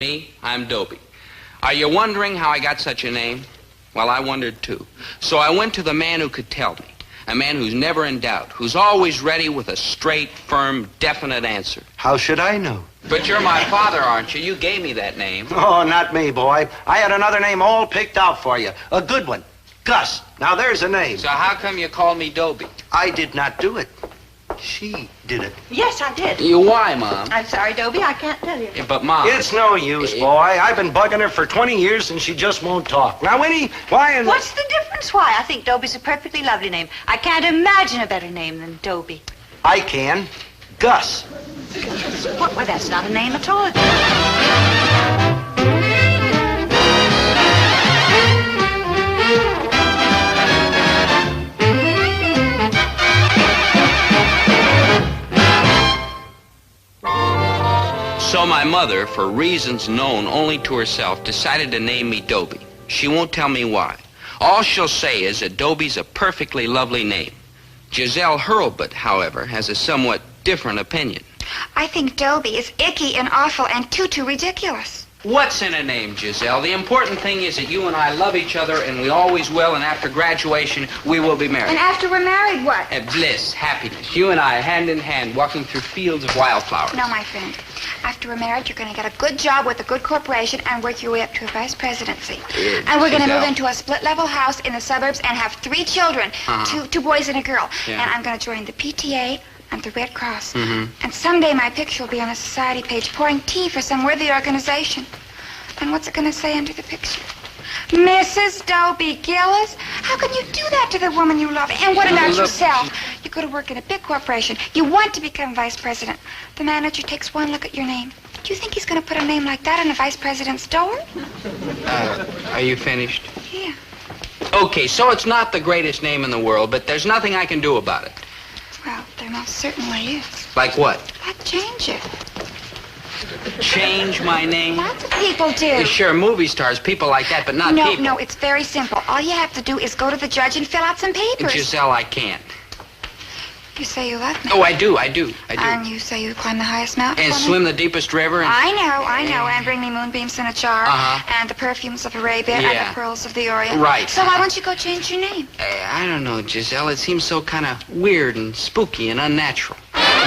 Me, I'm Dobie. Are you wondering how I got such a name? Well, I wondered too. So I went to the man who could tell me. A man who's never in doubt, who's always ready with a straight, firm, definite answer. How should I know? But you're my father, aren't you? You gave me that name. Oh, not me, boy. I had another name all picked out for you. A good one. Gus. Now there's a name. So how come you called me Dobie? I did not do it. She did it. Yes, I did. Why, Mom? I'm sorry, Dobie, I can't tell you. Yeah, but, Mom... It's no use, boy. I've been bugging her for 20 years and she just won't talk. Now, Winnie, why in... What's the difference? Why? I think Dobie's a perfectly lovely name. I can't imagine a better name than Dobie. I can. Gus. What? Well, that's not a name at all. So my mother, for reasons known only to herself, decided to name me Dobie. She won't tell me why. All she'll say is that Dobie's a perfectly lovely name. Giselle Hurlbut, however, has a somewhat different opinion. I think Dobie is icky and awful and too ridiculous. What's in a name, Giselle? The important thing is that you and I love each other, and we always will, and after graduation, we will be married. And after we're married, what? Bliss, happiness. You and I, hand in hand, walking through fields of wildflowers. No, my friend. After we're married, you're going to get a good job with a good corporation and work your way up to a vice presidency. And we're going to move into a split-level house in the suburbs and have 3 children, two boys and a girl. Yeah. And I'm going to join the PTA and the Red Cross. And someday my picture will be on a society page pouring tea for some worthy organization. And what's it going to say under the picture? Mrs. Dobie Gillis? How can you do that to the woman you love? And what about yourself? You go to work in a big corporation. You want to become vice president. The manager takes one look at your name. Do you think he's going to put a name like that on a vice president's door? Are you finished? Yeah. Okay, so it's not the greatest name in the world, but there's nothing I can do about it. Well, there most certainly is. Like what? Like change it. Change my name? Lots of people do. Sure, movie stars, people like that, but not people. No, it's very simple. All you have to do is go to the judge and fill out some papers. Giselle, I can't. You say you love me. Oh, I do. And you say you climb the highest mountain And for me? swim the deepest river. And... I know. And bring me moonbeams in a jar. And the perfumes of Arabia and the pearls of the Orient. Right. So why don't you go change your name? I don't know, Giselle. It seems so kind of weird and spooky and unnatural.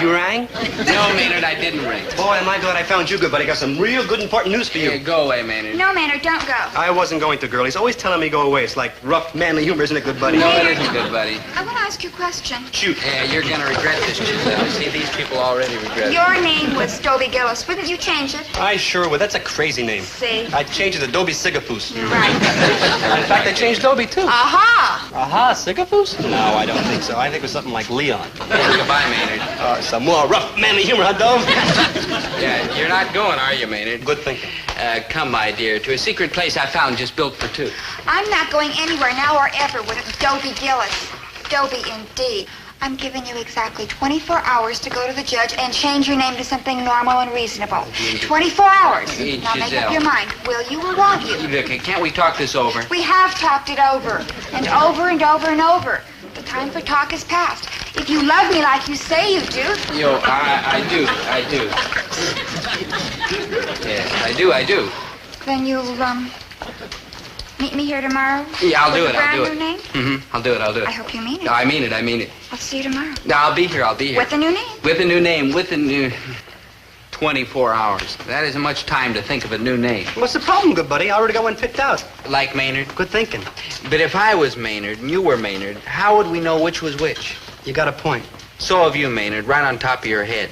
You rang? No, Maynard, I didn't ring. Boy, am I glad I found you, good buddy. Got some real good, important news for you. Go away, Maynard. No, Maynard, don't go. I wasn't going to, girl. He's always telling me go away. It's like rough, manly humor, isn't it, good buddy? No, it isn't, good buddy. I want to ask you a question. Shoot. Yeah, you're going to regret this, Giselle. See, these people already regret it. Your name was Dobie Gillis. Wouldn't you change it? I sure would. That's a crazy name. See? I'd change it to Dobie Sigafoose. Right. In fact, I changed Dobie, too. Aha! Aha, Sigafoose? No, I don't think so. I think it was something like Leon. Goodbye, Maynard. Some more rough, manly humor, huh, Dove? Yeah, you're not going, are you, Maynard? Good thinking. Come, my dear, to a secret place I found just built for 2. I'm not going anywhere now or ever with Dobie Gillis. Dobie, indeed. I'm giving you exactly 24 hours to go to the judge and change your name to something normal and reasonable. 24 hours. Now make up your mind. Will you or won't you? Look, can't we talk this over? We have talked it over. And over and over and over. The time for talk is past. If you love me like you say you do. I do. Yes, I do. Then you'll, meet me here tomorrow? Yeah, I'll do with it. a brand new name? I'll do it. I hope you mean it. No, I mean it. I'll see you tomorrow. No, I'll be here. With a new name? With a new name. With a new... 24 hours. That isn't much time to think of a new name. What's the problem, good buddy? I already got one picked out. Like Maynard? Good thinking. But if I was Maynard and you were Maynard, how would we know which was which? You got a point. So have you, Maynard, right on top of your head.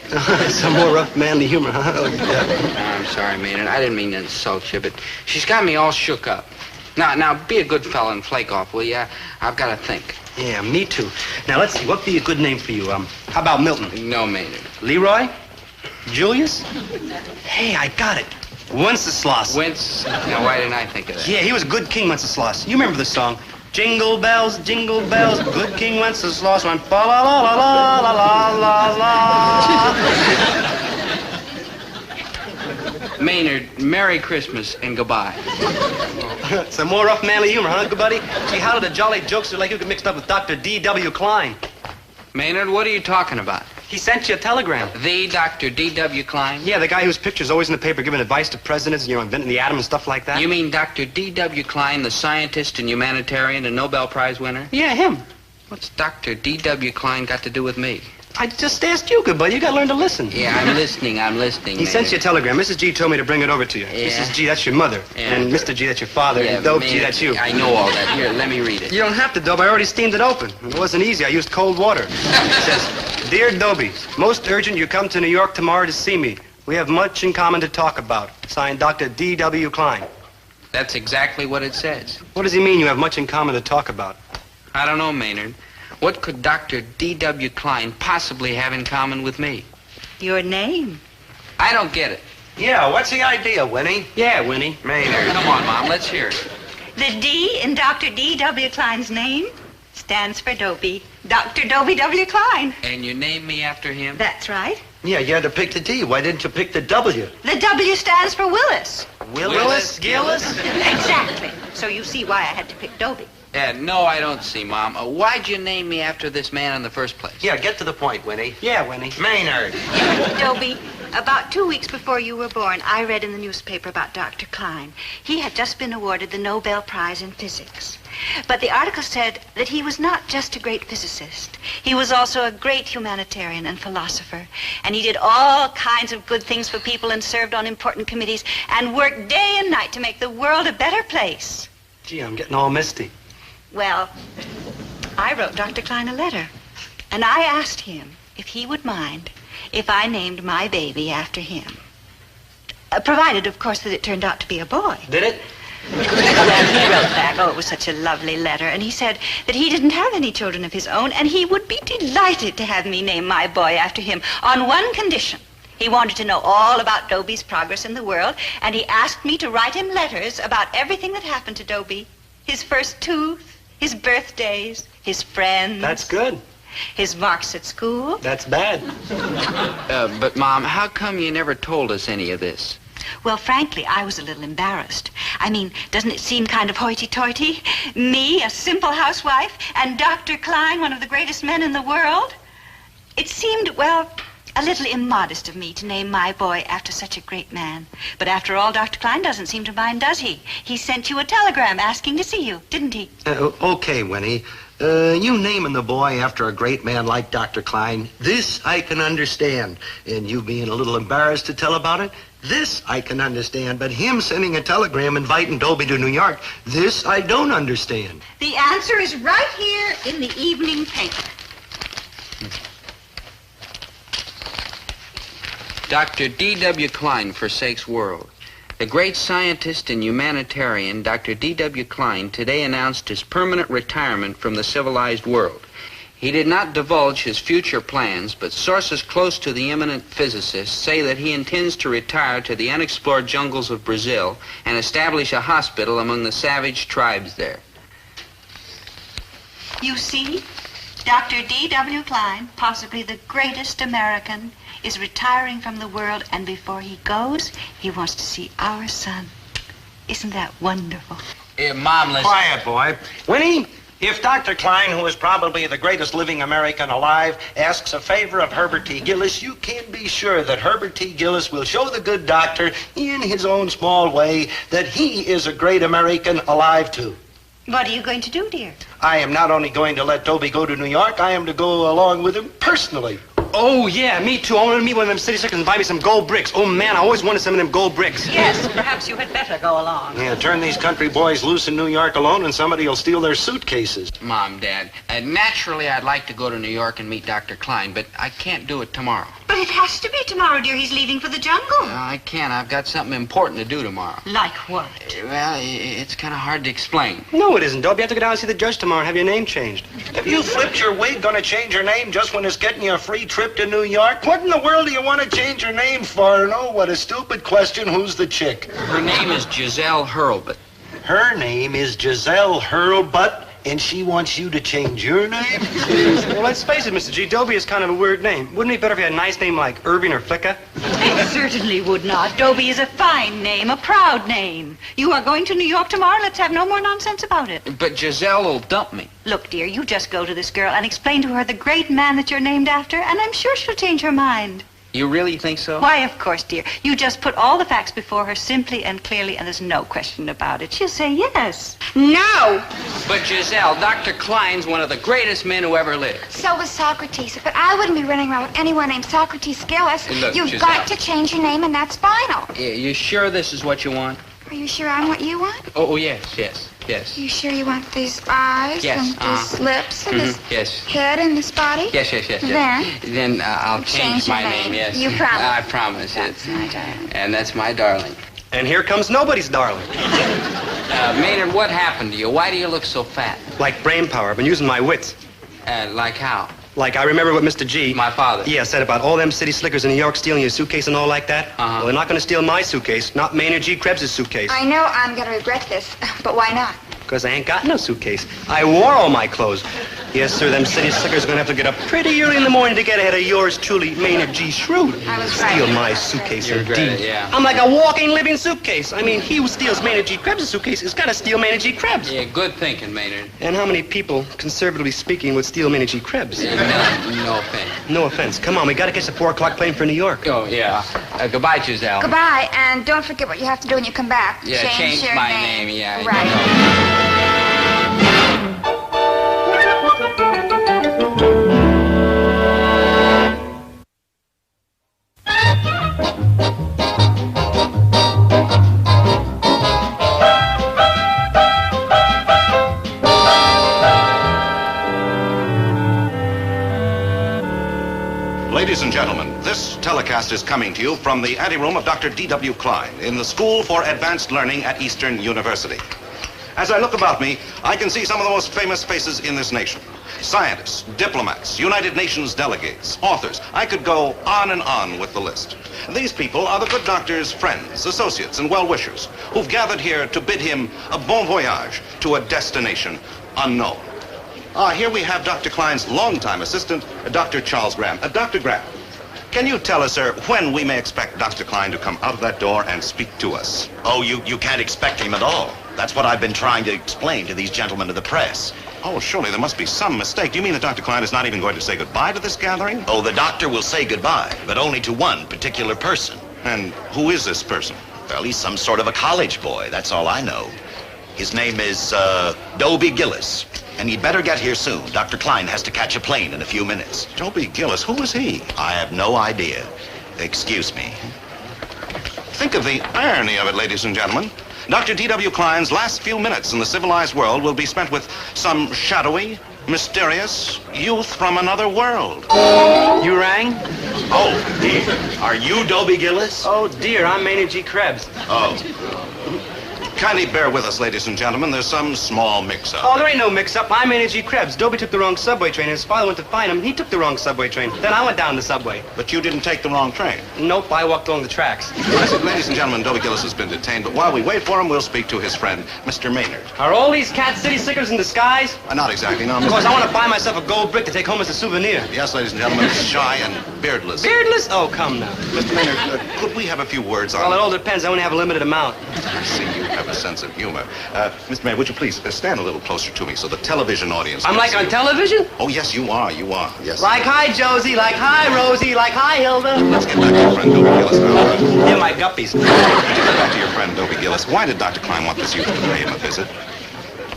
Some more rough, manly humor, huh? Oh, yeah. I'm sorry, Maynard. I didn't mean to insult you, but she's got me all shook up. Now, be a good fella and flake off, will ya? I've got to think. Yeah, me too. Now, let's see. What'd be a good name for you? How about Milton? No, Maynard. Leroy? Julius? Hey, I got it. Wenceslas. Now, why didn't I think of that? Yeah, he was a good king, Wenceslas. You remember the song? Jingle bells, good King Wenceslas went fa la la la la la la la la. Maynard, Merry Christmas and goodbye. Some more rough, manly humor, huh, good buddy? Gee, how did a jolly jokester like you get mixed up with Dr. D.W. Klein? Maynard, what are you talking about? He sent you a telegram. The Dr. D.W. Klein? Yeah, the guy whose picture's always in the paper giving advice to presidents, inventing the atom and stuff like that. You mean Dr. D.W. Klein, the scientist and humanitarian and Nobel Prize winner? Yeah, him. What's Dr. D.W. Klein got to do with me? I just asked you, good buddy. You gotta learn to listen. Yeah, I'm listening. He sent you a telegram. Mrs. G told me to bring it over to you. Yeah. Mrs. G, that's your mother. Yeah. And Mr. G, that's your father. Yeah, and Dobie G, that's you. I know all that. Here, let me read it. You don't have to, Dobie. I already steamed it open. It wasn't easy. I used cold water. It says, Dear Dobie, most urgent you come to New York tomorrow to see me. We have much in common to talk about. Signed, Dr. D.W. Klein. That's exactly what it says. What does he mean you have much in common to talk about? I don't know, Maynard. What could Dr. D.W. Klein possibly have in common with me? Your name. I don't get it. Yeah, what's the idea, Winnie? Yeah, Winnie. Maynard. Come on, Mom, let's hear it. The D in Dr. D.W. Klein's name stands for Dobie. Dr. Dobie W. Klein. And you named me after him? That's right. Yeah, you had to pick the D. Why didn't you pick the W? The W stands for Willis. Willis Gillis? Exactly. So you see why I had to pick Dobie. No, I don't see, Mom. Why'd you name me after this man in the first place? Yeah, get to the point, Winnie. Yeah, Winnie. Maynard. Dobie, about 2 weeks before you were born, I read in the newspaper about Dr. Klein. He had just been awarded the Nobel Prize in Physics. But the article said that he was not just a great physicist. He was also a great humanitarian and philosopher. And he did all kinds of good things for people and served on important committees and worked day and night to make the world a better place. Gee, I'm getting all misty. Well, I wrote Dr. Klein a letter, and I asked him if he would mind if I named my baby after him. Provided, of course, that it turned out to be a boy. Did it? Well, he wrote back, oh, it was such a lovely letter, and he said that he didn't have any children of his own, and he would be delighted to have me name my boy after him on one condition. He wanted to know all about Dobie's progress in the world, and he asked me to write him letters about everything that happened to Dobie. His first tooth, his birthdays, his friends. That's good. His marks at school. That's bad. But, Mom, how come you never told us any of this? Well, frankly, I was a little embarrassed. I mean, doesn't it seem kind of hoity-toity? Me, a simple housewife, and Dr. Klein, one of the greatest men in the world? It seemed, well, a little immodest of me to name my boy after such a great man. But after all, Dr. Klein doesn't seem to mind, does he? He sent you a telegram asking to see you, didn't he? Okay, Winnie. You naming the boy after a great man like Dr. Klein, this I can understand. And you being a little embarrassed to tell about it, this I can understand. But him sending a telegram inviting Dobie to New York, this I don't understand. The answer is right here in the evening paper. Dr. D.W. Klein forsakes world. The great scientist and humanitarian, Dr. D.W. Klein, today announced his permanent retirement from the civilized world. He did not divulge his future plans, but sources close to the eminent physicist say that he intends to retire to the unexplored jungles of Brazil and establish a hospital among the savage tribes there. You see, Dr. D.W. Klein, possibly the greatest American, is retiring from the world, and before he goes, he wants to see our son. Isn't that wonderful? Mom, listen. Quiet, boy. Winnie, if Dr. Klein, who is probably the greatest living American alive, asks a favor of Herbert T. Gillis, you can be sure that Herbert T. Gillis will show the good doctor, in his own small way, that he is a great American alive, too. What are you going to do, dear? I am not only going to let Dobie go to New York, I am to go along with him personally. Oh, yeah, me too. I want to meet one of them city slickers and buy me some gold bricks. Oh, man, I always wanted some of them gold bricks. Yes, perhaps you had better go along. Yeah, turn these country boys loose in New York alone and somebody will steal their suitcases. Mom, Dad, naturally I'd like to go to New York and meet Dr. Klein, but I can't do it tomorrow. But it has to be tomorrow, dear. He's leaving for the jungle. I can't. I've got something important to do tomorrow. Like what? Well, it's kind of hard to explain. No, it isn't, Dobie. You have to go down and see the judge tomorrow and have your name changed. Have you flipped your wig, gonna change your name just when it's getting you a free trip to New York? What in the world do you want to change your name for? No, what a stupid question. Who's the chick? Her name is Giselle Hurlbut. Her name is Giselle Hurlbut, And she wants you to change your name? Well, let's face it, Mr. G. Dobie is kind of a weird name. Wouldn't it be better if you had a nice name like Irving or Flicka? It certainly would not. Dobie is a fine name, a proud name. You are going to New York tomorrow. Let's have no more nonsense about it. But Giselle will dump me. Look, dear, you just go to this girl and explain to her the great man that you're named after, and I'm sure she'll change her mind. You really think so? Why, of course, dear. You just put all the facts before her simply and clearly, and there's no question about it. She'll say yes. No! But Giselle, Dr. Klein's one of the greatest men who ever lived. So was Socrates. But I wouldn't be running around with anyone named Socrates Gillis. Look, You've Giselle. got to change your name, and that's final. You sure this is what you want? Are you sure I'm what you want? Oh, yes. You sure you want these eyes Yes, and these lips and this Yes. head and this body? Yes. Then I'll change my name, yes. You promise? I promise. That's my darling. And that's my darling. And here comes nobody's darling. Maynard, what happened to you? Why do you look so fat? Like brain power. I've been using my wits. Like how? Like, I remember what Mr. G... My father. Yeah, said about all them city slickers in New York stealing your suitcase and all like that. Well, they're not going to steal my suitcase, not Maynard G. Krebs' suitcase. I know I'm going to regret this, but why not? Because I ain't got no suitcase. I wore all my clothes. Yes, sir, them city slickers are going to have to get up pretty early in the morning to get ahead of yours truly, Maynard G. Shrewd. I was right. Steal my suitcase, You're indeed. great, yeah. I'm like a walking, living suitcase. I mean, he who steals Maynard G. Krebs' suitcase has got to steal Maynard G. Krebs. Yeah, good thinking, Maynard. And how many people, conservatively speaking, would steal Maynard G. Krebs? No offense. No offense. Come on, we got to catch the 4 o'clock plane for New York. Oh, yeah. Goodbye, Giselle. Goodbye, and don't forget what you have to do when you come back. Yeah, change your my name, yeah. Right. Ladies and gentlemen, this telecast is coming to you from the anteroom of Dr. D.W. Klein in the School for Advanced Learning at Eastern University. As I look about me, I can see some of the most famous faces in this nation. Scientists, diplomats, United Nations delegates, authors. I could go on and on with the list. These people are the good doctor's friends, associates, and well-wishers who've gathered here to bid him a bon voyage to a destination unknown. Here we have Dr. Klein's longtime assistant, Dr. Charles Graham. Dr. Graham, can you tell us, sir, when we may expect Dr. Klein to come out of that door and speak to us? Oh, you can't expect him at all. That's what I've been trying to explain to these gentlemen of the press. Oh, surely there must be some mistake. Do you mean that Dr. Klein is not even going to say goodbye to this gathering? Oh, the doctor will say goodbye, but only to one particular person. And who is this person? Well, he's some sort of a college boy, that's all I know. His name is, Dobie Gillis. And he'd better get here soon. Dr. Klein has to catch a plane in a few minutes. Dobie Gillis, who is he? I have no idea. Excuse me. Think of the irony of it, ladies and gentlemen. Dr. D.W. Klein's last few minutes in the civilized world will be spent with some shadowy, mysterious youth from another world. You rang? Oh, dear. Are you Dobie Gillis? Oh, dear, I'm Maynard G. Krebs. Oh. Kindly bear with us, ladies and gentlemen. There's some small mix-up. Oh, there ain't no mix-up. I'm Maynard G. Krebs. Dobie took the wrong subway train, and his father went to find him. He took the wrong subway train. Then I went down the subway. But you didn't take the wrong train. Nope, I walked along the tracks. Ladies and gentlemen, Dobie Gillis has been detained, but while we wait for him, we'll speak to his friend, Mr. Maynard. Are all these cat city slickers in disguise? Not exactly, no. Of course, I want to buy myself a gold brick to take home as a souvenir. Yes, ladies and gentlemen, shy and beardless. Beardless? Oh, come now. Mr. Maynard, could we have a few words on... Well, it all depends. I only have a limited amount. I see you have a sense of humor. Mr. Maynard, would you please stand a little closer to me so the television audience I'm can like see on you. television? Oh, yes, you are, yes. Like hi, Josie, like hi, Rosie, like hi, Hilda. Let's get back to your friend, Dobie Gillis now. Yeah, my guppies. To get back to your friend, Dobie Gillis, why did Dr. Klein want this youth to pay him a visit?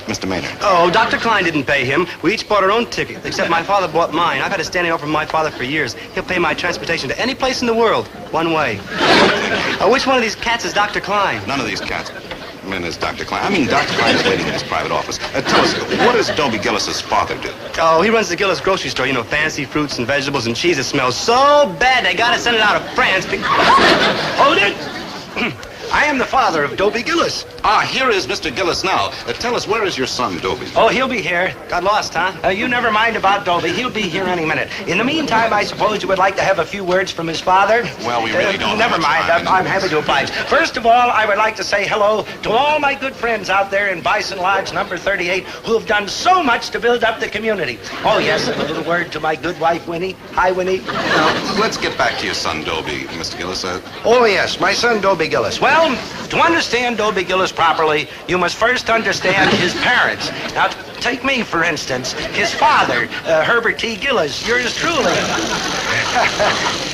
Mr. Maynard. Oh, Dr. Klein didn't pay him. We each bought our own ticket, except my father bought mine. I've had a standing offer from my father for years. He'll pay my transportation to any place in the world, one way. Which one of these cats is Dr. Klein? None of these cats. Is Dr. Klein. I mean, Dr. Klein is waiting in his private office. Tell us, what does Dobie Gillis's father do? Oh, he runs the Gillis grocery store. You know, fancy fruits and vegetables and cheese. It smells so bad they gotta send it out of France. Hold it! I am the father of Dobie Gillis. Ah, here is Mr. Gillis now. Tell us, where is your son, Dobie? Oh, he'll be here. Got lost, huh? You never mind about Dobie. He'll be here any minute. In the meantime, I suppose you would like to have a few words from his father? Well, we really don't. Never mind. I'm happy to oblige. First of all, I would like to say hello to all my good friends out there in Bison Lodge number 38 who have done so much to build up the community. Oh, yes, and a little word to my good wife, Winnie. Hi, Winnie. Now, let's get back to your son, Dobie, Mr. Gillis. Oh, yes, my son, Dobie Gillis. Well, to understand Dobie Gillis properly, you must first understand his parents. Now, take me, for instance. His father, Herbert T. Gillis, yours truly.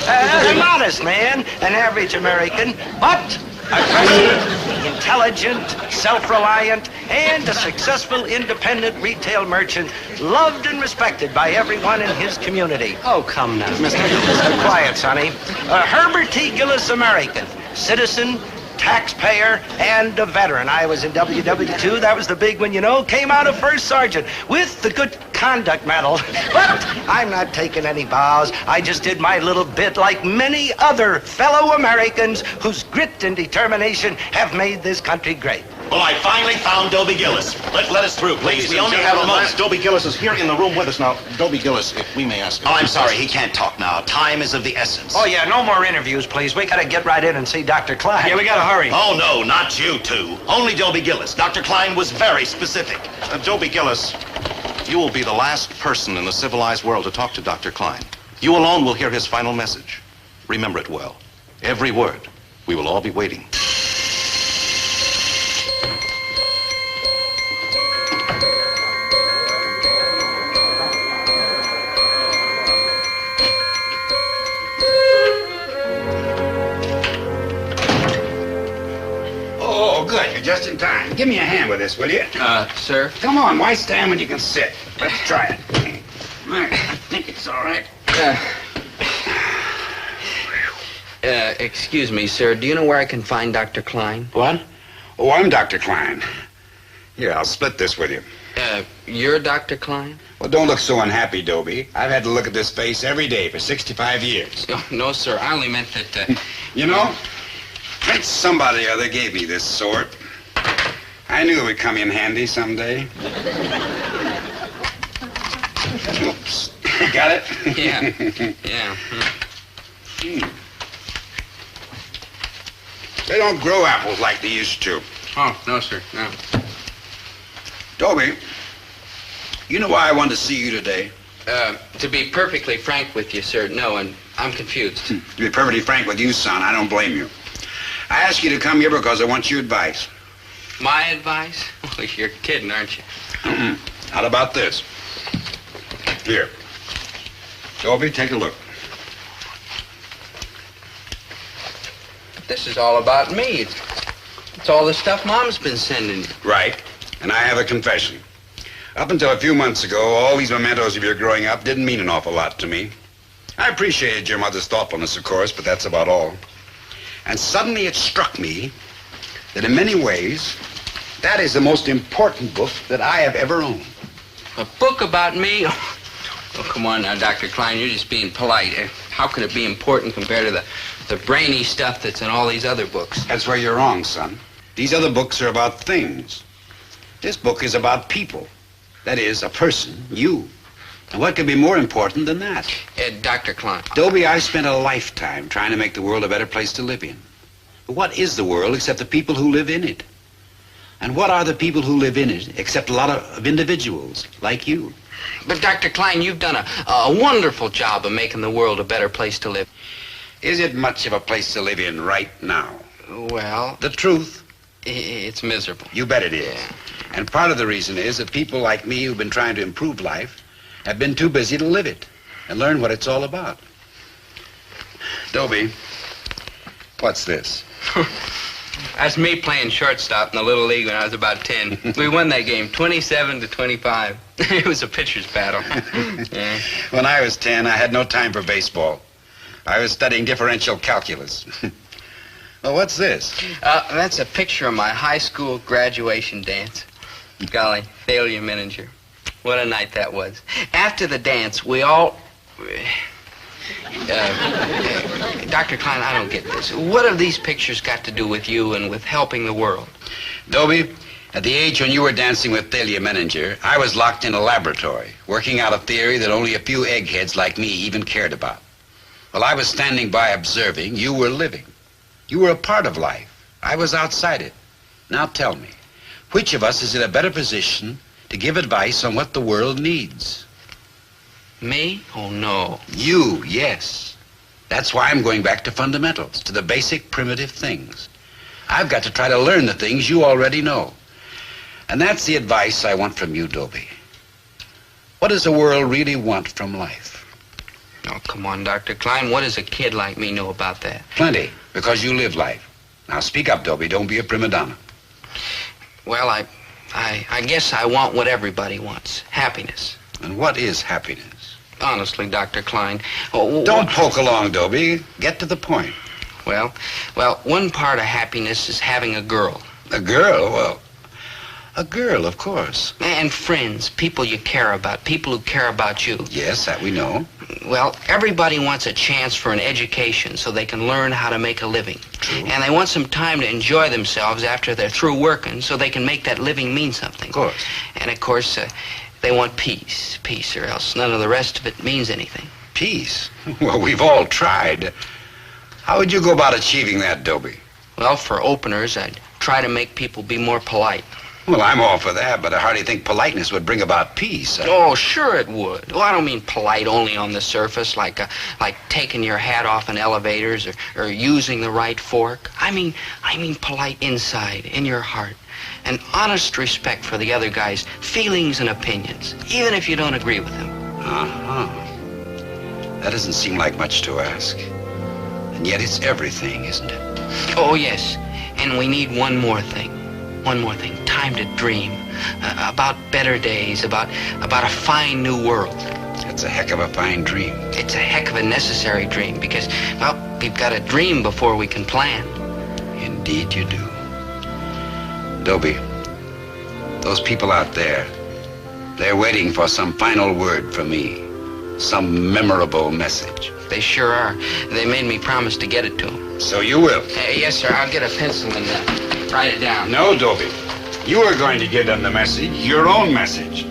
A modest man, an average American, but aggressive, intelligent, self-reliant, and a successful independent retail merchant, loved and respected by everyone in his community. Oh, come now. Mr. Gillis, quiet, sonny. Herbert T. Gillis, American, citizen, taxpayer, and a veteran. I was in WW2. That was the big one, you know. Came out of first sergeant with the good conduct medal. But I'm not taking any bows. I just did my little bit like many other fellow Americans whose grit and determination have made this country great. Well, I finally found Dobie Gillis. Let us through, please. We only have a moment. Dobie Gillis is here in the room with us now. Dobie Gillis, if we may ask. Oh, I'm sorry. He can't talk now. Time is of the essence. Oh, yeah, no more interviews, please. We gotta get right in and see Dr. Klein. Yeah, we gotta hurry. Oh, no, not you two. Only Dobie Gillis. Dr. Klein was very specific. Dobie Gillis, you will be the last person in the civilized world to talk to Dr. Klein. You alone will hear his final message. Remember it well. Every word. We will all be waiting. Oh, good. You're just in time. Give me a hand with this, will you? Sir? Come on. Why stand when you can sit? Let's try it. I think it's all right. Excuse me, sir. Do you know where I can find Dr. Klein? What? Oh, I'm Dr. Klein. Here, I'll split this with you. You're Dr. Klein? Well, don't look so unhappy, Dobie. I've had to look at this face every day for 65 years. Oh, no, sir. I only meant that, You know, since somebody or other gave me this sword, I knew it would come in handy someday. Oops. Got it? Yeah. Yeah. They don't grow apples like they used to. Oh, no, sir. No. Dobie, you know why I wanted to see you today? To be perfectly frank with you, sir, no, and I'm confused. To be perfectly frank with you, son, I don't blame you. I asked you to come here because I want your advice. My advice? Well, you're kidding, aren't you? How about this? Here. Dobie, take a look. This is all about me. It's all the stuff Mom's been sending you. Right. And I have a confession. Up until a few months ago, all these mementos of your growing up didn't mean an awful lot to me. I appreciated your mother's thoughtfulness, of course, but that's about all. And suddenly it struck me that in many ways, that is the most important book that I have ever owned. A book about me? Oh, come on now, Dr. Klein, you're just being polite. How can it be important compared to the brainy stuff that's in all these other books? That's where you're wrong, son. These other books are about things. This book is about people. That is, a person, you. And what could be more important than that? Dr. Klein. Dobie, I spent a lifetime trying to make the world a better place to live in. But what is the world except the people who live in it? And what are the people who live in it except a lot of individuals like you? But, Dr. Klein, you've done a wonderful job of making the world a better place to live. Is it much of a place to live in right now? Well, The truth? it's miserable. You bet it is. Yeah. And part of the reason is that people like me who've been trying to improve life have been too busy to live it and learn what it's all about. Dobie, what's this? That's me playing shortstop in the Little League when I was about 10. We won that game, 27-25. It was a pitcher's battle. Yeah. When I was 10, I had no time for baseball. I was studying differential calculus. Well, what's this? That's a picture of my high school graduation dance. Golly, failure manager. What a night that was. After the dance, we all... Dr. Klein, I don't get this. What have these pictures got to do with you and with helping the world? Dobie, at the age when you were dancing with Thalia Menninger, I was locked in a laboratory, working out a theory that only a few eggheads like me even cared about. While I was standing by observing, you were living. You were a part of life. I was outside it. Now tell me, which of us is in a better position to give advice on what the world needs? Me? Oh, no. You, yes. That's why I'm going back to fundamentals, to the basic primitive things. I've got to try to learn the things you already know. And that's the advice I want from you, Dobie. What does the world really want from life? Oh, come on, Dr. Klein. What does a kid like me know about that? Plenty, because you live life. Now speak up, Dobie. Don't be a prima donna. Well, I guess I want what everybody wants. Happiness. And what is happiness? Honestly, Dr. Klein. Oh, don't poke along, Dobie. Get to the point. Well, one part of happiness is having a girl. A girl? Well, a girl, of course. And friends, people you care about, people who care about you. Yes, that we know. Well, everybody wants a chance for an education so they can learn how to make a living. True. And they want some time to enjoy themselves after they're through working so they can make that living mean something. Of course. And, of course, they want peace, or else none of the rest of it means anything. Peace? Well, we've all tried. How would you go about achieving that, Dobie? Well, for openers, I'd try to make people be more polite. Well, I'm all for that, but I hardly think politeness would bring about peace. Oh, sure it would. Well, I don't mean polite only on the surface, like taking your hat off in elevators or using the right fork. I mean polite inside, in your heart. An honest respect for the other guy's feelings and opinions, even if you don't agree with him. Uh-huh. That doesn't seem like much to ask. And yet it's everything, isn't it? Oh, yes. And we need one more thing. One more thing. Time to dream. About better days, about a fine new world. That's a heck of a fine dream. It's a heck of a necessary dream because, well, we've got to dream before we can plan. Indeed you do. Dobie, those people out there, they're waiting for some final word from me. Some memorable message. They sure are. They made me promise to get it to them. So you will? Yes, sir. I'll get a pencil and write it down. No, Dobie. You are going to give them the message, your own message.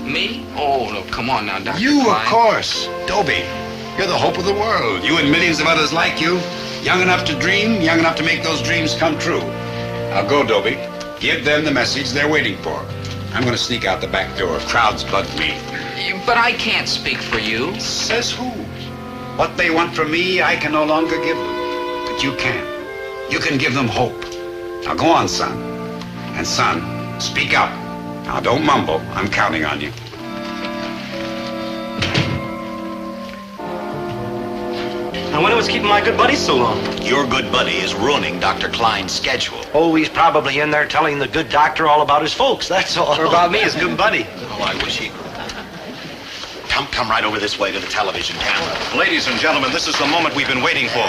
Me? Oh, no, come on now, Dr. You, Klein. of course. Dobie, you're the hope of the world. You and millions of others like you. Young enough to dream, young enough to make those dreams come true. Now go, Dobie. Give them the message they're waiting for. I'm going to sneak out the back door. Crowds bug me. But I can't speak for you. Says who? What they want from me, I can no longer give them. But you can. You can give them hope. Now go on, son. And son, speak up. Now don't mumble. I'm counting on you. I wonder what's keeping my good buddy so long. Your good buddy is ruining Dr. Klein's schedule. Oh, he's probably in there telling the good doctor all about his folks, that's all. Or about me, his good buddy. Oh, I wish he could. Come right over this way to the television camera. Ladies and gentlemen, this is the moment we've been waiting for.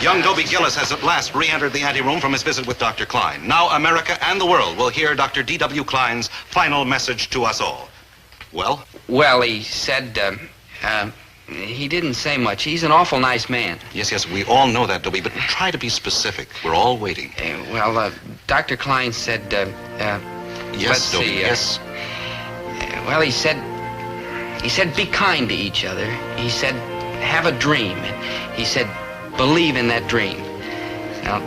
Young Dobie Gillis has at last re-entered the anteroom from his visit with Dr. Klein. Now America and the world will hear Dr. D.W. Klein's final message to us all. Well? Well, he said, he didn't say much. He's an awful nice man. Yes, we all know that, Dobie, but try to be specific. We're all waiting. Dr. Klein said, Yes, let's Dobie, see, yes. Well, he said, be kind to each other. He said, have a dream. He said, believe in that dream. Now,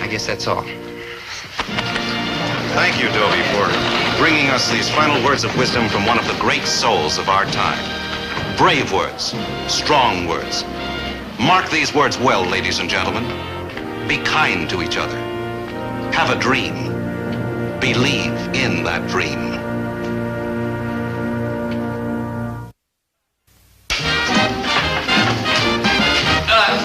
I guess that's all. Thank you, Dobie, for bringing us these final words of wisdom from one of the great souls of our time. Brave words, strong words. Mark these words well, ladies and gentlemen. Be kind to each other. Have a dream. Believe in that dream.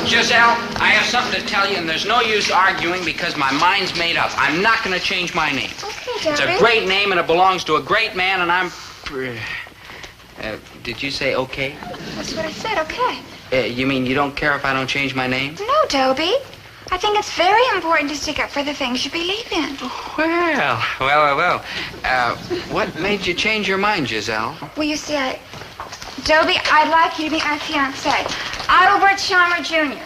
Giselle, I have something to tell you, and there's no use arguing because my mind's made up. I'm not going to change my name. Okay, It's Dobie. a great name, and it belongs to a great man, and I'm... did you say okay? That's what I said, okay. You mean you don't care if I don't change my name? No, Dobie. I think it's very important to stick up for the things you believe in. Well. What made you change your mind, Giselle? Well, you see, Dobie, I'd like you to meet my fiancé, Albert Chalmer Jr.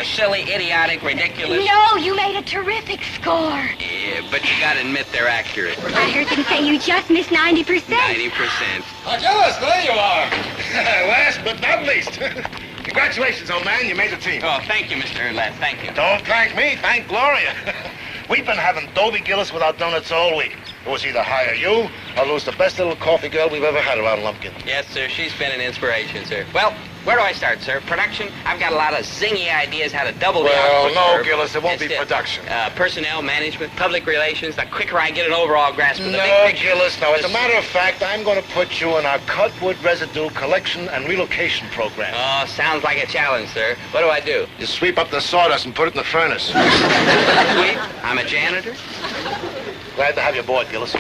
Silly, idiotic, ridiculous. No, you made a terrific score. Yeah, but you gotta admit they're accurate. I heard them say you just missed 90%. 90%. Oh, Gillis, there you are. Last but not least. Congratulations, old man. You made the team. Oh, thank you, Mr. Erlath. Thank you. Don't thank me. Thank Gloria. We've been having Dobie Gillis without donuts all week. It was either hire you or lose the best little coffee girl we've ever had around Lumpkin. Yes, sir. She's been an inspiration, sir. Well, where do I start, sir? Production? I've got a lot of zingy ideas how to double the output. Well, no, curve. Gillis, it won't be production. Personnel, management, public relations. The quicker I get an overall grasp of the big No, picture. Gillis, no. As a matter of fact, I'm going to put you in our cutwood residue collection and relocation program. Oh, sounds like a challenge, sir. What do I do? You sweep up the sawdust and put it in the furnace. Sweep? I'm a janitor? Glad to have you aboard, Gillis. So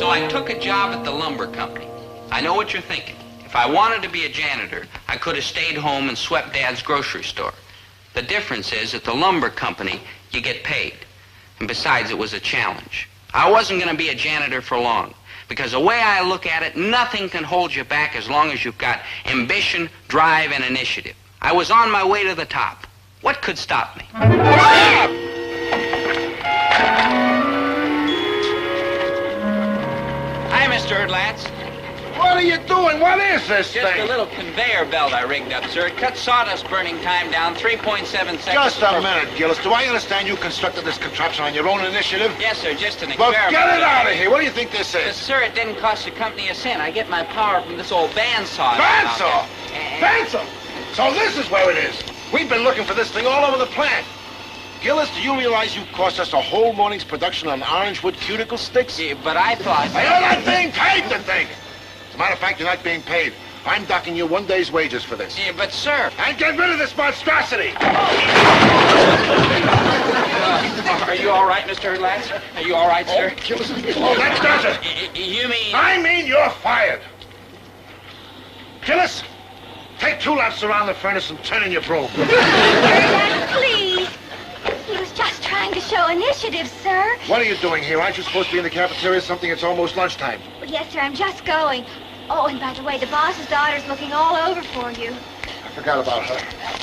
I took a job at the lumber company. I know what you're thinking. If I wanted to be a janitor, I could have stayed home and swept Dad's grocery store. The difference is, at the lumber company, you get paid. And besides, it was a challenge. I wasn't going to be a janitor for long, because the way I look at it, nothing can hold you back as long as you've got ambition, drive, and initiative. I was on my way to the top. What could stop me? Hi, Mr. Erdlatz. What are you doing? What is this Just thing? a little conveyor belt I rigged up, sir. It cuts sawdust burning time down 3.7 seconds. Just a minute, Gillis. Do I understand you constructed this contraption on your own initiative? Yes, sir, just an Well, experiment. get it out of here. What do you think this is? Sir, it didn't cost the company a cent. I get my power from this old bandsaw. Bandsaw? Bandsaw? So this is where it is. We've been looking for this thing all over the plant. Gillis, do you realize you cost us a whole morning's production on orangewood cuticle sticks? Yeah, but I thought... You're not being paid to think. As a matter of fact, you're not being paid. I'm docking you 1 day's wages for this. Yeah, but, sir... And get rid of this monstrosity! Are you all right, Mr. Erdlatz? Are you all right, sir? Oh, that does it. You mean... I mean you're fired. Gillis, take 2 laps around the furnace and turn in your broom. Please. He was just trying to show initiative, sir. What are you doing here? Aren't you supposed to be in the cafeteria or something? It's almost lunchtime. Well, yes, sir, I'm just going. Oh, and by the way, the boss's daughter's looking all over for you. I forgot about her.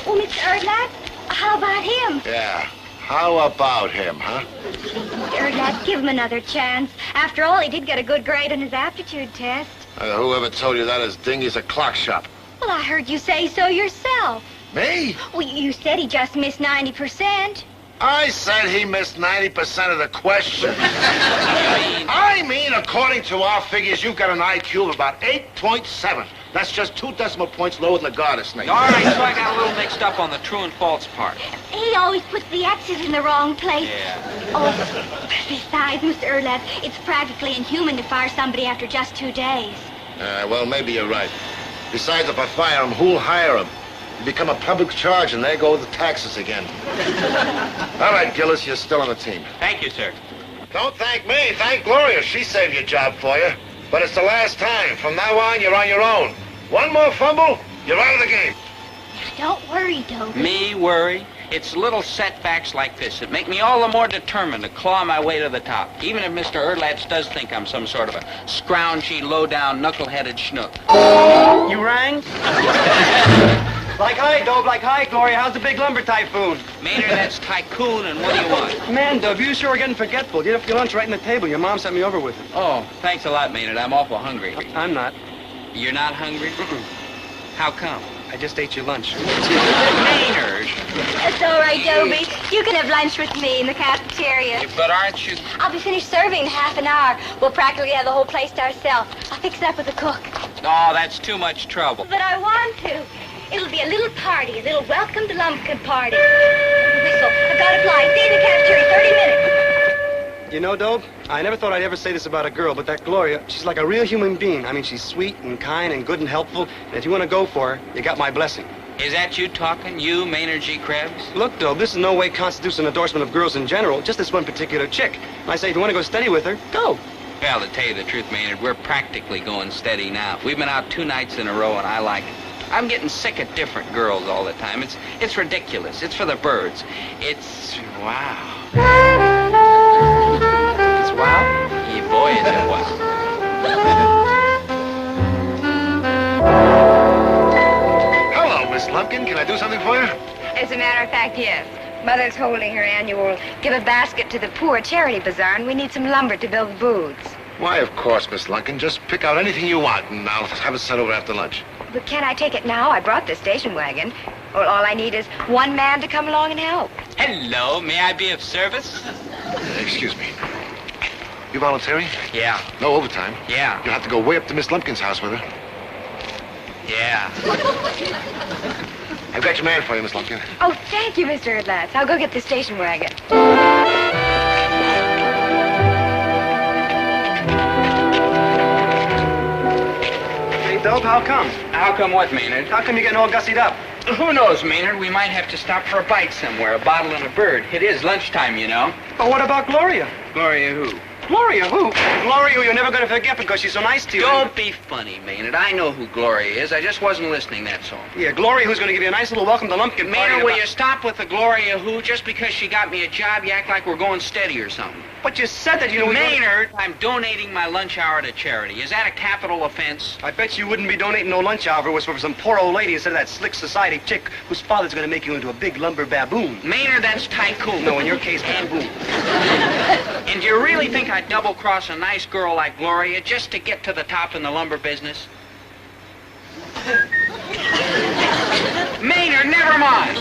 Oh, Mr. Erdlatz, how about him? Yeah. How about him, huh? Mr. Erdlatz, give him another chance. After all, he did get a good grade on his aptitude test. Whoever told you that is Dingy's a clock shop. Well, I heard you say so yourself. Me? Well, you said he just missed 90%. I said he missed 90% of the question. I mean, according to our figures, you've got an IQ of about 8.7. That's just 2 decimal points lower than the garter snake. All right, so I got a little mixed up on the true and false part. He always puts the X's in the wrong place. Yeah. Oh, besides, Mr. Erlath, it's practically inhuman to fire somebody after just 2 days. Well, maybe you're right. Besides, if I fire him, who'll hire him? You become a public charge, and there go the taxes again. All right, Gillis, you're still on the team. Thank you, sir. Don't thank me. Thank Gloria. She saved your job for you. But it's the last time. From now on, you're on your own. One more fumble, you're out of the game. Don't worry, Dobie. Me worry? It's little setbacks like this that make me all the more determined to claw my way to the top, even if Mr. Erlath does think I'm some sort of a scroungy, low-down, knuckle-headed schnook. You rang? Like hi, Dobe, like hi, Gloria. How's the big lumber typhoon? Maynard, that's tycoon, and what do you want? Man, Dobe, you sure are getting forgetful. You left your lunch right on the table. Your mom sent me over with it. Oh, thanks a lot, Maynard. I'm awful hungry. I'm not. You're not hungry? How come? I just ate your lunch. Maynard! That's all right, Dobie. You can have lunch with me in the cafeteria. But aren't you... I'll be finished serving in half an hour. We'll practically have the whole place to ourselves. I'll fix it up with the cook. Oh, that's too much trouble. But I want to. It'll be a little party, a little welcome to Lumpkin party. Whistle. I've got to fly. Stay in the cafeteria 30 minutes. You know, Dobe, I never thought I'd ever say this about a girl, but that Gloria, she's like a real human being. I mean, she's sweet and kind and good and helpful. And if you want to go for her, you got my blessing. Is that you talking? You, Maynard G. Krebs? Look, Dobe, this in no way constitutes an endorsement of girls in general, just this one particular chick. I say, if you want to go steady with her, go. Well, to tell you the truth, Maynard, we're practically going steady now. We've been out 2 nights in a row, and I like it. I'm getting sick of different girls all the time. It's ridiculous. It's for the birds. It's wow. It's wow? Yeah, boy, is it wow. Hello, Miss Lumpkin. Can I do something for you? As a matter of fact, yes. Mother's holding her annual Give a Basket to the Poor charity bazaar, and we need some lumber to build booths. Why, of course, Miss Lumpkin. Just pick out anything you want, and I'll have it sent over after lunch. But can't I take it now? I brought the station wagon. Well, all I need is one man to come along and help. Hello, may I be of service? Excuse me. You volunteering? Yeah. No overtime. Yeah. You'll have to go way up to Miss Lumpkin's house with her. Yeah. I've got your man for you, Miss Lumpkin. Oh, thank you, Mr. Erlath. I'll go get the station wagon. Dobe, how come? How come what, Maynard? How come you're getting all gussied up? Who knows, Maynard? We might have to stop for a bite somewhere, a bottle and a bird. It is lunchtime, you know. But what about Gloria? Gloria who? Gloria who? Gloria who you're never going to forget because she's so nice to you. Don't be funny, Maynard. I know who Gloria is. I just wasn't listening, that's all. Yeah, Gloria who's going to give you a nice little welcome to Lumpkin party. Maynard, will you stop with the Gloria who? Just because she got me a job, you act like we're going steady or something. But you said that you know... Maynard, I'm donating my lunch hour to charity. Is that a capital offense? I bet you wouldn't be donating no lunch hour if it was for some poor old lady instead of that slick society chick whose father's going to make you into a big lumber baboon. Maynard, that's tycoon. No, in your case, baboon. And do you really think I'd double-cross a nice girl like Gloria just to get to the top in the lumber business? Maynard, never mind.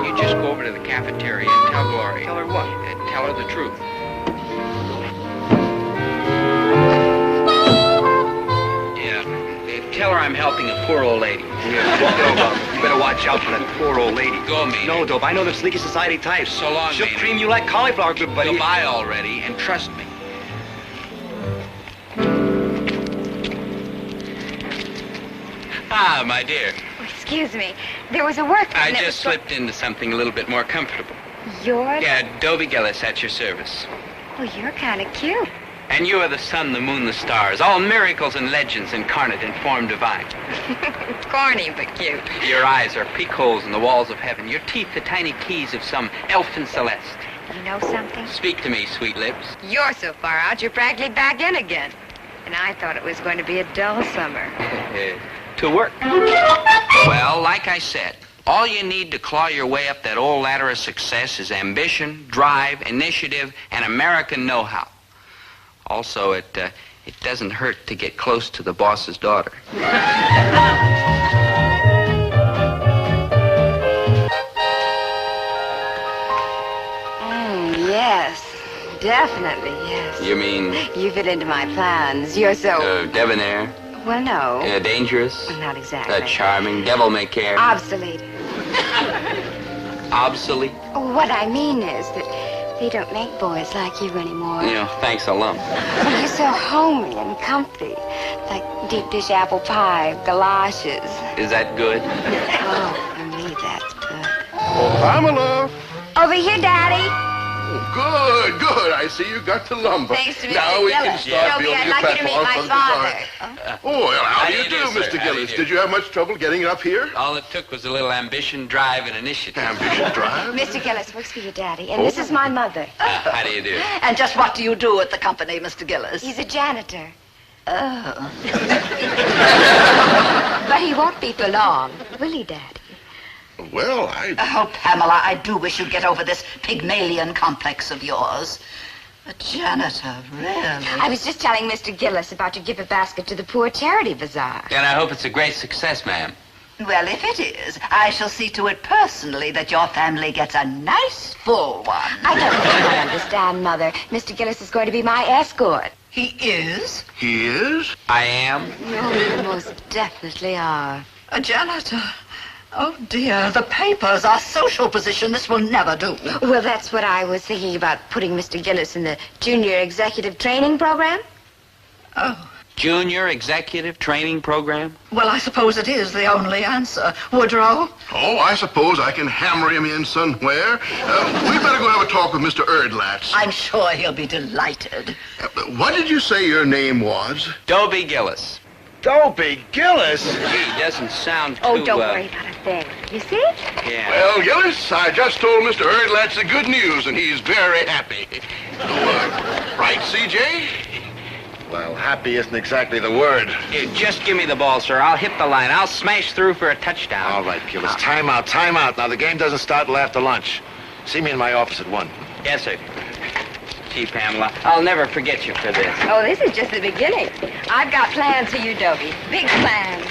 You just go over to the cafeteria and tell Gloria. Tell her what? Tell her the truth. Yeah. Tell her I'm helping a poor old lady. Yeah, you better watch out for that poor old lady. Go, Maynard. No, Dope, I know the sleeky society types. So long, She'll Maynard. cream you like cauliflower, good buddy. Goodbye already, and trust me. Ah, my dear. Oh, excuse me. There was a workman I that just was... slipped into something a little bit more comfortable. Yours? Yeah, Dobie Gillis at your service. Oh, you're kind of cute. And you are the sun, the moon, the stars, all miracles and legends incarnate in form divine. Corny, but cute. Your eyes are peak holes in the walls of heaven. Your teeth the tiny keys of some elfin celeste. You know something? Speak to me, sweet lips. You're so far out, you're practically back in again. And I thought it was going to be a dull summer. To work. Well, like I said, all you need to claw your way up that old ladder of success is ambition, drive, initiative, and American know-how. Also, it doesn't hurt to get close to the boss's daughter. Yes. definitely, yes. You mean? You fit into my plans. You're so... Debonair? Well, no. Dangerous? Not exactly. Charming, devil-may-care? Obsolete. Obsolete? What I mean is that they don't make boys like you anymore. Thanks a lump. You're so homey and comfy. Like deep dish apple pie, galoshes. Is that good? Oh, for me, that's good. Oh, Pamela. Over here, Daddy. Good, good. I see you got the lumber. Thanks to Mr. Now we can Gillis. start Dobie, building I'd a like you to meet platform my for the father. design. Oh, well, how do you do, sir? Mr. How do you Gillis? do? Did you have much trouble getting it up here? All it took was a little ambition, drive, and initiative. Ambition drive? Mr. Gillis works for your daddy, and this is my mother. How do you do? And just what do you do at the company, Mr. Gillis? He's a janitor. Oh. But he won't be for long, will he, Daddy? Well, Oh, Pamela, I do wish you'd get over this Pygmalion complex of yours. A janitor, really? I was just telling Mr. Gillis about your gift basket to the poor charity bazaar. And I hope it's a great success, ma'am. Well, if it is, I shall see to it personally that your family gets a nice full one. I don't think I understand, Mother. Mr. Gillis is going to be my escort. He is? he is? I am. No, you most definitely are. A janitor? Oh, dear, the papers, our social position, this will never do. Well, that's what I was thinking about, putting Mr. Gillis in the Junior Executive Training Program. Oh. Junior Executive Training Program? Well, I suppose it is the only answer. Woodrow? Oh, I suppose I can hammer him in somewhere. We better go have a talk with Mr. Erdlatz. I'm sure he'll be delighted. What did you say your name was? Dobie Gillis. Dobie Gillis? He doesn't sound too... Oh, don't worry about a thing. You see? Yeah. Well, Gillis, I just told Mr. Erdlatz the good news, and he's very happy. Right, CJ? Well, happy isn't exactly the word. Here, just give me the ball, sir. I'll hit the line. I'll smash through for a touchdown. All right, Gillis. Time out, time out. Now, the game doesn't start till after lunch. See me in my office at 1. Yes, sir. Gee, Pamela, I'll never forget you for this. Oh, this is just the beginning. I've got plans for you, Dobie. Big plans.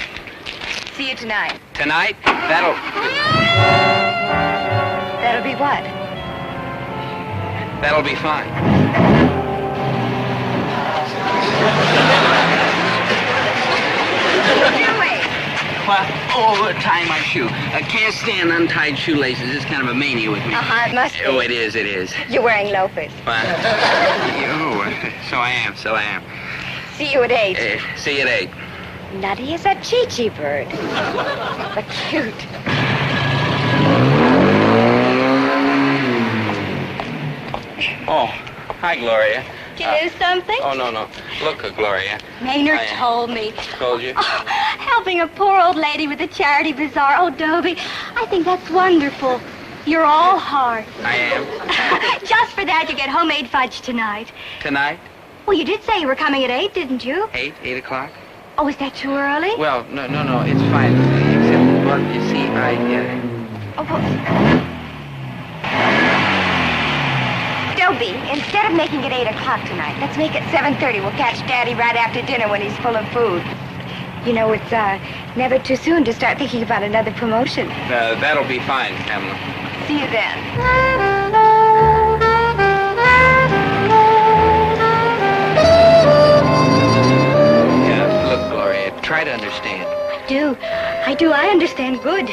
See you tonight. Tonight? That'll be what? That'll be fine. Well, tie my shoe. I can't stand untied shoelaces. It's kind of a mania with me. It must be. Oh, it is, it is. You're wearing loafers. So I am. See you at 8. See you at 8. Nutty as a Chi-Chi bird. But cute. Oh, hi, Gloria. Did you do something? Oh, no. Look, Gloria. Maynard told me. Told you? Oh, helping a poor old lady with a charity bazaar. Oh, Dobie, I think that's wonderful. You're all heart. I am. Just for that, you get homemade fudge tonight. Tonight? Well, you did say you were coming at 8, didn't you? 8 o'clock? Oh, is that too early? Well, no, it's fine. Except, well, you see, Oh, well... Dobie, instead of making it 8 o'clock tonight, let's make it 7:30. We'll catch Daddy right after dinner when he's full of food. You know, it's never too soon to start thinking about another promotion. That'll be fine, Pamela. See you then. Yeah, look, Gloria, try to understand. I do. I understand good.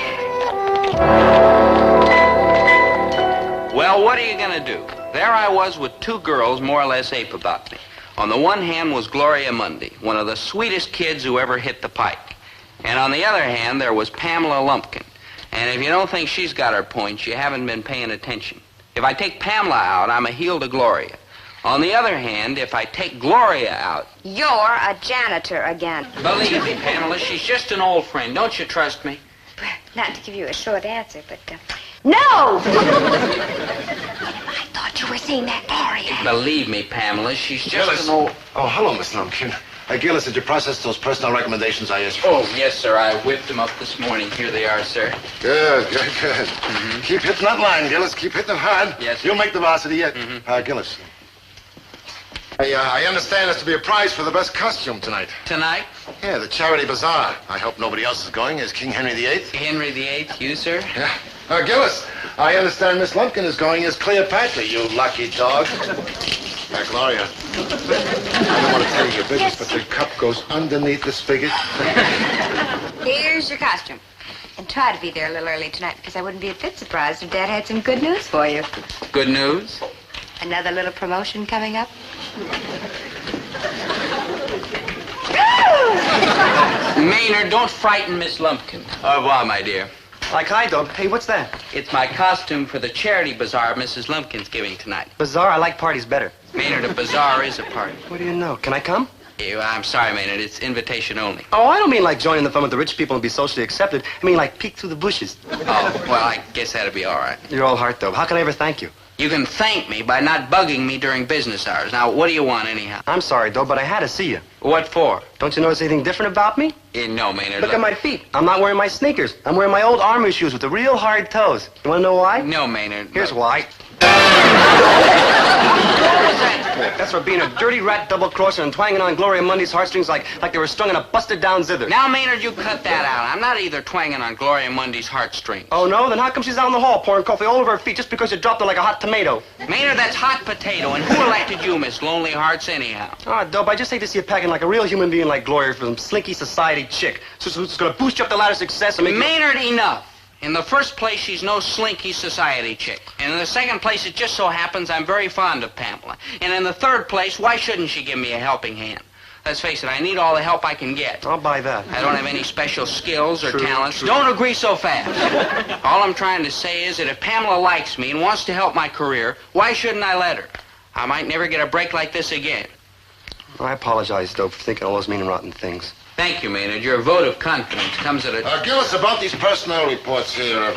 Well, what are you going to do? There I was with 2 girls more or less ape about me. On the one hand was Gloria Mundy, one of the sweetest kids who ever hit the pike. And on the other hand, there was Pamela Lumpkin. And if you don't think she's got her points, you haven't been paying attention. If I take Pamela out, I'm a heel to Gloria. On the other hand, if I take Gloria out... You're a janitor again. Believe me, Pamela, she's just an old friend. Don't you trust me? Not to give you a short answer, but... No! I thought you were seeing that Gloria. Believe me, Pamela, she's just Gillis. an old... Oh, hello, Miss Lumpkin. Gillis, did you process those personal recommendations I asked for? Oh, yes, sir. I whipped them up this morning. Here they are, sir. Good. Keep hitting that line, Gillis. Keep hitting it hard. Yes, sir. You'll make the varsity yet. Gillis. I understand there's to be a prize for the best costume tonight. Tonight? Yeah, the charity bazaar. I hope nobody else is going. Is King Henry VIII? Henry VIII, you, sir? Yeah. Gillis, I understand Miss Lumpkin is going as Cleopatra, you lucky dog. Gloria, I don't want to tell you your business, but the cup goes underneath the spigot. Here's your costume. And try to be there a little early tonight, because I wouldn't be a bit surprised if Dad had some good news for you. Good news? Another little promotion coming up? Maynard, don't frighten Miss Lumpkin. Au revoir, my dear. Like, hi, Dob. Hey, what's that? It's my costume for the charity bazaar Mrs. Lumpkin's giving tonight. Bazaar? I like parties better. Maynard, a bazaar is a party. What do you know? Can I come? I'm sorry, Maynard. It's invitation only. Oh, I don't mean like joining the fun with the rich people and be socially accepted. I mean like peek through the bushes. Oh, well, I guess that'd be all right. You're all heart, Dob. How can I ever thank you? You can thank me by not bugging me during business hours. Now, what do you want, anyhow? I'm sorry, Dob, but I had to see you. What for? Don't you notice anything different about me? No, Maynard. Look at my feet. I'm not wearing my sneakers. I'm wearing my old army shoes with the real hard toes. You want to know why? No, Maynard. Here's why. That's for being a dirty rat double-crosser and twanging on Gloria Mundy's heartstrings like they were strung in a busted-down zither. Now, Maynard, you cut that out. I'm not either twanging on Gloria Mundy's heartstrings. Oh, no? Then how come she's out in the hall pouring coffee all over her feet just because you dropped her like a hot tomato? Maynard, that's hot potato. And who elected you, Miss Lonely Hearts, anyhow? Ah, Dope, I just hate to see you packing like a real human being like Gloria for some slinky society chick. So it's going to boost you up the ladder of success and make Maynard, enough. In the first place, she's no slinky society chick. And in the second place, it just so happens I'm very fond of Pamela. And in the third place, why shouldn't she give me a helping hand? Let's face it, I need all the help I can get. I'll buy that. I don't have any special skills or talents. True. Don't agree so fast. All I'm trying to say is that if Pamela likes me and wants to help my career, why shouldn't I let her? I might never get a break like this again. I apologize, Dope, for thinking all those mean and rotten things. Thank you, Maynard. Your vote of confidence comes at a... Gillis, about these personnel reports here.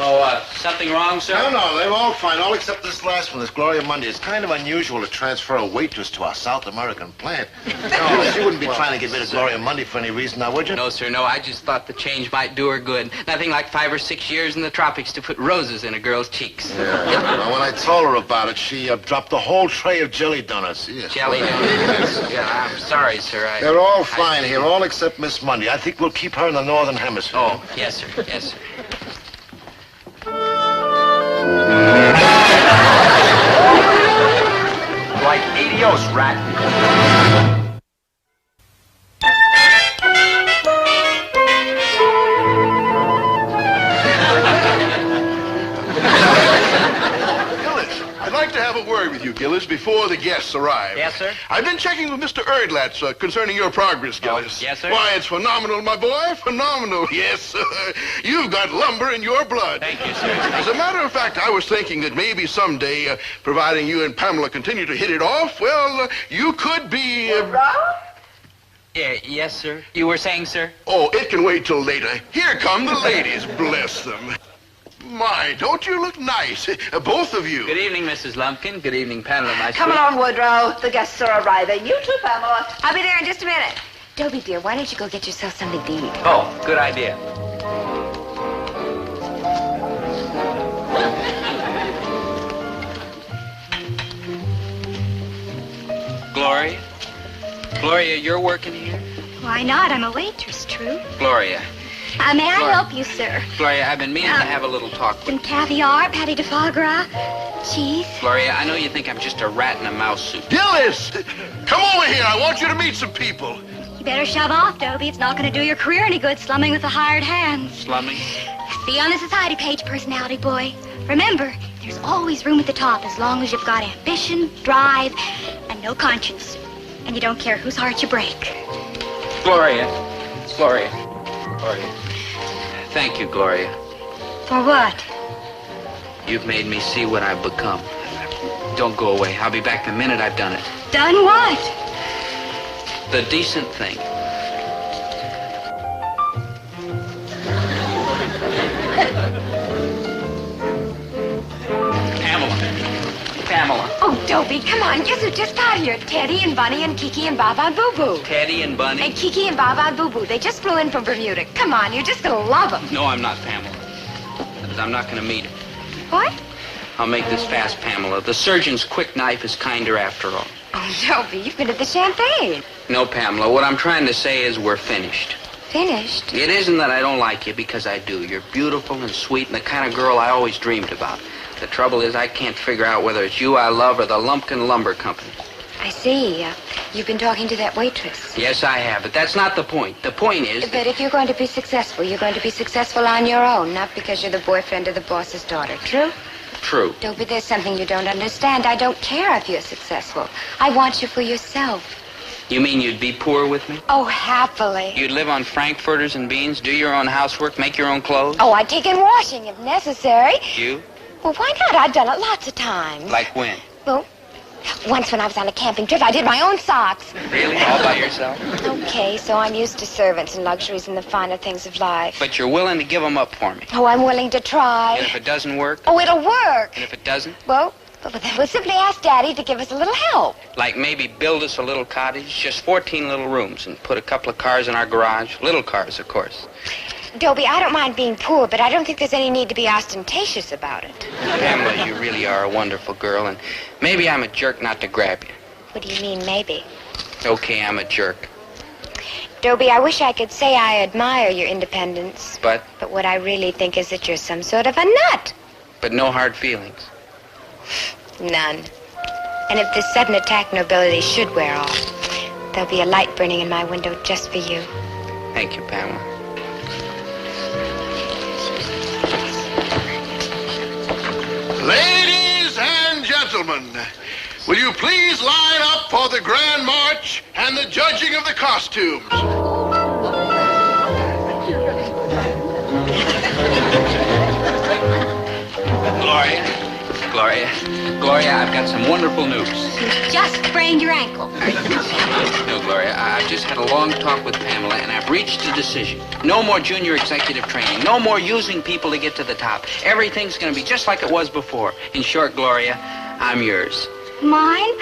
Something wrong, sir? No, they're all fine, all except this last one, this Gloria Mundy. It's kind of unusual to transfer a waitress to our South American plant. No, you wouldn't be trying to get rid of Gloria Mundy for any reason now, would you? No, sir, no. I just thought the change might do her good. Nothing like 5 or 6 years in the tropics to put roses in a girl's cheeks. Yeah. Well, when I told her about it, she dropped the whole tray of jelly donuts. Yes. Jelly donuts? Yeah, I'm sorry, sir. They're all fine here, all except Miss Mundy. I think we'll keep her in the Northern Hemisphere. Oh, yes, sir. Yes, sir. Like adios, rat. I'd like to have a word with you, Gillis, before the guests arrive. Yes, sir? I've been checking with Mr. Erdlatz concerning your progress, Gillis. Yes, sir? Why, it's phenomenal, my boy. Phenomenal. Yes, sir. You've got lumber in your blood. Thank you, sir. As a matter of fact, I was thinking that maybe someday, providing you and Pamela continue to hit it off, well, you could be... Yes, sir. You were saying, sir? Oh, it can wait till later. Here come the ladies, bless them. My, don't you look nice? Both of you. Good evening, Mrs. Lumpkin. Good evening, Pamela, my Come sweet. along, Woodrow. The guests are arriving. You too, Pamela. I'll be there in just a minute. Dobie, dear, why don't you go get yourself something to eat? Oh, good idea. Gloria? Gloria, you're working here? Why not? I'm a waitress, true. Gloria. May I Gloria. help you, sir? Gloria, I've been meaning to have a little talk with Some caviar, patty de foie gras, cheese. Gloria, I know you think I'm just a rat in a mouse suit. Gillis! Come over here. I want you to meet some people. You better shove off, Dobie. It's not going to do your career any good slumming with the hired hands. Slumming? Be on the society page, personality boy. Remember, there's always room at the top as long as you've got ambition, drive, and no conscience. And you don't care whose heart you break. Gloria. Gloria. Gloria. Thank you, Gloria. For what? You've made me see what I've become. Don't go away. I'll be back the minute I've done it. Done what? The decent thing. Pamela. Oh, Dobie, come on. Guess who just got here? Teddy and Bunny and Kiki and Baba and Boo Boo. Teddy and Bunny? And Kiki and Baba and Boo Boo. They just flew in from Bermuda. Come on, you're just gonna love them. No, I'm not Pamela. Because I'm not going to meet her. What? I'll make this fast, Pamela. The surgeon's quick knife is kinder after all. Oh, Dobie, you've been at the champagne. No, Pamela. What I'm trying to say is we're finished. Finished? It isn't that I don't like you, because I do. You're beautiful and sweet and the kind of girl I always dreamed about. The trouble is I can't figure out whether it's you I love or the Lumpkin Lumber Company. I see. You've been talking to that waitress. Yes, I have, but that's not the point. The point is... But if you're going to be successful, you're going to be successful on your own, not because you're the boyfriend of the boss's daughter. True? True. Dobie, there's something you don't understand. I don't care if you're successful. I want you for yourself. You mean you'd be poor with me? Oh, happily. You'd live on frankfurters and beans, do your own housework, make your own clothes? Oh, I'd take in washing if necessary. You? Well, why not? I've done it lots of times. Like when? Well, once when I was on a camping trip, I did my own socks. Really? All by yourself? Okay, so I'm used to servants and luxuries and the finer things of life. But you're willing to give them up for me? Oh, I'm willing to try. And if it doesn't work? Oh, it'll work. And if it doesn't? Well, then we'll simply ask Daddy to give us a little help. Like maybe build us a little cottage, just 14 little rooms, and put a couple of cars in our garage. Little cars, of course. Dobie, I don't mind being poor, but I don't think there's any need to be ostentatious about it. Pamela, you really are a wonderful girl, and maybe I'm a jerk not to grab you. What do you mean, maybe? Okay, I'm a jerk. Dobie, I wish I could say I admire your independence. But what I really think is that you're some sort of a nut. But no hard feelings. None. And if this sudden attack nobility should wear off, there'll be a light burning in my window just for you. Thank you, Pamela. Ladies and gentlemen, will you please line up for the Grand March and the judging of the costumes? Gloria, I've got some wonderful news. You just sprained your ankle. No, Gloria, I've just had a long talk with Pamela, and I've reached a decision. No more junior executive training. No more using people to get to the top. Everything's going to be just like it was before. In short, Gloria, I'm yours. Mine?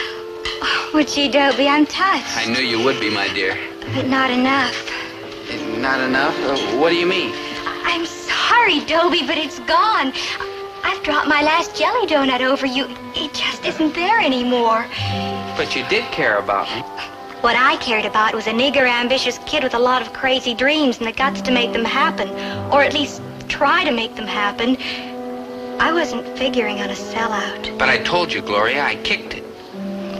Oh, gee, Dobie, I'm touched. I knew you would be, my dear. But not enough. Not enough? What do you mean? I'm sorry, Dobie, but it's gone. I've dropped my last jelly donut over you. It just isn't there anymore. But you did care about me. What I cared about was a nigger ambitious kid with a lot of crazy dreams and the guts to make them happen. Or at least try to make them happen. I wasn't figuring on a sellout. But I told you, Gloria, I kicked it.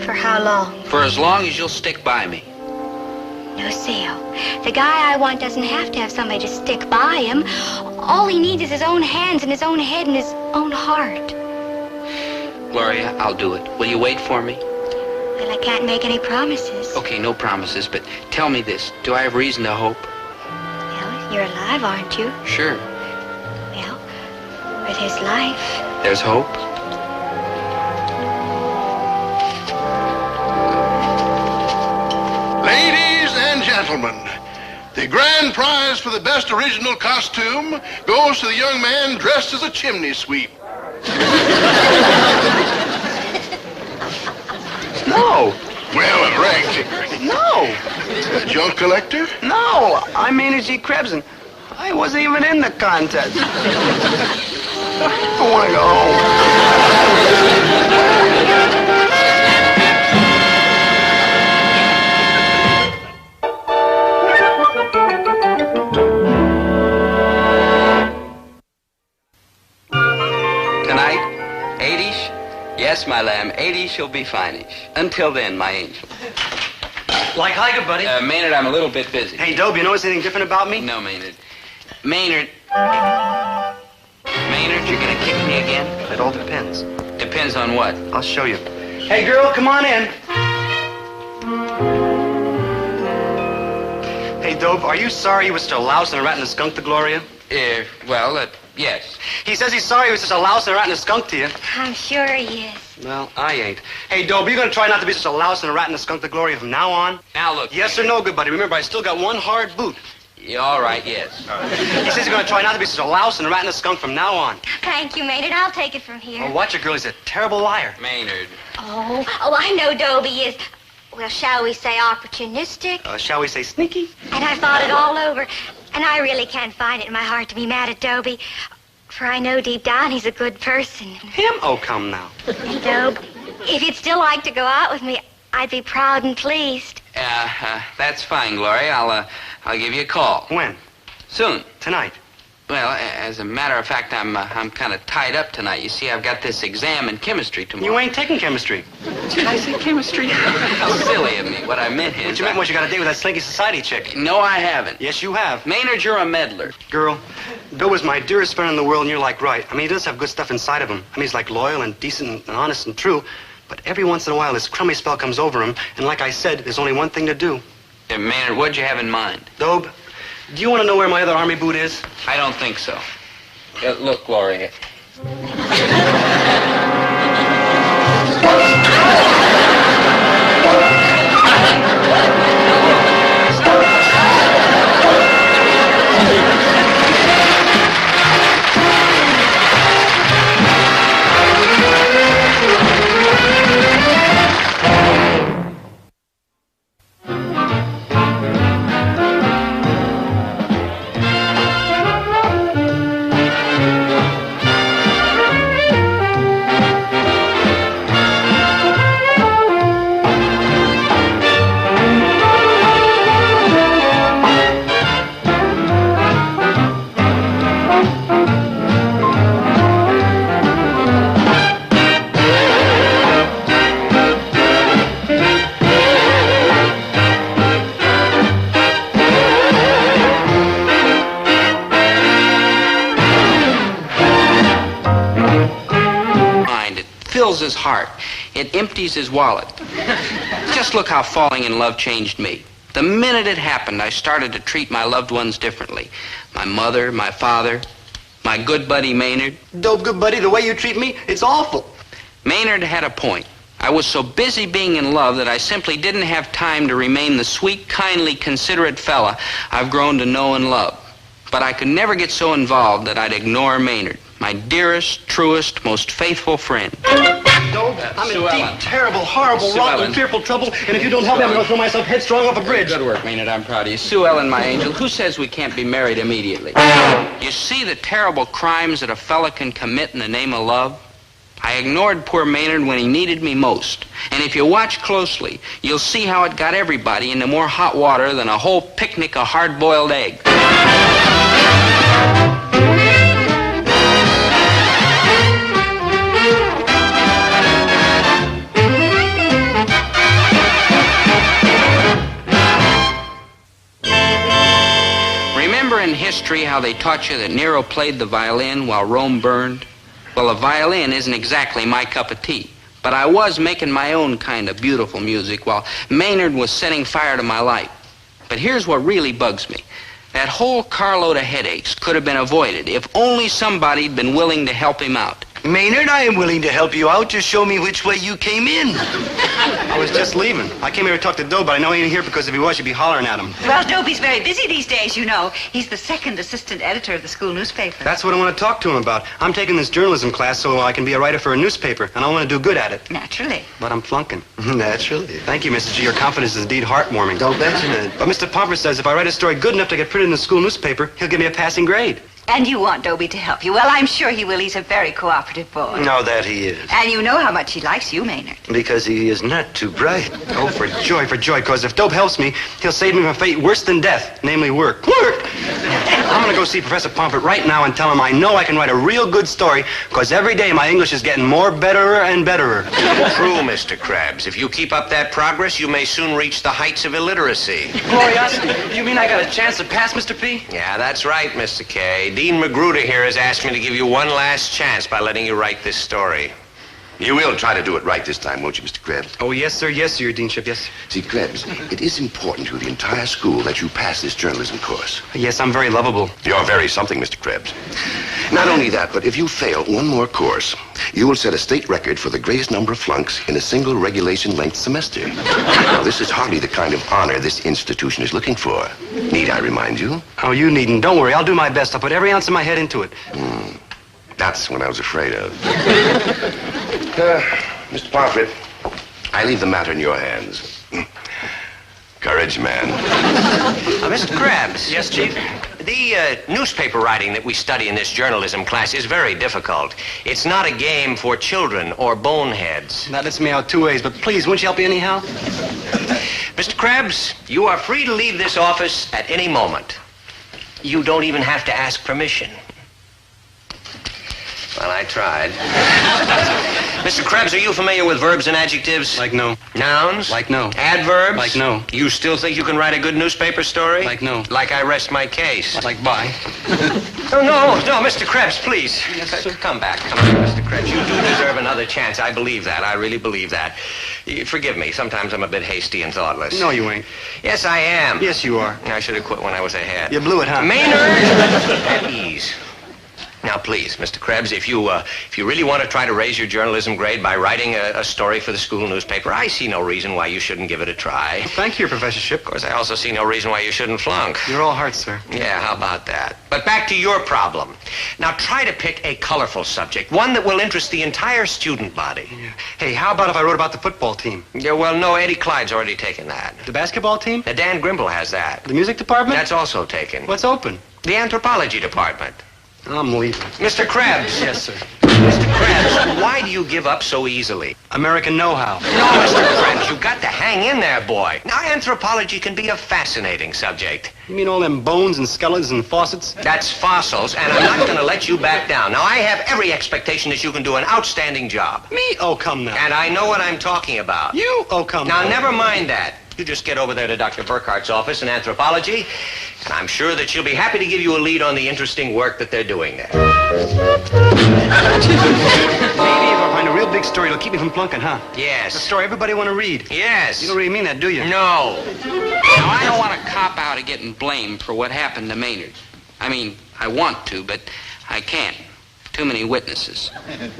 For how long? For as long as you'll stick by me. No sale. The guy I want doesn't have to have somebody to stick by him. All he needs is his own hands and his own head and his own heart. Gloria, I'll do it. Will you wait for me? Well, I can't make any promises. Okay, no promises, but tell me this. Do I have reason to hope? Well, you're alive, aren't you? Sure. Well, where there's life. There's hope? Ladies and gentlemen, the grand prize for the best original costume goes to the young man dressed as a chimney sweep. No. Well, a rag picker. No. A junk collector? No. I'm Maynard G. Krebsen. I wasn't even in the contest. I want to go home. Tonight, 80s? Yes, my lamb, 80s shall be fine-ish. Until then, my angel. Like Hiker, buddy. Maynard, I'm a little bit busy. Hey, Dobie, you notice anything different about me? No, Maynard. Maynard, you're gonna kick me again? It all depends. Depends on what? I'll show you. Hey, girl, come on in. Hey, Dobe, are you sorry he was such a louse and a rat and a skunk to Gloria? Yes. He says he's sorry he was such a louse and a rat and a skunk to you. I'm sure he is. Well, I ain't. Hey, Dobe, you gonna try not to be such a louse and a rat and a skunk to Gloria from now on? Now, look. Yes or no, good buddy? Remember, I still got one hard boot. Yeah, all right, yes. He says he's gonna try not to be such a louse and a rat and a skunk from now on. Thank you, Maynard. I'll take it from here. Oh, watch it, girl. He's a terrible liar. Maynard. Oh, I know Dobie is, well, shall we say opportunistic? Shall we say sneaky? And I thought it all over, and I really can't find it in my heart to be mad at Dobie, for I know deep down he's a good person. Him? Oh, come now. Hey, Dobe, if you'd still like to go out with me, I'd be proud and pleased. That's fine, Gloria. I'll give you a call. When? Soon. Tonight. Well, as a matter of fact, I'm kind of tied up tonight. You see, I've got this exam in chemistry tomorrow. You ain't taking chemistry. Did I say chemistry? How silly of me. What I meant is... What you meant was you got a date with that slinky society chick. No, I haven't. Yes, you have. Maynard, you're a meddler. Girl, Bill was my dearest friend in the world, and you're like right. I mean, he does have good stuff inside of him. I mean, he's like loyal and decent and honest and true. But every once in a while, this crummy spell comes over him, and like I said, there's only one thing to do. Hey, Maynard, what'd you have in mind? Dobe, do you want to know where my other army boot is? I don't think so. Look, Gloria. Fills his heart. It empties his wallet. Just look how falling in love changed me. The minute it happened, I started to treat my loved ones differently. My mother, my father, my good buddy Maynard. Dope, good buddy, the way you treat me, it's awful. Maynard had a point. I was so busy being in love that I simply didn't have time to remain the sweet, kindly, considerate fella I've grown to know and love. But I could never get so involved that I'd ignore Maynard, my dearest, truest, most faithful friend. Dope, I'm in deep, terrible, horrible, rotten, fearful trouble, and if you don't help me, I'm going to throw myself headstrong off a bridge. Good work, Maynard. I'm proud of you. Sue Ellen, my angel, who says we can't be married immediately? You see the terrible crimes that a fella can commit in the name of love? I ignored poor Maynard when he needed me most. And if you watch closely, you'll see how it got everybody into more hot water than a whole picnic of hard-boiled eggs. Remember in history how they taught you that Nero played the violin while Rome burned? Well, a violin isn't exactly my cup of tea, but I was making my own kind of beautiful music while Maynard was setting fire to my life. But here's what really bugs me. That whole carload of headaches could have been avoided if only somebody'd been willing to help him out. Maynard, I am willing to help you out. Just show me which way you came in. I was just leaving. I came here to talk to Dobe, but I know he ain't here because if he was, you'd be hollering at him. Well, Dobie's very busy these days, you know. He's the second assistant editor of the school newspaper. That's what I want to talk to him about. I'm taking this journalism class so I can be a writer for a newspaper, and I want to do good at it. Naturally. But I'm flunking. Naturally. Thank you, Mrs. G. Your confidence is indeed heartwarming. Don't mention it. But Mr. Pomper says if I write a story good enough to get printed in the school newspaper, he'll give me a passing grade. And you want Dobie to help you. Well, I'm sure he will. He's a very cooperative boy. No, that he is. And you know how much he likes you, Maynard. Because he is not too bright. Oh, for joy, because if Dobe helps me, he'll save me from a fate worse than death, namely work. Work! I'm going to go see Professor Pomfret right now and tell him I know I can write a real good story, because every day my English is getting more betterer and betterer. True, Mr. Krabs. If you keep up that progress, you may soon reach the heights of illiteracy. Gloriosity, you mean I got a chance to pass, Mr. P? Yeah, that's right, Mr. K. Dean Magruder here has asked me to give you one last chance by letting you write this story. You will try to do it right this time, won't you, Mr. Krebs? Oh, yes, sir, Your Deanship, yes. See, Krebs, it is important to the entire school that you pass this journalism course. Yes, I'm very lovable. You're very something, Mr. Krebs. Not only that, but if you fail one more course, you will set a state record for the greatest number of flunks in a single regulation-length semester. Now, this is hardly the kind of honor this institution is looking for. Need I remind you? Oh, you needn't. Don't worry, I'll do my best. I'll put every ounce of my head into it. That's what I was afraid of. Mr. Pomfret, I leave the matter in your hands. Courage, man. Mr. Krabs. Yes, Chief? The newspaper writing that we study in this journalism class is very difficult. It's not a game for children or boneheads. That lets me out two ways, but please, won't you help me anyhow? Mr. Krabs, you are free to leave this office at any moment. You don't even have to ask permission. Well, I tried. Mr. Krebs, are you familiar with verbs and adjectives? Like no. Nouns? Like no. Adverbs? Like no. You still think you can write a good newspaper story? Like no. Like I rest my case? Like bye. Oh, no, Mr. Krebs, please. Yes, come back, Mr. Krebs. You do deserve another chance. I believe that. I really believe that. Forgive me. Sometimes I'm a bit hasty and thoughtless. No, you ain't. Yes, I am. Yes, you are. I should have quit when I was ahead. You blew it, huh? Maynard, at ease. Now, please, Mr. Krebs, if you really want to try to raise your journalism grade by writing a story for the school newspaper, I see no reason why you shouldn't give it a try. Well, thank you, your professorship. Of course, I also see no reason why you shouldn't flunk. You're all heart, sir. Yeah, how about that? But back to your problem. Now, try to pick a colorful subject, one that will interest the entire student body. Yeah. Hey, how about if I wrote about the football team? Yeah, well, no, Eddie Clyde's already taken that. The basketball team? Dan Grimble has that. The music department? That's also taken. What's open? The anthropology department. I'm leaving. Mr. Krebs. Yes, sir. Mr. Krebs, why do you give up so easily? American know-how. No, Mr. Krebs, you've got to hang in there, boy. Now, anthropology can be a fascinating subject. You mean all them bones and skeletons and faucets? That's fossils, and I'm not going to let you back down. Now, I have every expectation that you can do an outstanding job. Me? Oh, come now. And I know what I'm talking about. You? Oh, come now. Now, never mind that. You just get over there to Dr. Burkhart's office in anthropology, and I'm sure that she'll be happy to give you a lead on the interesting work that they're doing there. Maybe if I find a real big story, it'll keep me from flunking, huh? Yes. A story everybody want to read. Yes. You don't really mean that, do you? No. Now, I don't want to cop out of getting blamed for what happened to Maynard. I mean, I want to, but I can't. Too many witnesses.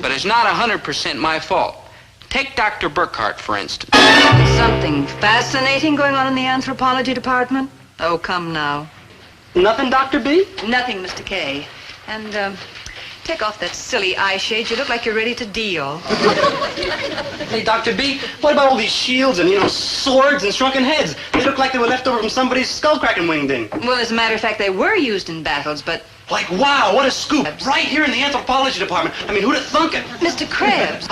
But it's not 100% my fault. Take Dr. Burkhart, for instance. Something fascinating going on in the anthropology department? Oh, come now. Nothing, Dr. B? Nothing, Mr. K. And, take off that silly eye shade. You look like you're ready to deal. Hey, Dr. B, what about all these shields and, swords and shrunken heads? They look like they were left over from somebody's skull-cracking winged in. Well, as a matter of fact, they were used in battles, but... Like, wow, what a scoop. Right here in the anthropology department. I mean, who'd have thunk it? Mr. Krebs.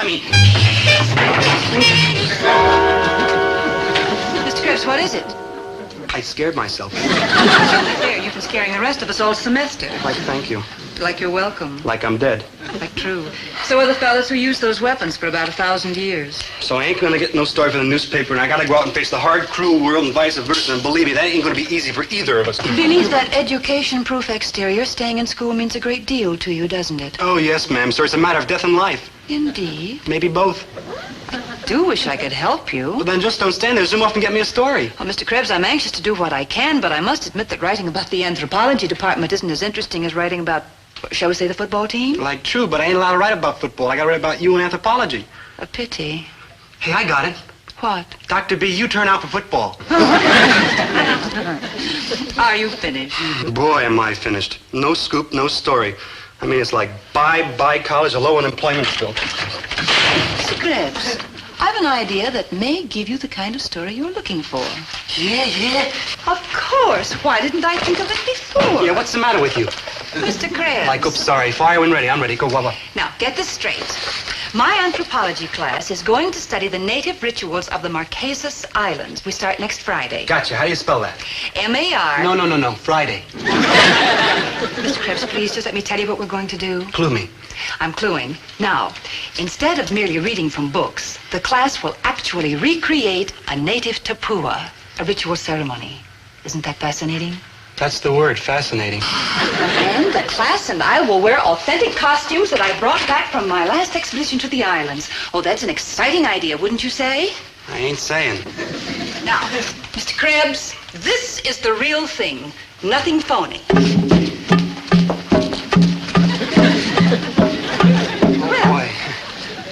Mr. Krebs, what is it? I scared myself. It's only fair. You've been scaring the rest of us all semester. Like, thank you. Like you're welcome. Like I'm dead. Like true. So are the fellas who used those weapons for about 1,000 years. So I ain't gonna get no story for the newspaper, and I gotta go out and face the hard, cruel world and vice versa. And believe me, that ain't gonna be easy for either of us. Beneath that education-proof exterior, staying in school means a great deal to you, doesn't it? Oh, yes, ma'am, sir. It's a matter of death and life. Indeed. Maybe both. I do wish I could help you. Well, then just don't stand there. Zoom off and get me a story. Well, Mr. Krebs, I'm anxious to do what I can, but I must admit that writing about the anthropology department isn't as interesting as writing about, shall we say, the football team? Like, true, but I ain't allowed to write about football. I gotta write about you and anthropology. A pity. Hey, I got it. What? Dr. B, you turn out for football. Are you finished? Boy, am I finished. No scoop, no story. I mean, it's like bye college, a low unemployment bill. Mr. Krebs, I have an idea that may give you the kind of story you're looking for. Yeah? Of course. Why didn't I think of it before? Yeah, what's the matter with you? Mr. Krebs. Like, oops, sorry. Fire when ready. I'm ready. Go, Wubba. Now, get this straight. My anthropology class is going to study the native rituals of the Marquesas Islands. We start next Friday. Gotcha. How do you spell that? M-A-R... No. Friday. Mr. Krebs, please, just let me tell you what we're going to do. Clue me. I'm cluing. Now, instead of merely reading from books, the class will actually recreate a native tapua, a ritual ceremony. Isn't that fascinating? That's the word, fascinating. And the class and I will wear authentic costumes that I brought back from my last expedition to the islands. Oh, that's an exciting idea, wouldn't you say? I ain't saying. Now, Mr. Krebs, this is the real thing. Nothing phony. Boy.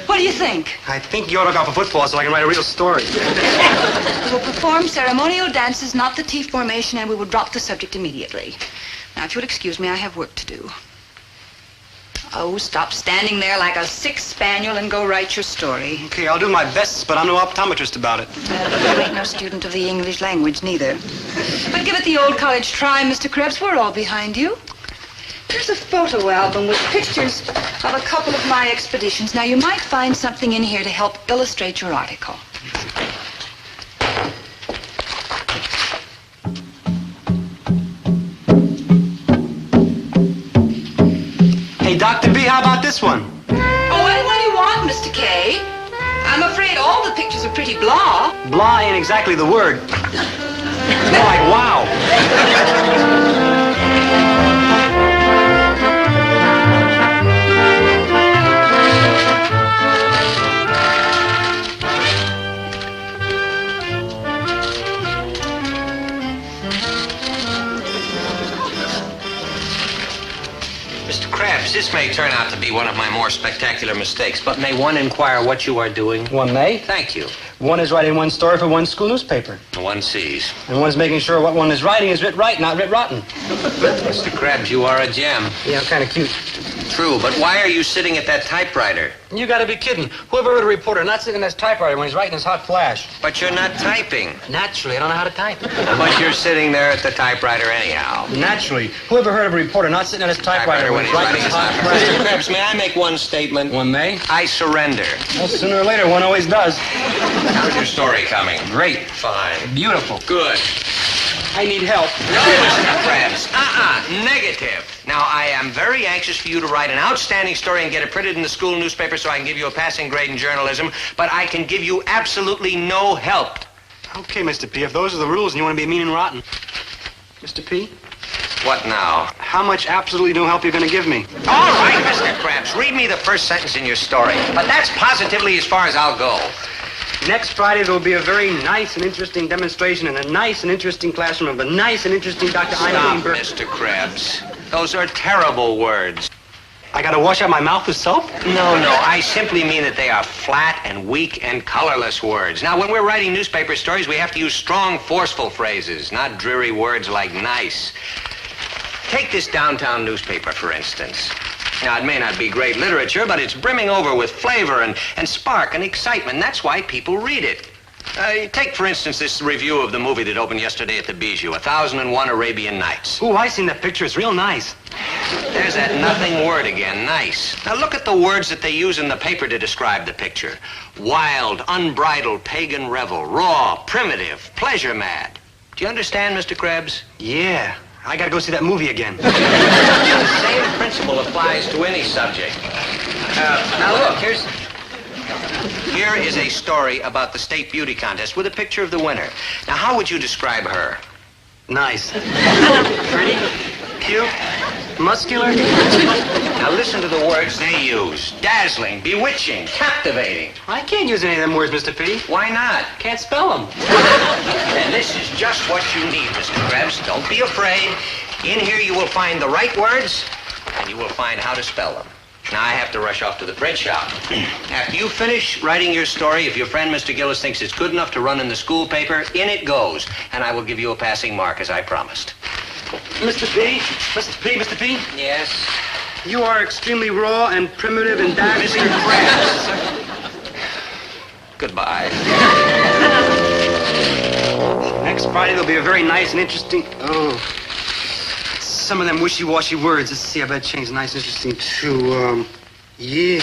What do you think? I think you ought to go for football so I can write a real story. We will perform ceremonial dances, not the T formation, and we will drop the subject immediately. Now, if you'll excuse me, I have work to do. Oh, stop standing there like a sick spaniel and go write your story. Okay, I'll do my best, but I'm no optometrist about it. You ain't no student of the English language, neither. But give it the old college try, Mr. Krebs. We're all behind you. Here's a photo album with pictures of a couple of my expeditions. Now, you might find something in here to help illustrate your article. this one? Oh, well, what do you want, Mr. K? I'm afraid all the pictures are pretty blah. Blah ain't exactly the word. It's more like wow. Mr. Krabs, this may turn out to be one of my more spectacular mistakes, but may one inquire what you are doing? One may. Thank you. One is writing one story for one school newspaper. One sees. And one's making sure what one is writing is writ right, not writ rotten. Mr. Krabs, you are a gem. Yeah, I'm kind of cute. True, but why are you sitting at that typewriter? You gotta be kidding. Whoever heard a reporter not sitting at his typewriter when he's writing his hot flash? But you're not typing. Naturally, I don't know how to type. But you're sitting there at the typewriter anyhow. Naturally. Whoever heard of a reporter not sitting at his typewriter when he's writing his hot flash? Mr. Krabs, may I make one statement? One may. I surrender. Well, sooner or later, one always does. How's your story coming? Great. Fine. Beautiful. Good. I need help. No, Mr. Krabs. Negative. Now, I am very anxious for you to write an outstanding story and get it printed in the school newspaper so I can give you a passing grade in journalism, but I can give you absolutely no help. Okay, Mr. P, if those are the rules and you want to be mean and rotten. Mr. P? What now? How much absolutely no help you're going to give me? All right, Mr. Krabs, read me the first sentence in your story, but that's positively as far as I'll go. Next Friday, there will be a very nice and interesting demonstration in a nice and interesting classroom of a nice and interesting Dr. Stop, Mr. Krabs. Those are terrible words. I got to wash out my mouth with soap? No, I simply mean that they are flat and weak and colorless words. Now, when we're writing newspaper stories, we have to use strong, forceful phrases, not dreary words like nice. Take this downtown newspaper, for instance. Now, it may not be great literature, but it's brimming over with flavor and spark and excitement. That's why people read it. Take, for instance, this review of the movie that opened yesterday at the Bijou, 1001 Arabian Nights. Ooh, I seen that picture. It's real nice. There's that nothing word again, nice. Now, look at the words that they use in the paper to describe the picture. Wild, unbridled, pagan revel, raw, primitive, pleasure mad. Do you understand, Mr. Krabs? Yeah. I gotta go see that movie again. The same principle applies to any subject. Now look, here is a story about the state beauty contest with a picture of the winner. Now, how would you describe her? Nice. Pretty, cute, muscular. Now listen to the words they use. Dazzling, bewitching, captivating. I can't use any of them words, Mr. P. Why not? Can't spell them. And this is just what you need, Mr. Krabs. Don't be afraid. In here you will find the right words, and you will find how to spell them. Now, I have to rush off to the print shop. After you finish writing your story, if your friend Mr. Gillis thinks it's good enough to run in the school paper, in it goes, and I will give you a passing mark, as I promised. Mr. P? Mr. P? Mr. P? Yes? You are extremely raw and primitive and dazzling. Mr. Krabs. Goodbye. Next Friday, there'll be a very nice and interesting... Oh... Some of them wishy-washy words. Let's see, I better change nice and interesting to, yeah.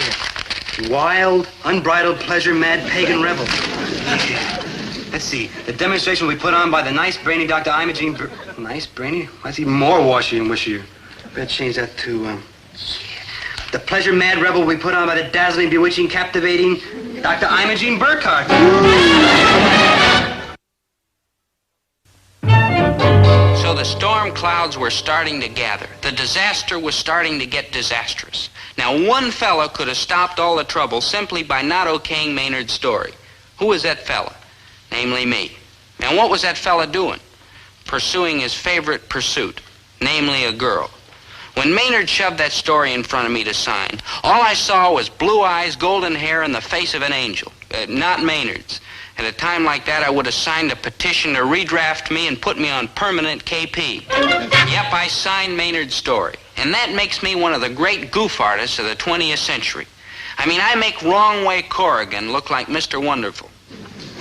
Wild, unbridled, pleasure-mad, pagan revel. Yeah. Let's see. The demonstration will be put on by the nice, brainy Dr. Imogene... Nice, brainy? That's even more washy and wishy. Better change that to, yeah. The pleasure-mad revel will be put on by the dazzling, bewitching, captivating Dr. Imogene Burkhart. So the storm clouds were starting to gather. The disaster was starting to get disastrous. Now, one fella could have stopped all the trouble simply by not okaying Maynard's story. Who was that fella? Namely, me. And what was that fella doing? Pursuing his favorite pursuit, namely a girl. When Maynard shoved that story in front of me to sign, all I saw was blue eyes, golden hair, and the face of an angel. Not Maynard's. At a time like that, I would have signed a petition to redraft me and put me on permanent KP. Yep, I signed Maynard's story. And that makes me one of the great goof artists of the 20th century. I mean, I make Wrong Way Corrigan look like Mr. Wonderful.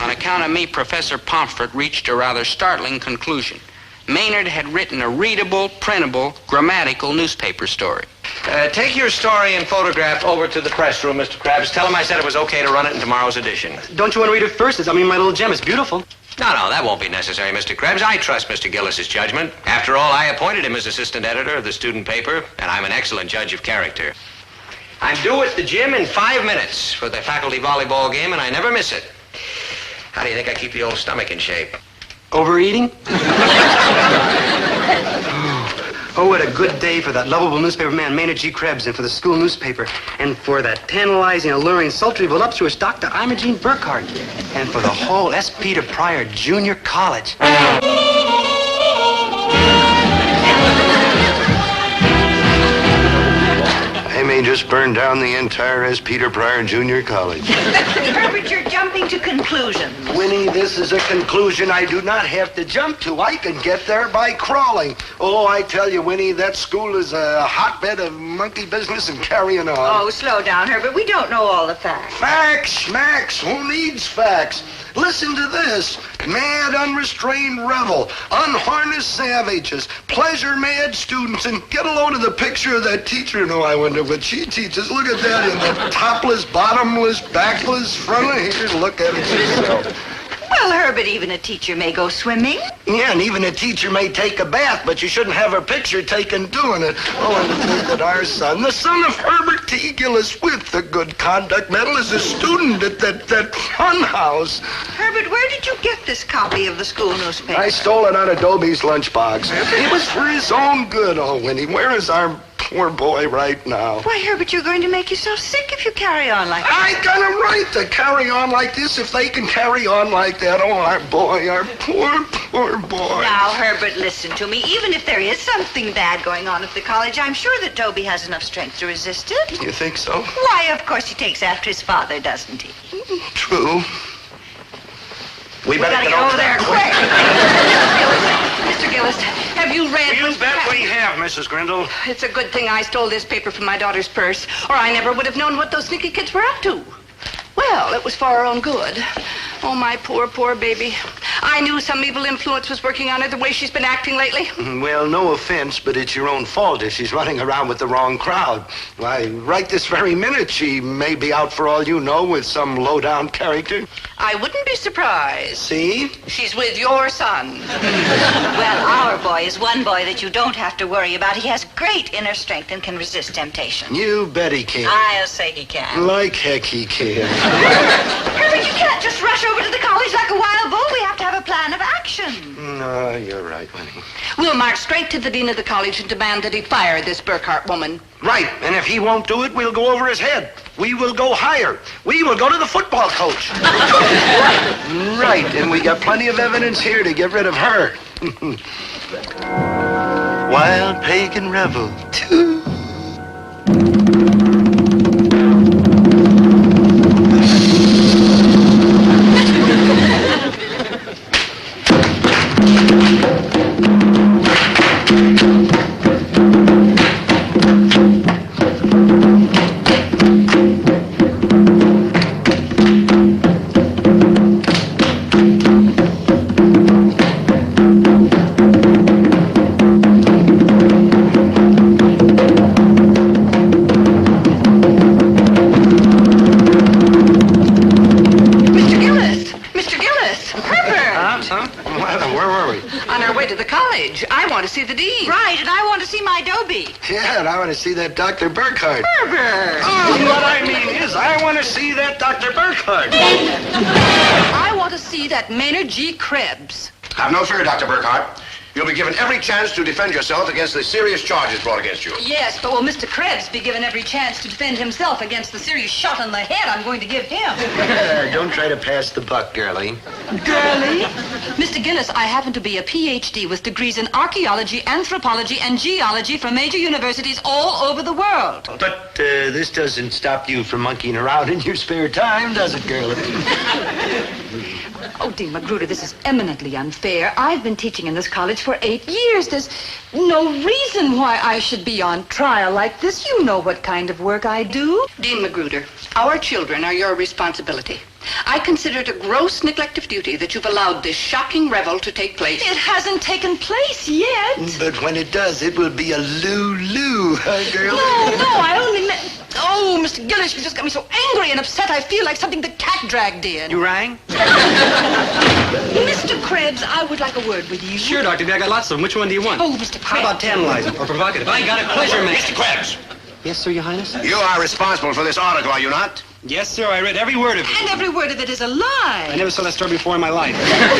On account of me, Professor Pomfret reached a rather startling conclusion. Maynard had written a readable, printable, grammatical newspaper story. Take your story and photograph over to the press room, Mr. Krabs. Tell him I said it was okay to run it in tomorrow's edition. Don't you want to read it first? I mean, my little gem is beautiful. No, that won't be necessary, Mr. Krabs. I trust Mr. Gillis's judgment. After all, I appointed him as assistant editor of the student paper, and I'm an excellent judge of character. I'm due at the gym in 5 minutes for the faculty volleyball game, and I never miss it. How do you think I keep the old stomach in shape? Overeating? Oh, what a good day for that lovable newspaper man, Maynard G. Krebs, and for the school newspaper, and for that tantalizing, alluring, sultry, voluptuous Dr. Imogene Burkhardt, and for the whole S. Peter Pryor Junior College. I may just burn down the entire S. Peter Pryor Junior College. Herbert, you're jumping to conclusions. Winnie, this is a conclusion I do not have to jump to. I can get there by crawling. Oh, I tell you, Winnie, that school is a hotbed of monkey business and carrying on. Oh, slow down, Herbert. We don't know all the facts. Facts, Max. Who needs facts? Listen to this. Mad, unrestrained revel, unharnessed savages, pleasure-mad students, and get a load of the picture of that teacher. No, I wonder what she teaches. Look at that in the topless, bottomless, backless, frontless. Here, look at it yourself. Well, Herbert, even a teacher may go swimming. Yeah, and even a teacher may take a bath, but you shouldn't have her picture taken doing it. Oh, and to think that our son, the son of Herbert T. Gillis with the Good Conduct Medal, is a student at that fun house. Herbert, where did you get this copy of the school newspaper? I stole it out of Dobie's lunchbox. It was for his own good. Oh, Winnie, where is our poor boy right now? Why, Herbert, you're going to make yourself sick if you carry on like that. I got a right to carry on like this if they can carry on like that. Oh, our boy, our poor boy. Now, Herbert, listen to me. Even if there is something bad going on at the college, I'm sure that Dobie has enough strength to resist it. You think so? Why, of course he takes after his father, doesn't he? True. We better get over there quick. Mr. Gillis, have you read... You bet we have, Mrs. Grindle. It's a good thing I stole this paper from my daughter's purse, or I never would have known what those sneaky kids were up to. Well, it was for our own good. Oh, my poor baby. I knew some evil influence was working on her the way she's been acting lately. Well, no offense, but it's your own fault if she's running around with the wrong crowd. Why, right this very minute, she may be out for all you know with some low-down character. I wouldn't be surprised. See? She's with your son. Well, our boy is one boy that you don't have to worry about. He has great inner strength and can resist temptation. You bet he can. I'll say he can. Like heck he can. Herbert, you can't just rush over to the college like a wild bull. We have to have a plan of action. No, you're right, Winnie. We'll march straight to the dean of the college and demand that he fire this Burkhardt woman. Right, and if he won't do it, we'll go over his head. We will go higher. We will go to the football coach. Right, and we got plenty of evidence here to get rid of her. Wild pagan revel, too. See the dean. Right, and I want to see my Dobie. Yeah, and I want to see that Dr. Burkhardt. Herbert! Oh, what I mean is, I want to see that Dr. Burkhardt. I want to see that Maynard G. Krebs. Have no fear, Dr. Burkhardt. You'll be given every chance to defend yourself against the serious charges brought against you. Yes, but will Mr. Krebs be given every chance to defend himself against the serious shot on the head I'm going to give him? Don't try to pass the buck, girlie. Girlie? Mr. Gillis, I happen to be a Ph.D. with degrees in archaeology, anthropology, and geology from major universities all over the world. But this doesn't stop you from monkeying around in your spare time, does it, girlie? Oh, Dean Magruder, this is eminently unfair. I've been teaching in this college for 8 years. There's no reason why I should be on trial like this. You know what kind of work I do. Dean Magruder, our children are your responsibility. I consider it a gross neglect of duty that you've allowed this shocking revel to take place. It hasn't taken place yet. But when it does, it will be a Lulu, huh, girl? No, I only meant... Oh, Mr. Gillis, you just got me so angry and upset I feel like something the cat dragged in. You rang? Mr. Krebs, I would like a word with you. Sure, Dr. B, I got lots of them. Which one do you want? Oh, Mr. Krebs. How about tantalizing or provocative? I got a pleasure, man. Mr. Krebs, Yes, sir, Your Highness? You are responsible for this article, are you not? Yes, sir, I read every word of it. And every word of it is a lie. I never saw that story before in my life.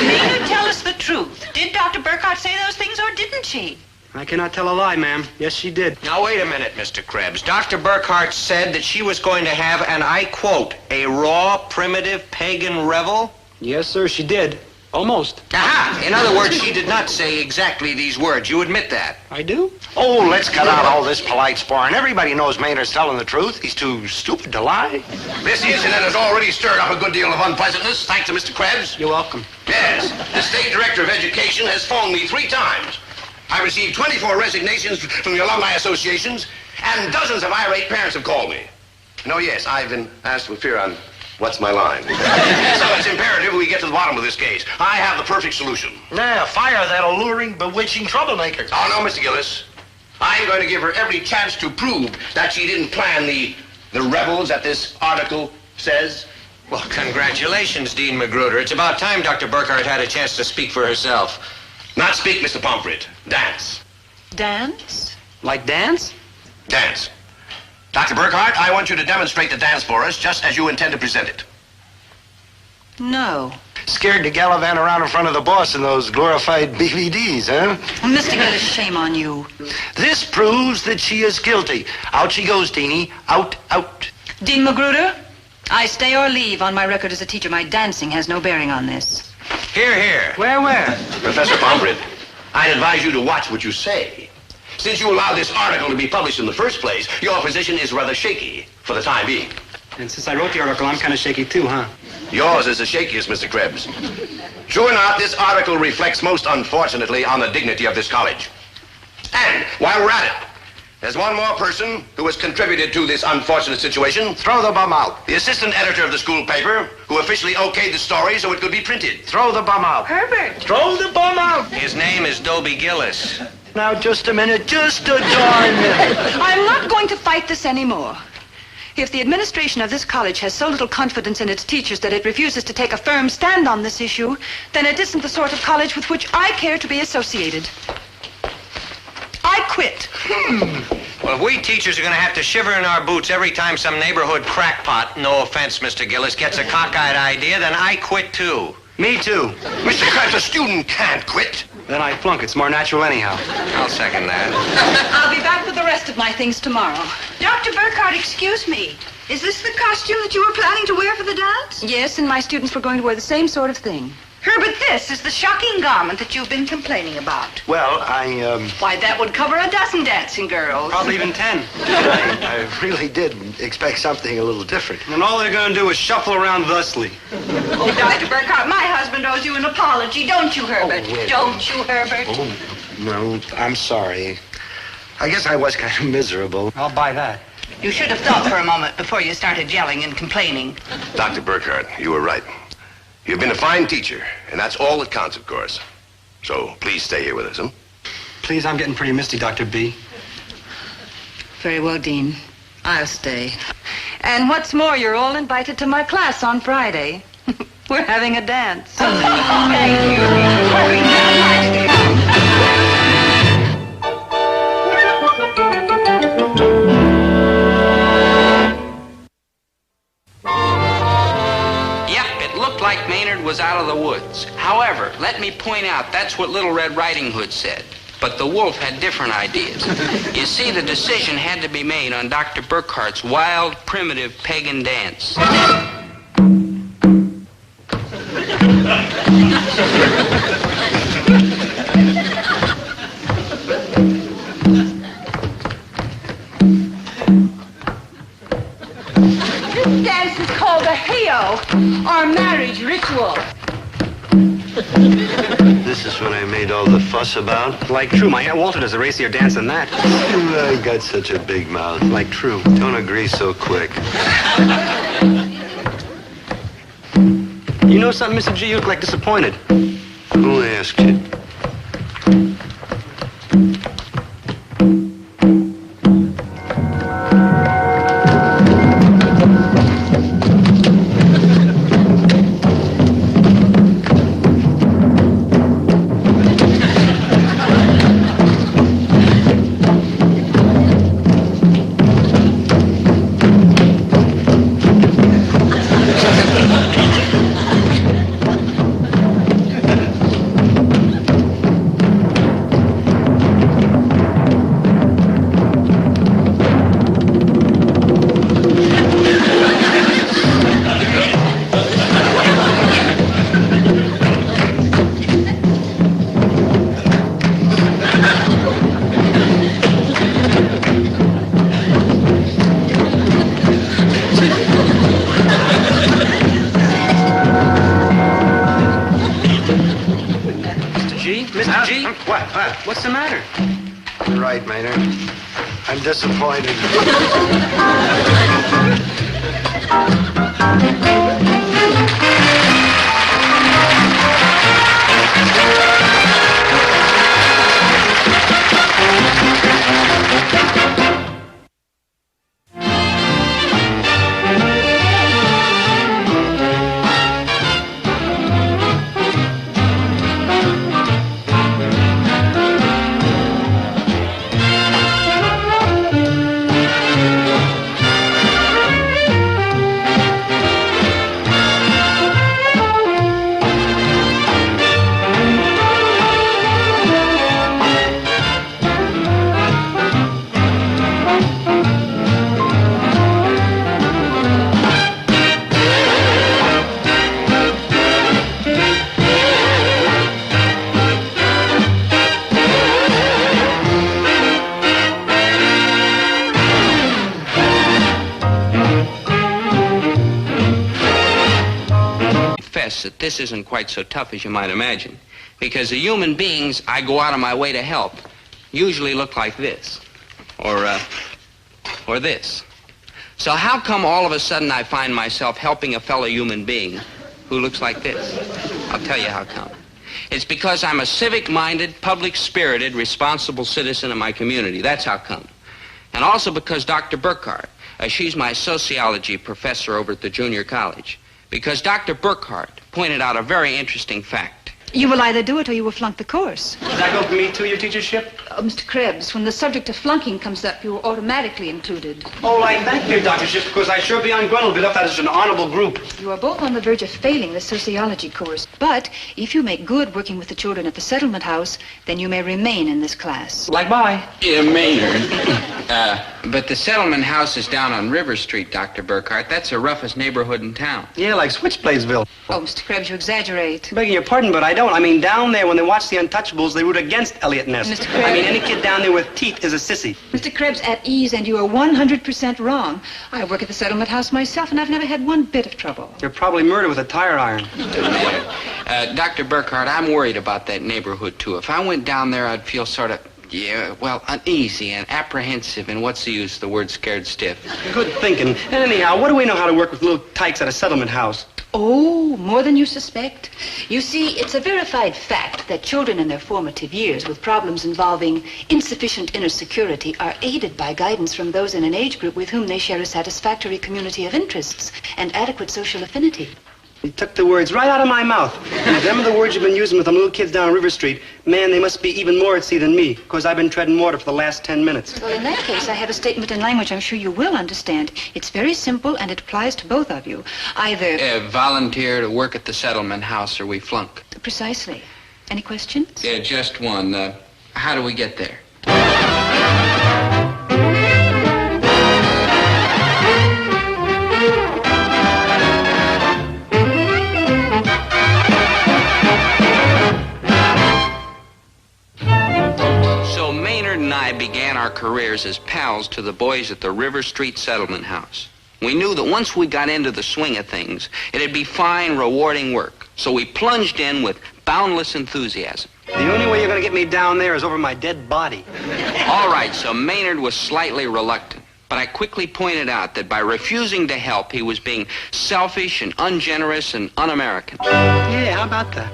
May you tell us the truth? Did Dr. Burkhart say those things or didn't she? I cannot tell a lie, ma'am. Yes, she did. Now, wait a minute, Mr. Krebs. Dr. Burkhart said that she was going to have, and I quote, a raw, primitive, pagan revel? Yes, sir, she did. Almost. Aha! In other words, she did not say exactly these words. You admit that? I do? Oh, let's cut out all this polite sparring. Everybody knows Maynard's telling the truth. He's too stupid to lie. This incident has already stirred up a good deal of unpleasantness, thanks to Mr. Krebs. You're welcome. Yes, the State Director of Education has phoned me 3 times. I received 24 resignations from the alumni associations, and dozens of irate parents have called me. No, yes, I've been asked to appear on What's My Line. So it's imperative we get to the bottom of this case. I have the perfect solution. Nah, fire that alluring, bewitching troublemaker. Oh, no, Mr. Gillis. I'm going to give her every chance to prove that she didn't plan the rebels that this article says. Well, congratulations, Dean Magruder. It's about time Dr. Burkhart had a chance to speak for herself. Not speak, Mr. Pomfret. Dance. Dance? Like dance? Dance. Dr. Burkhart, I want you to demonstrate the dance for us just as you intend to present it. No. Scared to gallivant around in front of the boss in those glorified BVDs, huh? Mr. Gillis, shame on you. This proves that she is guilty. Out she goes, Teeny. Out, out. Dean Magruder, I stay or leave on my record as a teacher. My dancing has no bearing on this. Hear, hear. Where? Professor Pomfret, I'd advise you to watch what you say. Since you allowed this article to be published in the first place, your position is rather shaky for the time being. And since I wrote the article, I'm kind of shaky too, huh? Yours is the shakiest, Mr. Krebs. True or not, this article reflects most unfortunately on the dignity of this college. And while we're at it, there's one more person who has contributed to this unfortunate situation. Throw the bum out. The assistant editor of the school paper, who officially okayed the story so it could be printed. Throw the bum out. Herbert. Throw the bum out. His name is Dobie Gillis. Now, just a minute. Just a darn minute. I'm not going to fight this anymore. If the administration of this college has so little confidence in its teachers that it refuses to take a firm stand on this issue, then it isn't the sort of college with which I care to be associated. I quit. Well, if we teachers are going to have to shiver in our boots every time some neighborhood crackpot, no offense, Mr. Gillis, gets a cockeyed idea, then I quit too. Me too. Mr. Krebs, a student can't quit. Then I flunk. It's more natural anyhow. I'll second that. I'll be back with the rest of my things tomorrow. Dr. Burkhart, excuse me. Is this the costume that you were planning to wear for the dance? Yes, and my students were going to wear the same sort of thing. Herbert, this is the shocking garment that you've been complaining about. Well, Why, that would cover a dozen dancing girls. Probably even 10. I really did expect something a little different. And all they're going to do is shuffle around thusly. Oh, Dr. Burkhart, my husband owes you an apology, don't you, Herbert? Oh, wait. Don't you, Herbert? Oh, no, I'm sorry. I guess I was kind of miserable. I'll buy that. You should have thought for a moment before you started yelling and complaining. Dr. Burkhart, you were right. You've been a fine teacher, and that's all that counts, of course. So please stay here with us, huh? Please, I'm getting pretty misty, Dr. B. Very well, Dean. I'll stay. And what's more, you're all invited to my class on Friday. We're having a dance. Thank you. Hurry now, Like Maynard was out of the woods. However, let me point out, that's what Little Red Riding Hood said. But the wolf had different ideas. You see, the decision had to be made on Dr. Burkhart's wild, primitive, pagan dance. This dance is called a heiau, our marriage ritual. This is what I made all the fuss about? Like true, my Aunt Walter does a racier dance than that. I got such a big mouth. Like true. Don't agree so quick. You know something, Mr. G? You look like disappointed. Who asked you? Mr. G? What? What's the matter? You're right, Maynard. I'm disappointed. That this isn't quite so tough as you might imagine, because the human beings I go out of my way to help usually look like this, or this. So how come all of a sudden I find myself helping a fellow human being who looks like this? I'll tell you how come. It's because I'm a civic-minded, public-spirited, responsible citizen of my community. That's how come. And also because Dr. Burkhardt, she's my sociology professor over at the junior college, because Dr. Burkhardt pointed out a very interesting fact. You will either do it or you will flunk the course. Does that go for me, too, your teachership? Mr. Krebs, when the subject of flunking comes up, you are automatically included. Oh, I thank you, doctorship, because I sure be ungruntled enough that it's an honorable group. You are both on the verge of failing the sociology course. But if you make good working with the children at the settlement house, then you may remain in this class. Like bye. Yeah, Maynard. But the settlement house is down on River Street, Dr. Burkhardt. That's the roughest neighborhood in town. Yeah, like Switchbladesville. Oh, Mr. Krebs, you exaggerate. Begging your pardon, but I don't. I mean, down there, when they watch The Untouchables, they root against Elliot Ness. Mr. Krebs. I mean, any kid down there with teeth is a sissy. Mr. Krebs, at ease, and you are 100% wrong. I work at the settlement house myself, and I've never had one bit of trouble. You're probably murdered with a tire iron. Dr. Burkhardt, I'm worried about that neighborhood, too. If I went down there, I'd feel sort of, uneasy and apprehensive, and what's the use? The word scared stiff. Good thinking. And anyhow, what do we know how to work with little tykes at a settlement house? Oh, more than you suspect. You see, it's a verified fact that children in their formative years with problems involving insufficient inner security are aided by guidance from those in an age group with whom they share a satisfactory community of interests and adequate social affinity. You took the words right out of my mouth. And if them are the words you've been using with them little kids down on River Street, man, they must be even more at sea than me, because I've been treading water for the last 10 minutes. Well, in that case, I have a statement in language I'm sure you will understand. It's very simple, and it applies to both of you. Either... volunteer to work at the settlement house, or we flunk. Precisely. Any questions? Yeah, just one. How do we get there? And I began our careers as pals to the boys at the River Street Settlement House. We knew that once we got into the swing of things, it'd be fine, rewarding work. So we plunged in with boundless enthusiasm. The only way you're going to get me down there is over my dead body. All right, so Maynard was slightly reluctant. But I quickly pointed out that by refusing to help, he was being selfish and ungenerous and un-American. Yeah, how about that?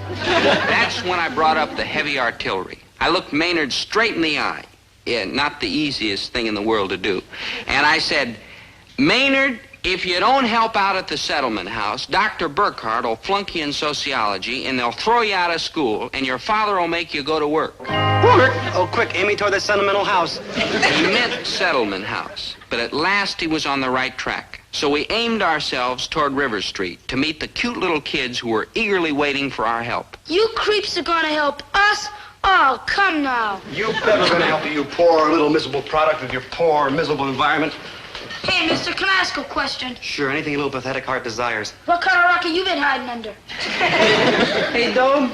That's when I brought up the heavy artillery. I looked Maynard straight in the eye. Yeah, not the easiest thing in the world to do. And I said, Maynard, if you don't help out at the settlement house, Dr. Burkhardt will flunk you in sociology, and they'll throw you out of school, and your father will make you go to work. Work? Oh, quick, aim me toward the sentimental house. He meant settlement house, but at last he was on the right track. So we aimed ourselves toward River Street to meet the cute little kids who were eagerly waiting for our help. You creeps are gonna help us? Oh, come now. You bet we're going to help you, you poor little miserable product of your poor miserable environment. Hey, mister, can I ask a question? Sure, anything a little pathetic heart desires. What kind of rocket you been hiding under? Hey, Dome,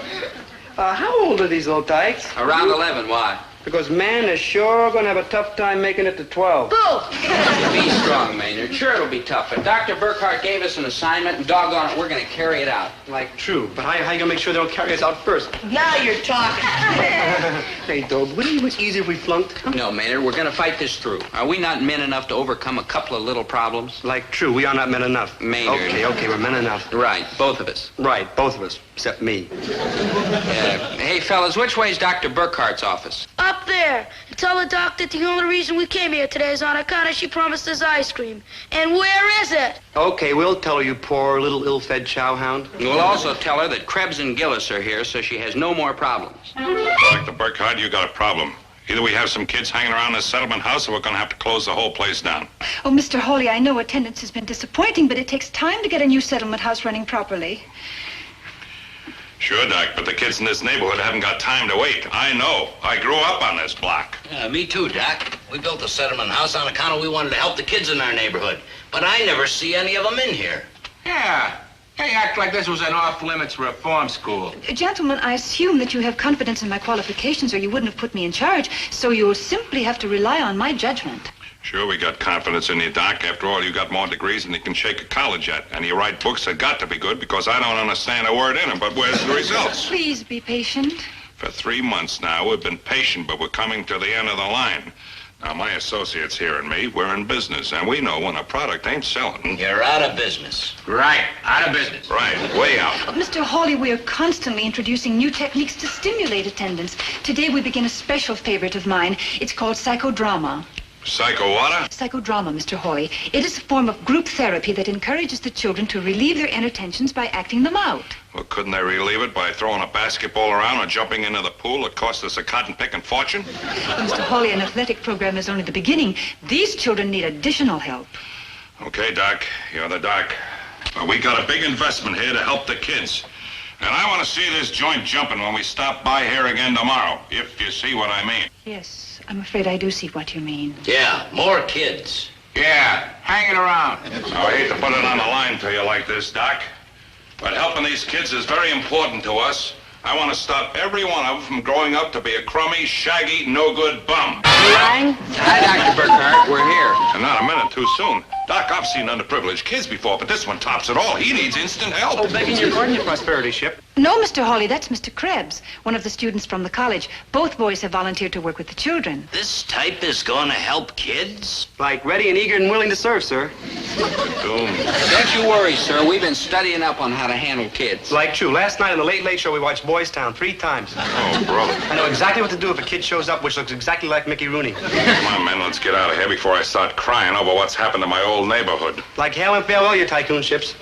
how old are these little tykes? Around 11, why? Because man is sure going to have a tough time making it to 12. Boo! Be strong, Maynard. Sure, it'll be tough, but Dr. Burkhart gave us an assignment, and doggone it, we're going to carry it out. Like, true. But how you going to make sure they don't carry us out first? Now you're talking. Hey, Dobe, wouldn't it be much easier if we flunked? Huh? No, Maynard, we're going to fight this through. Are we not men enough to overcome a couple of little problems? Like, true, we are not men enough. Maynard. Okay, we're men enough. Right, both of us. Right, both of us, except me. Hey, fellas, which way's Dr. Burkhart's office? Up there. Tell the doc that the only reason we came here today is on account of she promised us ice cream. And where is it? Okay, we'll tell her, you poor little ill-fed chowhound. We'll also tell her that Krebs and Gillis are here so she has no more problems. Dr. Burkhart, you got a problem. Either we have some kids hanging around this settlement house or we're going to have to close the whole place down. Oh, Mr. Hawley, I know attendance has been disappointing, but it takes time to get a new settlement house running properly. Sure, Doc, but the kids in this neighborhood haven't got time to wait. I know. I grew up on this block. Yeah, me too, Doc. We built a settlement house on account of we wanted to help the kids in our neighborhood. But I never see any of them in here. Yeah. They act like this was an off-limits reform school. Gentlemen, I assume that you have confidence in my qualifications or you wouldn't have put me in charge, so you'll simply have to rely on my judgment. Sure, we got confidence in you, Doc. After all, you got more degrees than you can shake a college at. And you write books that got to be good because I don't understand a word in them. But where's the results? Please be patient. For 3 months now, we've been patient, but we're coming to the end of the line. Now, my associates here and me, we're in business, and we know when a product ain't selling. You're out of business. Right, out of business. Right, way out. Mr. Hawley, we are constantly introducing new techniques to stimulate attendance. Today we begin a special favorite of mine. It's called psychodrama. Psycho what? Psychodrama, Mr. Hawley. It is a form of group therapy that encourages the children to relieve their inattentions by acting them out. Well, couldn't they relieve it by throwing a basketball around or jumping into the pool that cost us a cotton-picking fortune? Mr. Hawley, an athletic program is only the beginning. These children need additional help. Okay, Doc. You're the doc. Well, we got a big investment here to help the kids. And I want to see this joint jumping when we stop by here again tomorrow, if you see what I mean. Yes, I'm afraid I do see what you mean. Yeah, more kids. Yeah, hanging around. Now, I hate to put it on the line to you like this, Doc, but helping these kids is very important to us. I want to stop every one of them from growing up to be a crummy, shaggy, no-good bum. Hi, Dr. Burkhart. We're here. And not a minute too soon. Doc, I've seen underprivileged kids before, but this one tops it all. He needs instant help. Oh, begging your pardon, your prosperity ship. No, Mr. Hawley, that's Mr. Krebs, one of the students from the college. Both boys have volunteered to work with the children. This type is going to help kids? Like ready and eager and willing to serve, sir. Don't you worry, sir. We've been studying up on how to handle kids. Like true. Last night on the Late Late Show, we watched Boys Town 3 times. Oh, brother. I know exactly what to do if a kid shows up which looks exactly like Mickey Rooney. Come on, men, let's get out of here before I start crying over what's happened to my old neighborhood. Like hail and farewell, you tycoon ships.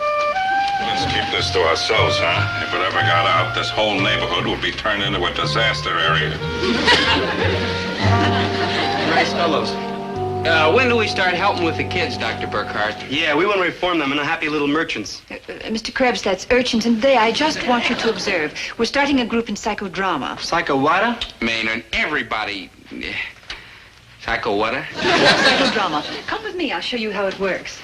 Let's keep this to ourselves, huh? If it ever got out, this whole neighborhood would be turned into a disaster area. Nice fellows. When do we start helping with the kids, Dr. Burkhart? Yeah, we want to reform them into happy little merchants. Mr. Krebs, that's urchins, and I just want you to observe. We're starting a group in psychodrama. Psycho what? Maynard, everybody... Psycho what? Psychodrama. Come with me, I'll show you how it works.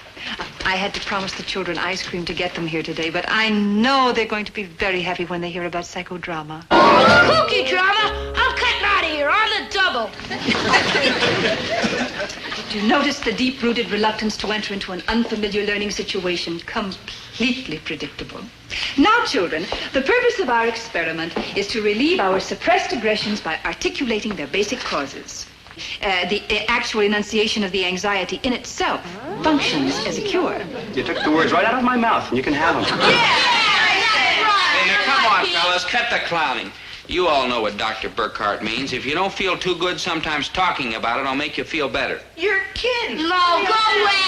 I had to promise the children ice cream to get them here today, but I know they're going to be very happy when they hear about psychodrama. Cookie drama? I'm cutting out of here on the double. Did you notice the deep-rooted reluctance to enter into an unfamiliar learning situation? Completely predictable. Now, children, the purpose of our experiment is to relieve our suppressed aggressions by articulating their basic causes. The actual enunciation of the anxiety in itself functions as a cure. You took the words right out of my mouth, and you can have them. Hey, now, come on, fellas, cut the clowning. You all know what Dr. Burkhart means. If you don't feel too good, sometimes talking about it will make you feel better. You're kidding. No, go away.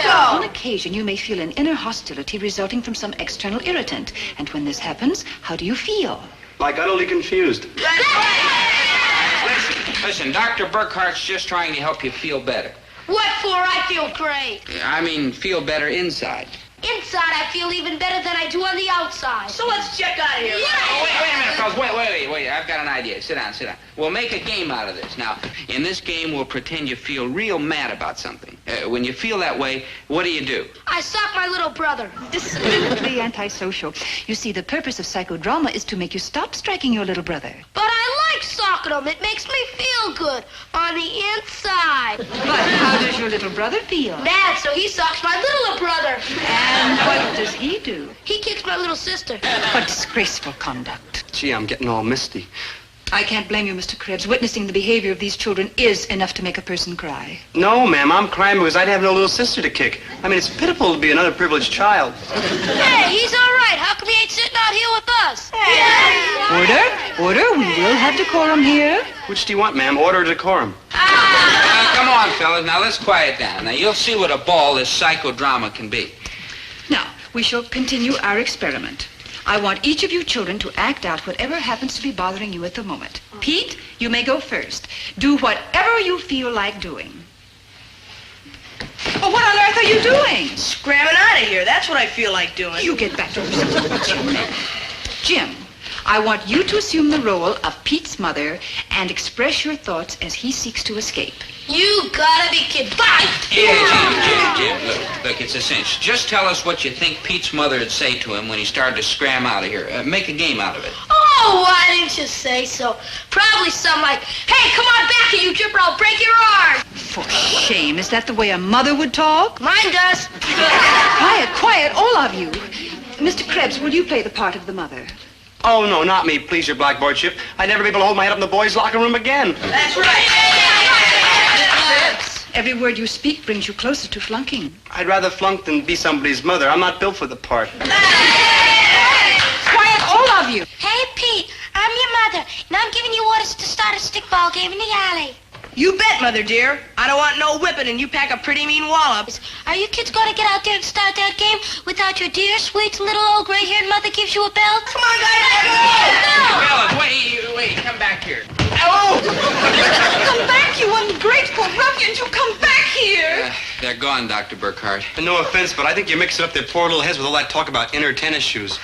On occasion, you may feel an inner hostility resulting from some external irritant. And when this happens, how do you feel? Like utterly confused. Listen, Dr. Burkhart's just trying to help you feel better. What for? I feel great. I mean, feel better inside. Inside, I feel even better than I do on the outside. So let's check out of here. Yeah. Oh, wait a minute, fellas. Wait. I've got an idea. Sit down. We'll make a game out of this. Now, in this game, we'll pretend you feel real mad about something. When you feel that way, what do? I sock my little brother. Distinctly antisocial. You see, the purpose of psychodrama is to make you stop striking your little brother. But I like soccer. talking to him. It makes me feel good on the inside. But how does your little brother feel? Dad, so he sucks my little brother. And what does he do? He kicks my little sister. What disgraceful conduct. Gee, I'm getting all misty. I can't blame you, Mr. Krebs. Witnessing the behavior of these children is enough to make a person cry. No, ma'am, I'm crying because I'd have no little sister to kick. I mean, it's pitiful to be another privileged child. Hey, he's all right. How come he ain't sitting out here with us? Order. We will have decorum here. Which do you want, ma'am? Order or decorum? Come on, fellas. Now, let's quiet down. Now, you'll see what a ball this psychodrama can be. Now, we shall continue our experiment. I want each of you children to act out whatever happens to be bothering you at the moment. Pete, you may go first. Do whatever you feel like doing. Oh, what on earth are you doing? Scramming out of here. That's what I feel like doing. You get back to yourself. Jim, I want you to assume the role of Pete's mother and express your thoughts as he seeks to escape. You gotta be kidding. Bye! Jim, look, it's a cinch. Just tell us what you think Pete's mother would say to him when he started to scram out of here. Make a game out of it. Oh, why didn't you say so? Probably something like, hey, come on back here, you trip, or I'll break your arm. For shame. Is that the way a mother would talk? Mine does. Quiet, all of you. Mr. Krebs, will you play the part of the mother? Oh, no, not me, please, your blackboard ship. I'd never be able to hold my head up in the boys' locker room again. That's right. Every word you speak brings you closer to flunking. I'd rather flunk than be somebody's mother. I'm not built for the part. Quiet, all of you. Hey, Pete, I'm your mother, and I'm giving you orders to start a stickball game in the alley. You bet, Mother dear. I don't want no whipping, and you pack a pretty mean wallop. Are you kids going to get out there and start that game without your dear, sweet, little old gray-haired mother gives you a belt? Come on, guys. Fellas, wait, come back here. Oh! Come back, you ungrateful ruffians! You come back here! They're gone, Dr. Burkhardt. And no offense, but I think you're mixing up their poor little heads with all that talk about inner tennis shoes.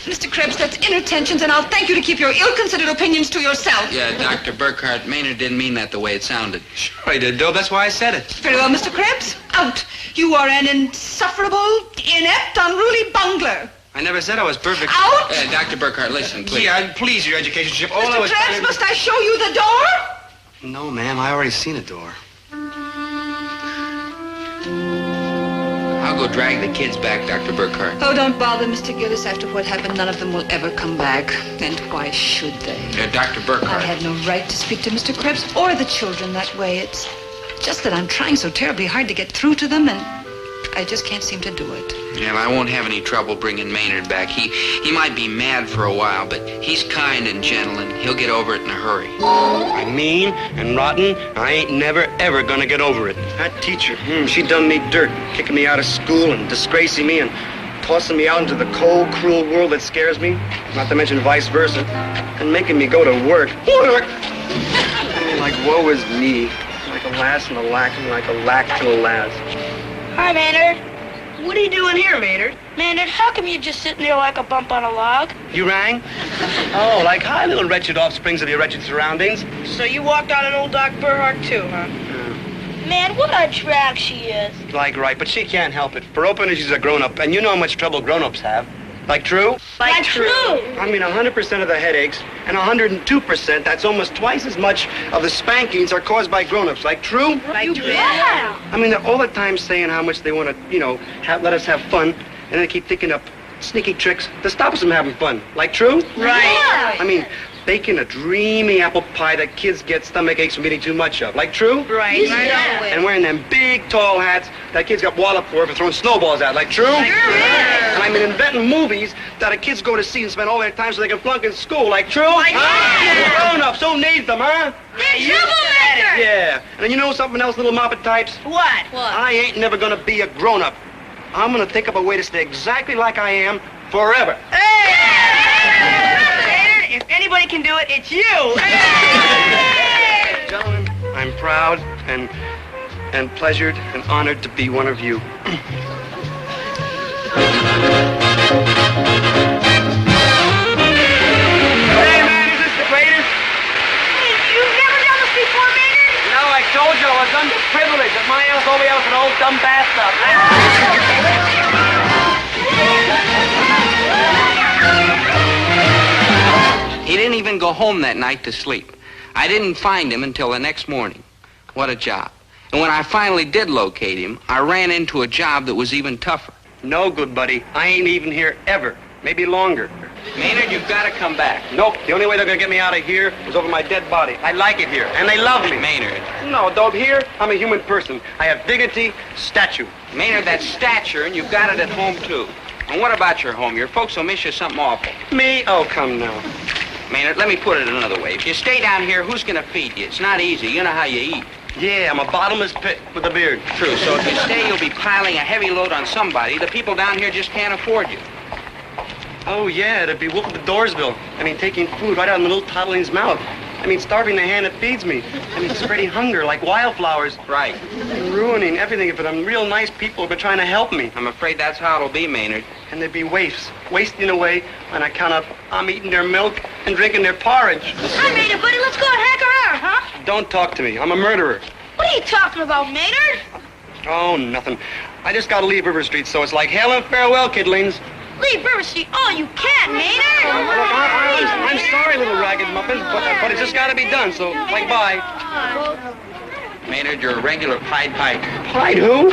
Mr. Krebs, that's inner tensions, and I'll thank you to keep your ill-considered opinions to yourself. Yeah, Dr. Burkhardt, Maynard didn't mean that the way it sounded. Sure I did, Dobe. That's why I said it. Very well, Mr. Krebs. Out. You are an insufferable, inept, unruly bungler. I never said I was perfect. Out! Dr. Burkhardt, listen, please. Yeah, please, your education ship. All I Mr. was Krebs, must I show you the door? No, ma'am, I already seen a door. I'll go drag the kids back, Dr. Burkhardt. Oh, don't bother, Mr. Gillis. After what happened, none of them will ever come back. And why should they? Dr. Burkhardt. I had no right to speak to Mr. Krebs or the children that way. It's just that I'm trying so terribly hard to get through to them, and I just can't seem to do it. Yeah, I won't have any trouble bringing Maynard back. He might be mad for a while, but he's kind and gentle, and he'll get over it in a hurry. I'm mean and rotten. I ain't never, ever gonna get over it. That teacher, she done me dirt, kicking me out of school and disgracing me and tossing me out into the cold, cruel world that scares me, not to mention vice versa, and making me go to work. I mean, like, woe is me. Like a lass and a lack, and like a lack to a lass. Hi, Maynard. What are you doing here, Maynard? Maynard, how come you're just sitting there like a bump on a log? You rang? Oh, like, hi, little wretched offsprings of your wretched surroundings. So you walked out on old Doc Burkhardt, too, huh? Man, what a drag she is. Like, right, but she can't help it. For opening, she's a grown-up, and you know how much trouble grown-ups have. Like, true? Like true. I mean, 100% of the headaches, and 102%, that's almost twice as much of the spankings are caused by grown-ups. Like, true? Like true. Yeah. I mean, they're all the time saying how much they want to, let us have fun, and then they keep thinking up sneaky tricks to stop us from having fun. Like, true? Right. Yeah. I mean, baking a dreamy apple pie that kids get stomach aches from eating too much of. Like, true? Right. Yeah. And wearing them big, tall hats that kids got walloped for throwing snowballs at. Like, true? Yeah. And I mean, inventing movies that the kids go to see and spend all their time so they can flunk in school. Like, true? Grown-ups, who needs them, huh? They're troublemakers. Yeah. And you know something else, little moppet types? What? I ain't never gonna be a grown-up. I'm gonna think of a way to stay exactly like I am forever. If anybody can do it, it's you. Gentlemen, I'm proud and pleasured and honored to be one of you. Hey, man, is this the greatest? You've never done this before, Maynard? No, I told you I was underprivileged. At my house, nobody else an old dumb bathtub. He didn't even go home that night to sleep. I didn't find him until the next morning. What a job. And when I finally did locate him, I ran into a job that was even tougher. No good, buddy. I ain't even here ever. Maybe longer. Maynard, you've got to come back. Nope. The only way they're going to get me out of here is over my dead body. I like it here, and they love me. Maynard. No, Dobe, here, I'm a human person. I have dignity, stature. Maynard, that's stature, and you've got it at home, too. And what about your home? Your folks will miss you something awful. Me? Oh, come now. Maynard, let me put it another way. If you stay down here, who's going to feed you? It's not easy. You know how you eat. Yeah, I'm a bottomless pit with a beard. True. So if you stay, you'll be piling a heavy load on somebody. The people down here just can't afford you. Oh, yeah, it'd be Wolf of the Doorsville. I mean, taking food right out of the little toddling's mouth. I mean, starving the hand that feeds me. I mean, spreading hunger like wildflowers. Right. And ruining everything for them real nice people who've been trying to help me. I'm afraid that's how it'll be, Maynard. And there'd be waifs, wasting away on account of I'm eating their milk and drinking their porridge. Hi, Maynard, buddy. Let's go and hack around, huh? Don't talk to me. I'm a murderer. What are you talking about, Maynard? Oh, nothing. I just gotta leave River Street, so it's like hail and farewell, kidlings. Leave River Street? Oh, you can't, Maynard. Look, I'm sorry, little ragged muffins, but it's just gotta be done, so, like, bye. Maynard, you're a regular Pied Piper. Pied who?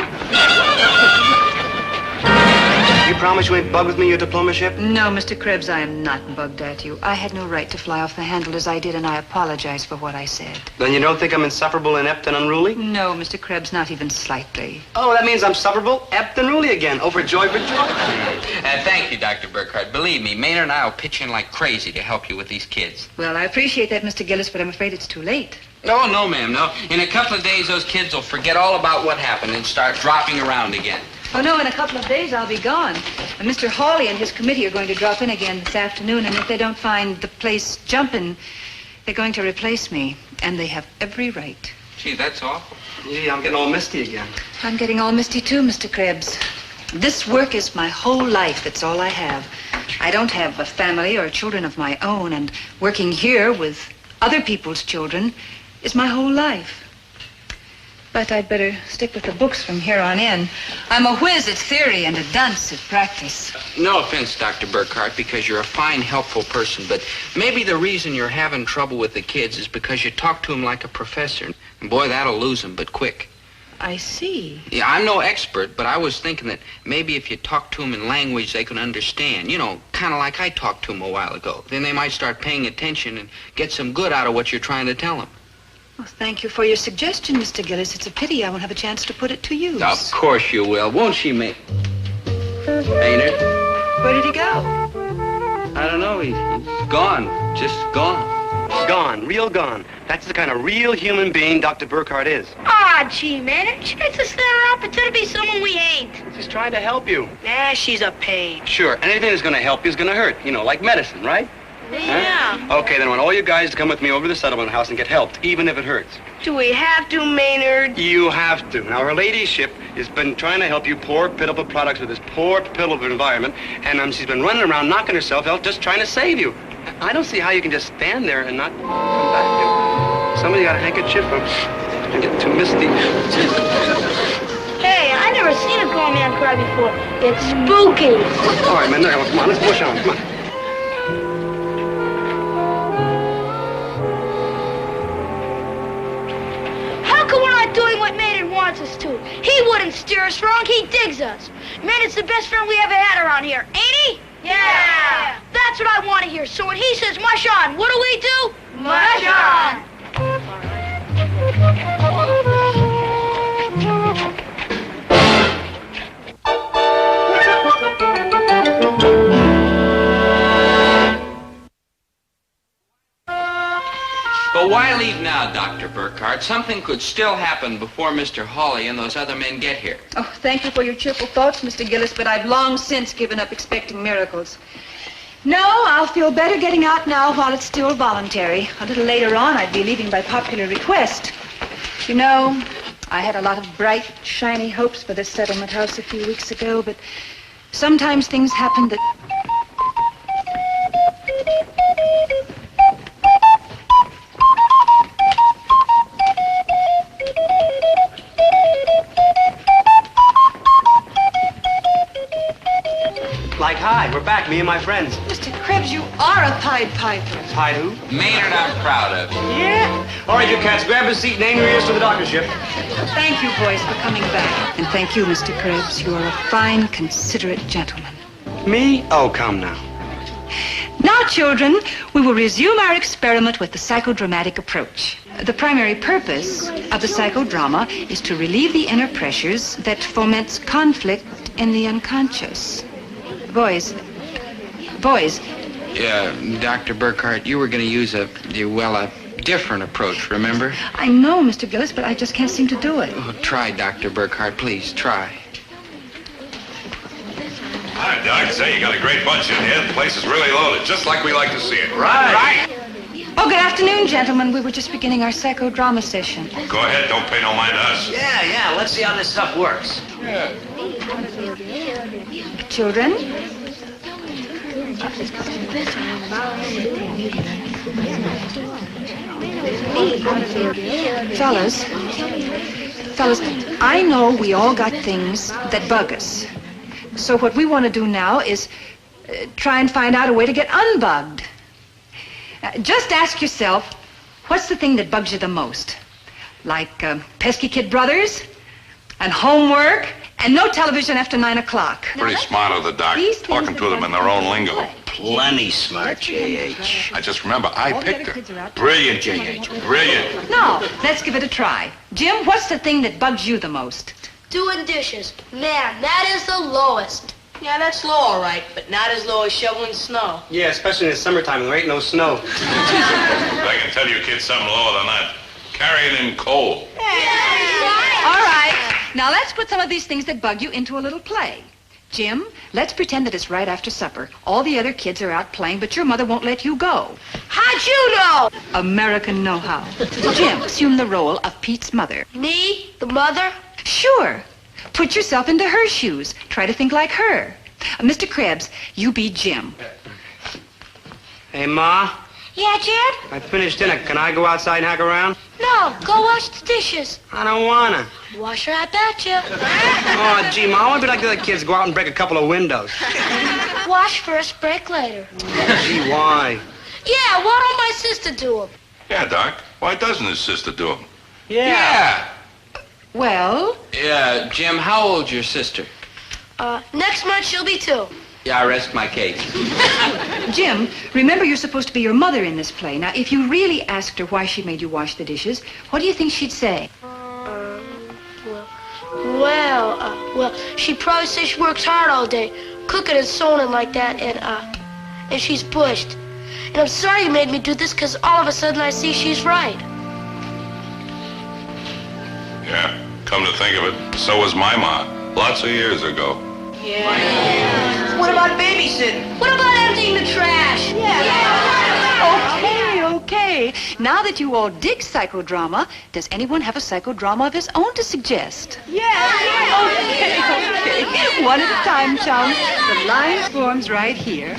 You promise you ain't bugged with me, your diploma ship? No, Mr. Krebs, I am not bugged at you. I had no right to fly off the handle as I did, and I apologize for what I said. Then you don't think I'm insufferable, inept, and unruly? No, Mr. Krebs, not even slightly. Oh, that means I'm sufferable, inept, and unruly again. Overjoyed for joy. Thank you, Dr. Burkhardt. Believe me, Maynard and I will pitch in like crazy to help you with these kids. Well, I appreciate that, Mr. Gillis, but I'm afraid it's too late. Oh, no, ma'am, no. In a couple of days, those kids will forget all about what happened and start dropping around again. Oh, no, in a couple of days I'll be gone. And Mr. Hawley and his committee are going to drop in again this afternoon, and if they don't find the place jumping, they're going to replace me, and they have every right. Gee, that's awful. Gee, I'm getting all misty again. I'm getting all misty, too, Mr. Krebs. This work is my whole life. That's all I have. I don't have a family or children of my own, and working here with other people's children is my whole life. But I'd better stick with the books from here on in. I'm a whiz at theory and a dunce at practice. No offense, Dr. Burkhardt, because you're a fine, helpful person, but maybe the reason you're having trouble with the kids is because you talk to them like a professor. And boy, that'll lose them, but quick. I see. Yeah, I'm no expert, but I was thinking that maybe if you talk to them in language they can understand, you know, kind of like I talked to them a while ago, then they might start paying attention and get some good out of what you're trying to tell them. Well, thank you for your suggestion, Mr. Gillis. It's a pity I won't have a chance to put it to use. Of course you will. Won't she, Maynard? Where did he go? I don't know. He's gone. Just gone. Gone. Real gone. That's the kind of real human being Dr. Burkhardt is. Aw, gee, Maynard. She makes us stand around pretend to be someone we ain't. She's trying to help you. Nah, she's a pain. Sure. Anything that's going to help you is going to hurt. You know, like medicine, right? Yeah. Huh? Okay, then I want all you guys to come with me over to the settlement house and get helped, even if it hurts. Do we have to, Maynard? You have to. Now, her ladyship has been trying to help you poor, pitiful products with this poor, pitiful environment, and she's been running around knocking herself out just trying to save you. I don't see how you can just stand there and not come back. Somebody got a handkerchief. I get too misty. Hey, I never seen a grown man cry before. It's spooky. All right, man, come on, let's push on. Come on. Doing what Maynard wants us to. He wouldn't steer us wrong. He digs us. Maynard's the best friend we ever had around here, ain't he? Yeah. That's what I want to hear. So when he says mush on, what do? Mush on. But why leave now, Dr. Burkhardt? Something could still happen before Mr. Hawley and those other men get here. Oh, thank you for your cheerful thoughts, Mr. Gillis, but I've long since given up expecting miracles. No, I'll feel better getting out now while it's still voluntary. A little later on, I'd be leaving by popular request. You know, I had a lot of bright, shiny hopes for this settlement house a few weeks ago, but sometimes things happen that... Like, hi, we're back. back, me and my friends. Mr. Krebs, you are a Pied Piper. Pied who? Maynard, I'm proud of you. Yeah. All right, you cats, grab a seat and aim your ears to the doctorship. Thank you, boys, for coming back. And thank you, Mr. Krebs. You are a fine, considerate gentleman. Me? Oh, come now. Now, children, we will resume our experiment with the psychodramatic approach. The primary purpose of the psychodrama is to relieve the inner pressures that foments conflict in the unconscious. Boys. Yeah, Dr. Burkhardt, you were going to use a different approach, remember? I know, Mr. Gillis, but I just can't seem to do it. Oh, try, Dr. Burkhardt, please, try. Hi, Doc. Say, you got a great bunch in here. The place is really loaded, just like we like to see it. Right. Oh, good afternoon, gentlemen. We were just beginning our psychodrama session. Go ahead. Don't pay no mind to us. Yeah. Let's see how this stuff works. Yeah. Children? Fellas, I know we all got things that bug us. So what we want to do now is try and find out a way to get unbugged. Just ask yourself, what's the thing that bugs you the most? Like pesky kid brothers, and homework, and no television after 9 o'clock. Pretty smart of the doc, talking to them in their own lingo. Plenty smart, J.H. I just remember I picked her. Brilliant, J.H. Brilliant. No, let's give it a try. Jim, what's the thing that bugs you the most? Doing dishes. Man, that is the lowest. Yeah, that's low, all right, but not as low as shoveling snow. Yeah, especially in the summertime when there ain't no snow. I can tell you kids something lower than that. Carrying in coal. All right. Now let's put some of these things that bug you into a little play. Jim, let's pretend that it's right after supper. All the other kids are out playing, but your mother won't let you go. How'd you know? American know-how. Jim, assume the role of Pete's mother. Me? The mother? Sure. Put yourself into her shoes. Try to think like her. Mr. Krebs, you be Jim. Hey, Ma, Yeah, Jed? I finished dinner. Can I go outside and hack around? No, go wash the dishes. I don't wanna. Wash her, I bet you. Oh, gee, Ma, I want to be like the other kids, go out and break a couple of windows. Wash first, break later. Gee, why? Yeah, why don't my sister do them? Yeah, Doc. Why doesn't his sister do them? Yeah. Well? Yeah, Jim, how old's your sister? Next month she'll be 2. Yeah, I rest my case. Jim, remember you're supposed to be your mother in this play. Now, if you really asked her why she made you wash the dishes, what do you think she'd say? Well, she'd probably say she works hard all day, cooking and sewing and like that, and she's pushed. And I'm sorry you made me do this, because all of a sudden I see she's right. Yeah, come to think of it, so was my ma. Lots of years ago. Yeah. What about babysitting? What about emptying the trash? Okay. Now that you all dig psychodrama, does anyone have a psychodrama of his own to suggest? Okay. One at a time, chums. The line forms right here.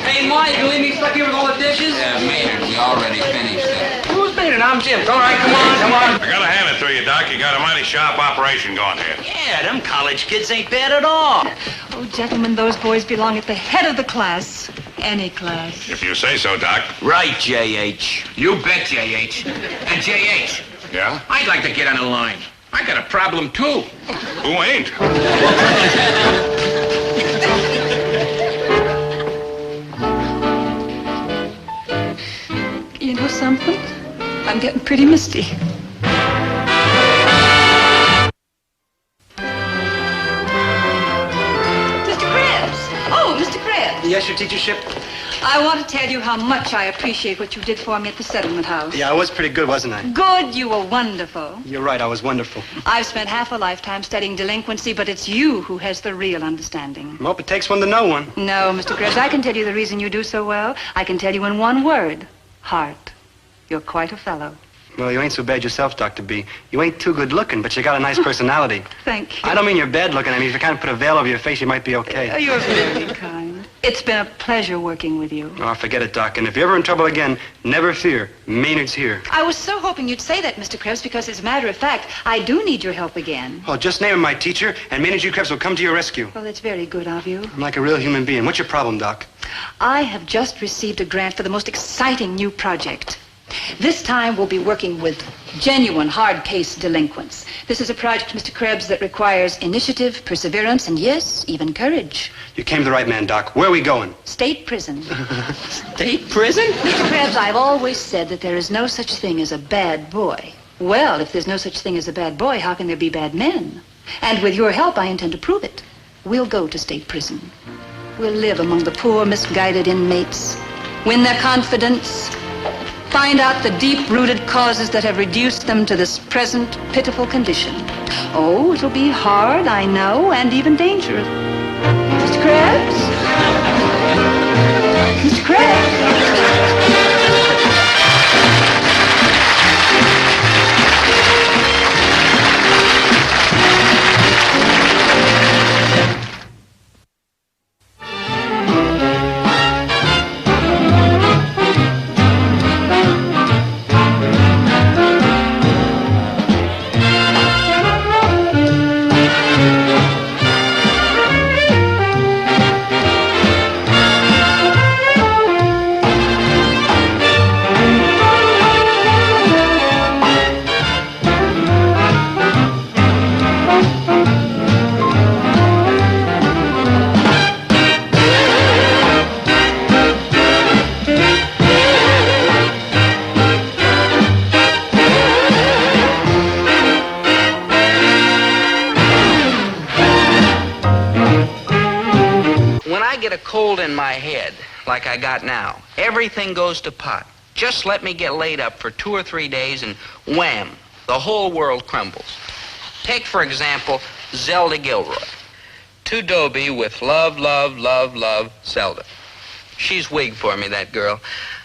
Hey, Ma, you can leave me stuck here with all the dishes? Yeah, Maynard, we already finished that. Who's Maynard? I'm Jim. All right, come on. I gotta hand it to you, Doc. You got a mighty sharp operation going here. Yeah, them college kids ain't bad at all. Oh, gentlemen, those boys belong at the head of the class. Any class. If you say so, Doc. Right, J.H. You bet, J.H. And J.H., Yeah? I'd like to get on the line. I got a problem, too. Who ain't? You know something? I'm getting pretty misty. Mr. Krebs! Oh, Mr. Krebs! Yes, your teachership? I want to tell you how much I appreciate what you did for me at the settlement house. Yeah, I was pretty good, wasn't I? Good, you were wonderful. You're right, I was wonderful. I've spent half a lifetime studying delinquency, but it's you who has the real understanding. Well, it takes one to know one. No, Mr. Krebs, I can tell you the reason you do so well. I can tell you in one word. Heart. You're quite a fellow. Well, you ain't so bad yourself, Dr. B. You ain't too good looking, but you got a nice personality. Thank you. I don't mean you're bad looking. I mean, if you kind of put a veil over your face, you might be okay. Oh, you're very kind. It's been a pleasure working with you. Oh, forget it, Doc. And if you're ever in trouble again, never fear. Maynard's here. I was so hoping you'd say that, Mr. Krebs, because as a matter of fact, I do need your help again. Well, just name him my teacher, and Maynard G. Krebs will come to your rescue. Well, that's very good of you. I'm like a real human being. What's your problem, Doc? I have just received a grant for the most exciting new project. This time we'll be working with genuine hard case delinquents. This is a project, Mr. Krebs, that requires initiative, perseverance, and yes, even courage. You came to the right man, Doc. Where are we going? State prison. State prison? Mr. Krebs, I've always said that there is no such thing as a bad boy. Well, if there's no such thing as a bad boy, how can there be bad men? And with your help, I intend to prove it. We'll go to state prison. We'll live among the poor, misguided inmates, win their confidence, find out the deep-rooted causes that have reduced them to this present pitiful condition. Oh, it'll be hard, I know, and even dangerous. Mr. Krebs? Mr. Krebs? In my head, like I got now, everything goes to pot. Just let me get laid up for 2 or 3 days and wham, the whole world crumbles. Take, for example, Zelda Gilroy. To Dobie with love, love, love, love, Zelda. She's wig for me, that girl.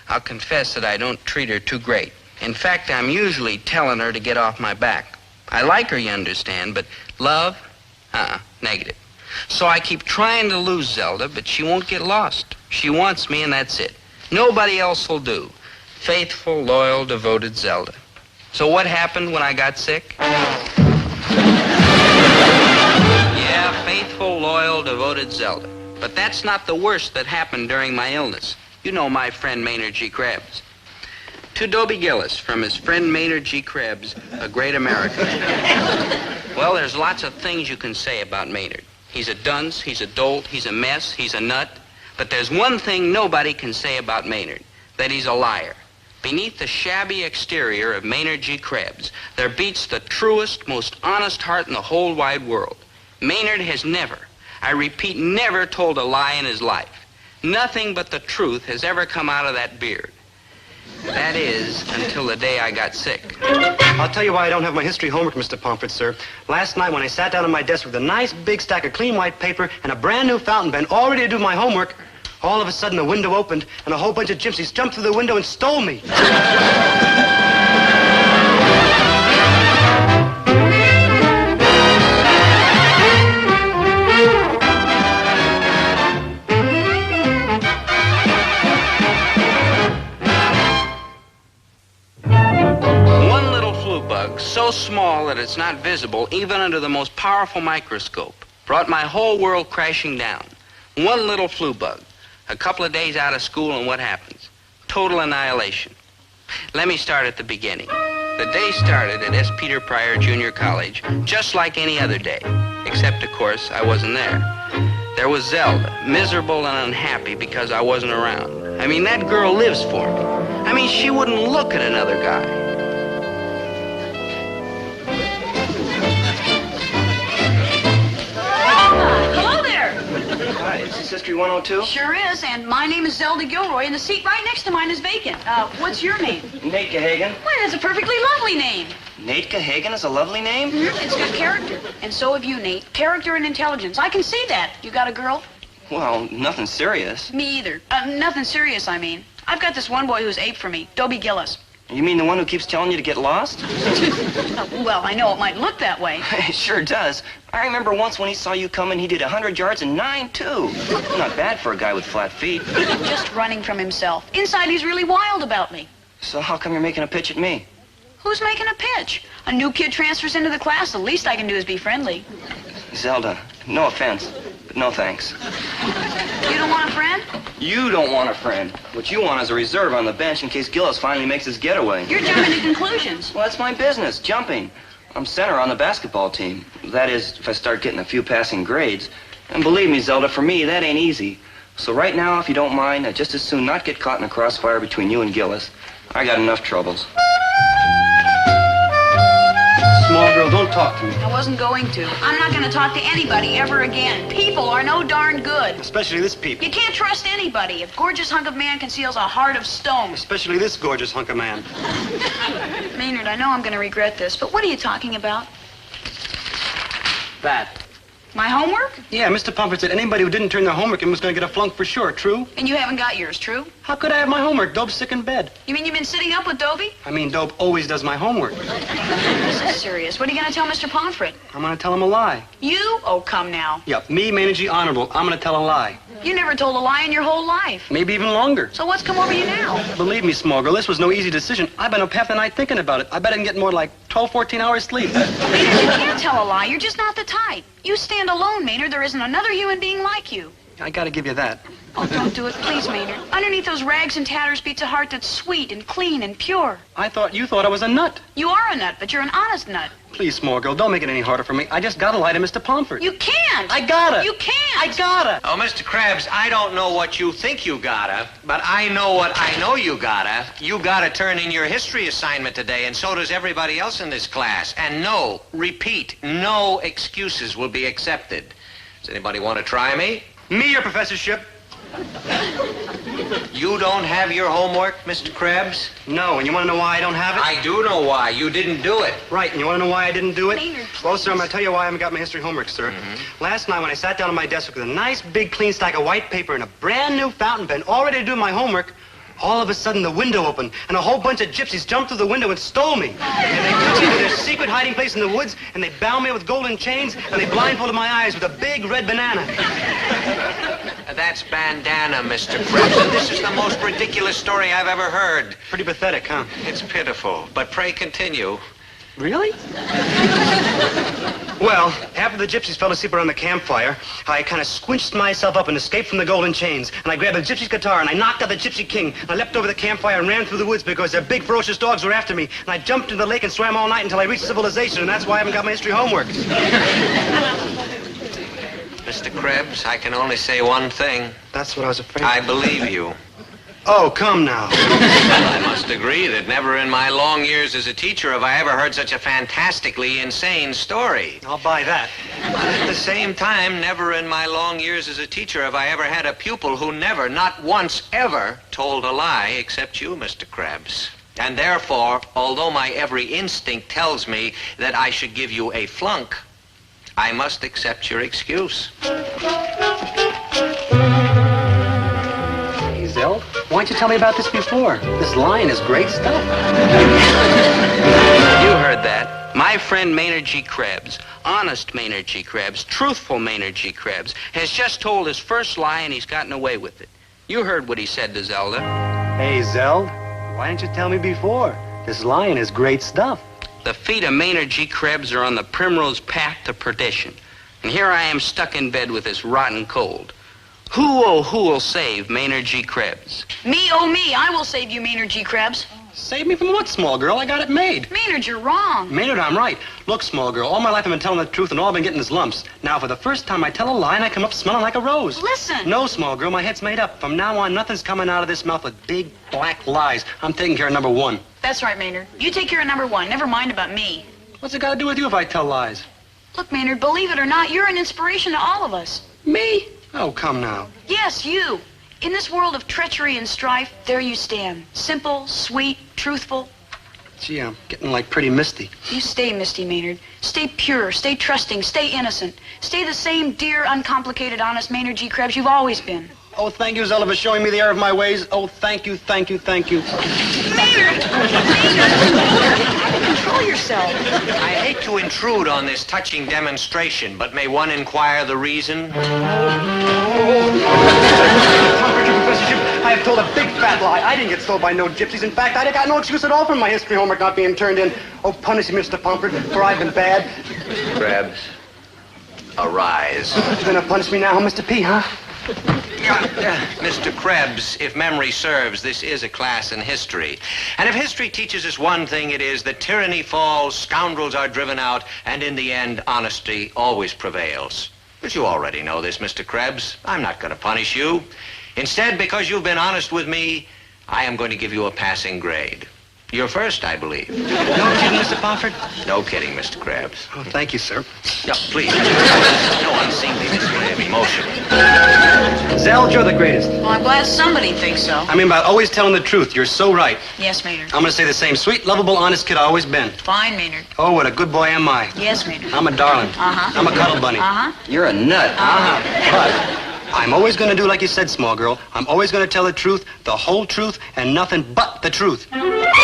I'll confess that I don't treat her too great. In fact, I'm usually telling her to get off my back. I like her, you understand, but love? Negative. So I keep trying to lose Zelda, but she won't get lost. She wants me, and that's it. Nobody else will do. Faithful, loyal, devoted Zelda. So what happened when I got sick? Yeah, faithful, loyal, devoted Zelda. But that's not the worst that happened during my illness. You know my friend Maynard G. Krebs. To Dobie Gillis, from his friend Maynard G. Krebs, a great American. Well, there's lots of things you can say about Maynard. He's a dunce, he's a dolt, he's a mess, he's a nut. But there's one thing nobody can say about Maynard, that he's a liar. Beneath the shabby exterior of Maynard G. Krebs, there beats the truest, most honest heart in the whole wide world. Maynard has never, I repeat, never told a lie in his life. Nothing but the truth has ever come out of that beard. That is, until the day I got sick. I'll tell you why I don't have my history homework, Mr. Pomfret, sir. Last night when I sat down at my desk with a nice big stack of clean white paper and a brand new fountain pen all ready to do my homework, all of a sudden the window opened and a whole bunch of gypsies jumped through the window and stole me. So small that it's not visible even under the most powerful microscope, brought my whole world crashing down. One little flu bug, a couple of days out of school, and what happens? Total annihilation. Let me start at the beginning. The day started at S. Peter Pryor Junior College, just like any other day, except, of course, I wasn't there. There was Zelda, miserable and unhappy because I wasn't around. I mean, that girl lives for me. I mean, she wouldn't look at another guy. Hello there. Hi, is this History 102? Sure is, and my name is Zelda Gilroy, and the seat right next to mine is vacant. What's your name? Nate Gahagan. Why, that's a perfectly lovely name. Nate Gahagan is a lovely name? Mm-hmm. It's got character, and so have you, Nate. Character and intelligence. I can see that. You got a girl? Well, nothing serious. Me either. Nothing serious, I mean. I've got this one boy who's ape for me, Dobie Gillis. You mean the one who keeps telling you to get lost? Well, I know it might look that way. It sure does. I remember once when he saw you coming, he did 100 yards in 9, too. Not bad for a guy with flat feet. Just running from himself. Inside, he's really wild about me. So how come you're making a pitch at me? Who's making a pitch? A new kid transfers into the class. The least I can do is be friendly. Zelda, no offense, but no thanks. You don't want a friend? You don't want a friend. What you want is a reserve on the bench in case Gillis finally makes his getaway. You're jumping to conclusions. Well, that's my business, jumping. I'm center on the basketball team. That is, if I start getting a few passing grades. And believe me, Zelda, for me, that ain't easy. So right now, if you don't mind, I'd just as soon not get caught in a crossfire between you and Gillis. I got enough troubles. Small girl, don't talk to me. I wasn't going to. I'm not going to talk to anybody ever again. People are no darn good. Especially this peep. You can't trust anybody. A gorgeous hunk of man conceals a heart of stone. Especially this gorgeous hunk of man. Maynard, I know I'm going to regret this, but what are you talking about? That. My homework? Yeah, Mr. Pomfret said anybody who didn't turn their homework in was going to get a flunk for sure. True? And you haven't got yours, true? How could I have my homework? Dobe's sick in bed. You mean you've been sitting up with Dobie? I mean, Dobe always does my homework. This is serious. What are you going to tell Mr. Pomfret? I'm going to tell him a lie. You? Oh, come now. Yep, me, Maynard G. Honorable. I'm going to tell a lie. You never told a lie in your whole life. Maybe even longer. So what's come over you now? Believe me, small girl, this was no easy decision. I've been up half the night thinking about it. I bet I can get more like 12, 14 hours sleep. Maynard, you can't tell a lie. You're just not the type. You stand alone, Maynard. There isn't another human being like you. I got to give you that. Oh, don't do it, please, Maynard. Underneath those rags and tatters beats a heart that's sweet and clean and pure. You thought I was a nut. You are a nut, but you're an honest nut. Please, small girl, don't make it any harder for me. I just got to lie to Mr. Pomfret. You can't. I gotta. You can't. I gotta. Oh, Mr. Krebs, I don't know what you think you gotta, but I know what I know you gotta. You gotta turn in your history assignment today, and so does everybody else in this class. And no, repeat, no excuses will be accepted. Does anybody want to try me? Me, your professorship. You don't have your homework, Mr. Krebs? No, and you want to know why I don't have it? I do know why. You didn't do it. Right, and you want to know why I didn't do it? Maynard. Well, sir, I'm going to tell you why I haven't got my history homework, sir. Last night when I sat down at my desk with a nice big clean stack of white paper and a brand new fountain pen, all ready to do my homework, all of a sudden the window opened and a whole bunch of gypsies jumped through the window and stole me. And they took me to their secret hiding place in the woods and they bound me with golden chains and they blindfolded my eyes with a big red banana. That's bandana, Mr. Krebs, and this is the most ridiculous story I've ever heard. Pretty pathetic, huh? It's pitiful, but pray continue. Really? Well, after the gypsies fell asleep around the campfire, I kind of squinched myself up and escaped from the golden chains. And I grabbed a gypsy's guitar and I knocked out the gypsy king. And I leapt over the campfire and ran through the woods because their big ferocious dogs were after me. And I jumped into the lake and swam all night until I reached civilization. And that's why I haven't got my history homework. Mr. Krebs, I can only say one thing. That's what I was afraid of. I believe you. Oh, come now. I must agree that never in my long years as a teacher have I ever heard such a fantastically insane story. I'll buy that. But at the same time, never in my long years as a teacher have I ever had a pupil who never, not once, ever told a lie except you, Mr. Krebs. And therefore, although my every instinct tells me that I should give you a flunk, I must accept your excuse. Hey, Zell, why didn't you tell me about this before? This line is great stuff. You heard that. My friend Maynard G. Krebs, honest Maynard G. Krebs, truthful Maynard G. Krebs, has just told his first lie and he's gotten away with it. You heard what he said to Zelda. Hey, Zell, why didn't you tell me before? This line is great stuff. The feet of Maynard G. Krebs are on the primrose path to perdition. And here I am stuck in bed with this rotten cold. Who, oh, who will save Maynard G. Krebs? Me, oh me, I will save you, Maynard G. Krebs. Save me from what, small girl? I got it made. Maynard, you're wrong. Maynard, I'm right. Look, small girl, all my life I've been telling the truth and all I've been getting is lumps. Now, for the first time, I tell a lie and I come up smelling like a rose. Listen. No, small girl, my head's made up. From now on, nothing's coming out of this mouth but big, black lies. I'm taking care of number one. That's right, Maynard. You take care of number one. Never mind about me. What's it got to do with you if I tell lies? Look, Maynard, believe it or not, you're an inspiration to all of us. Me? Oh, come now. Yes, you. In this world of treachery and strife, there you stand. Simple, sweet, truthful. Gee, I'm getting like pretty misty. You stay misty, Maynard. Stay pure, stay trusting, stay innocent. Stay the same dear, uncomplicated, honest Maynard G. Krebs you've always been. Oh, thank you, Zella, for showing me the error of my ways. Oh, thank you, thank you, thank you. Maynard! Control yourself. I hate to intrude on this touching demonstration, but may one inquire the reason? I have told a big fat lie. I didn't get stole by no gypsies. In fact, I got no excuse at all for my history homework not being turned in. Oh, punish me, Mr. Pomfret, for I've been bad. Krebs, arise. You're gonna punish me now, Mr. P, huh? Mr. Krebs, if memory serves, this is a class in history. And if history teaches us one thing, it is that tyranny falls, scoundrels are driven out, and in the end, honesty always prevails. But you already know this, Mr. Krebs. I'm not going to punish you. Instead, because you've been honest with me, I am going to give you a passing grade. You're first, I believe. No kidding, Mr. Pomfret? No kidding, Mr. Krebs. Oh, thank you, sir. Yeah, please. No unseemly display of emotion. Zell, you're the greatest. Well, I'm glad somebody thinks so. I mean, by always telling the truth. You're so right. Yes, Maynard. I'm gonna say the same. Sweet, lovable, honest kid I always been. Fine, Maynard. Oh, what a good boy am I. Yes, Maynard. I'm a darling. Uh-huh. I'm a cuddle bunny. Uh-huh. You're a nut. Uh-huh. But I'm always gonna do like you said, small girl. I'm always gonna tell the truth, the whole truth, and nothing but the truth.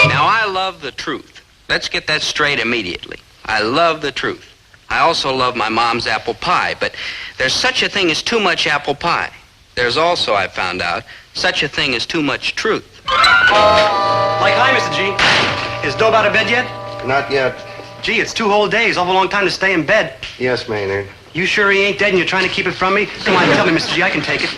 Now, I love the truth. Let's get that straight immediately. I love the truth. I also love my mom's apple pie, but there's such a thing as too much apple pie. There's also, I found out, such a thing as too much truth. Like, hi, Mr. G. Is Dobe out of bed yet? Not yet. Gee, it's 2 whole days. Awful long time to stay in bed. Yes, Maynard. You sure he ain't dead and you're trying to keep it from me? Come on, tell me, Mr. G. I can take it.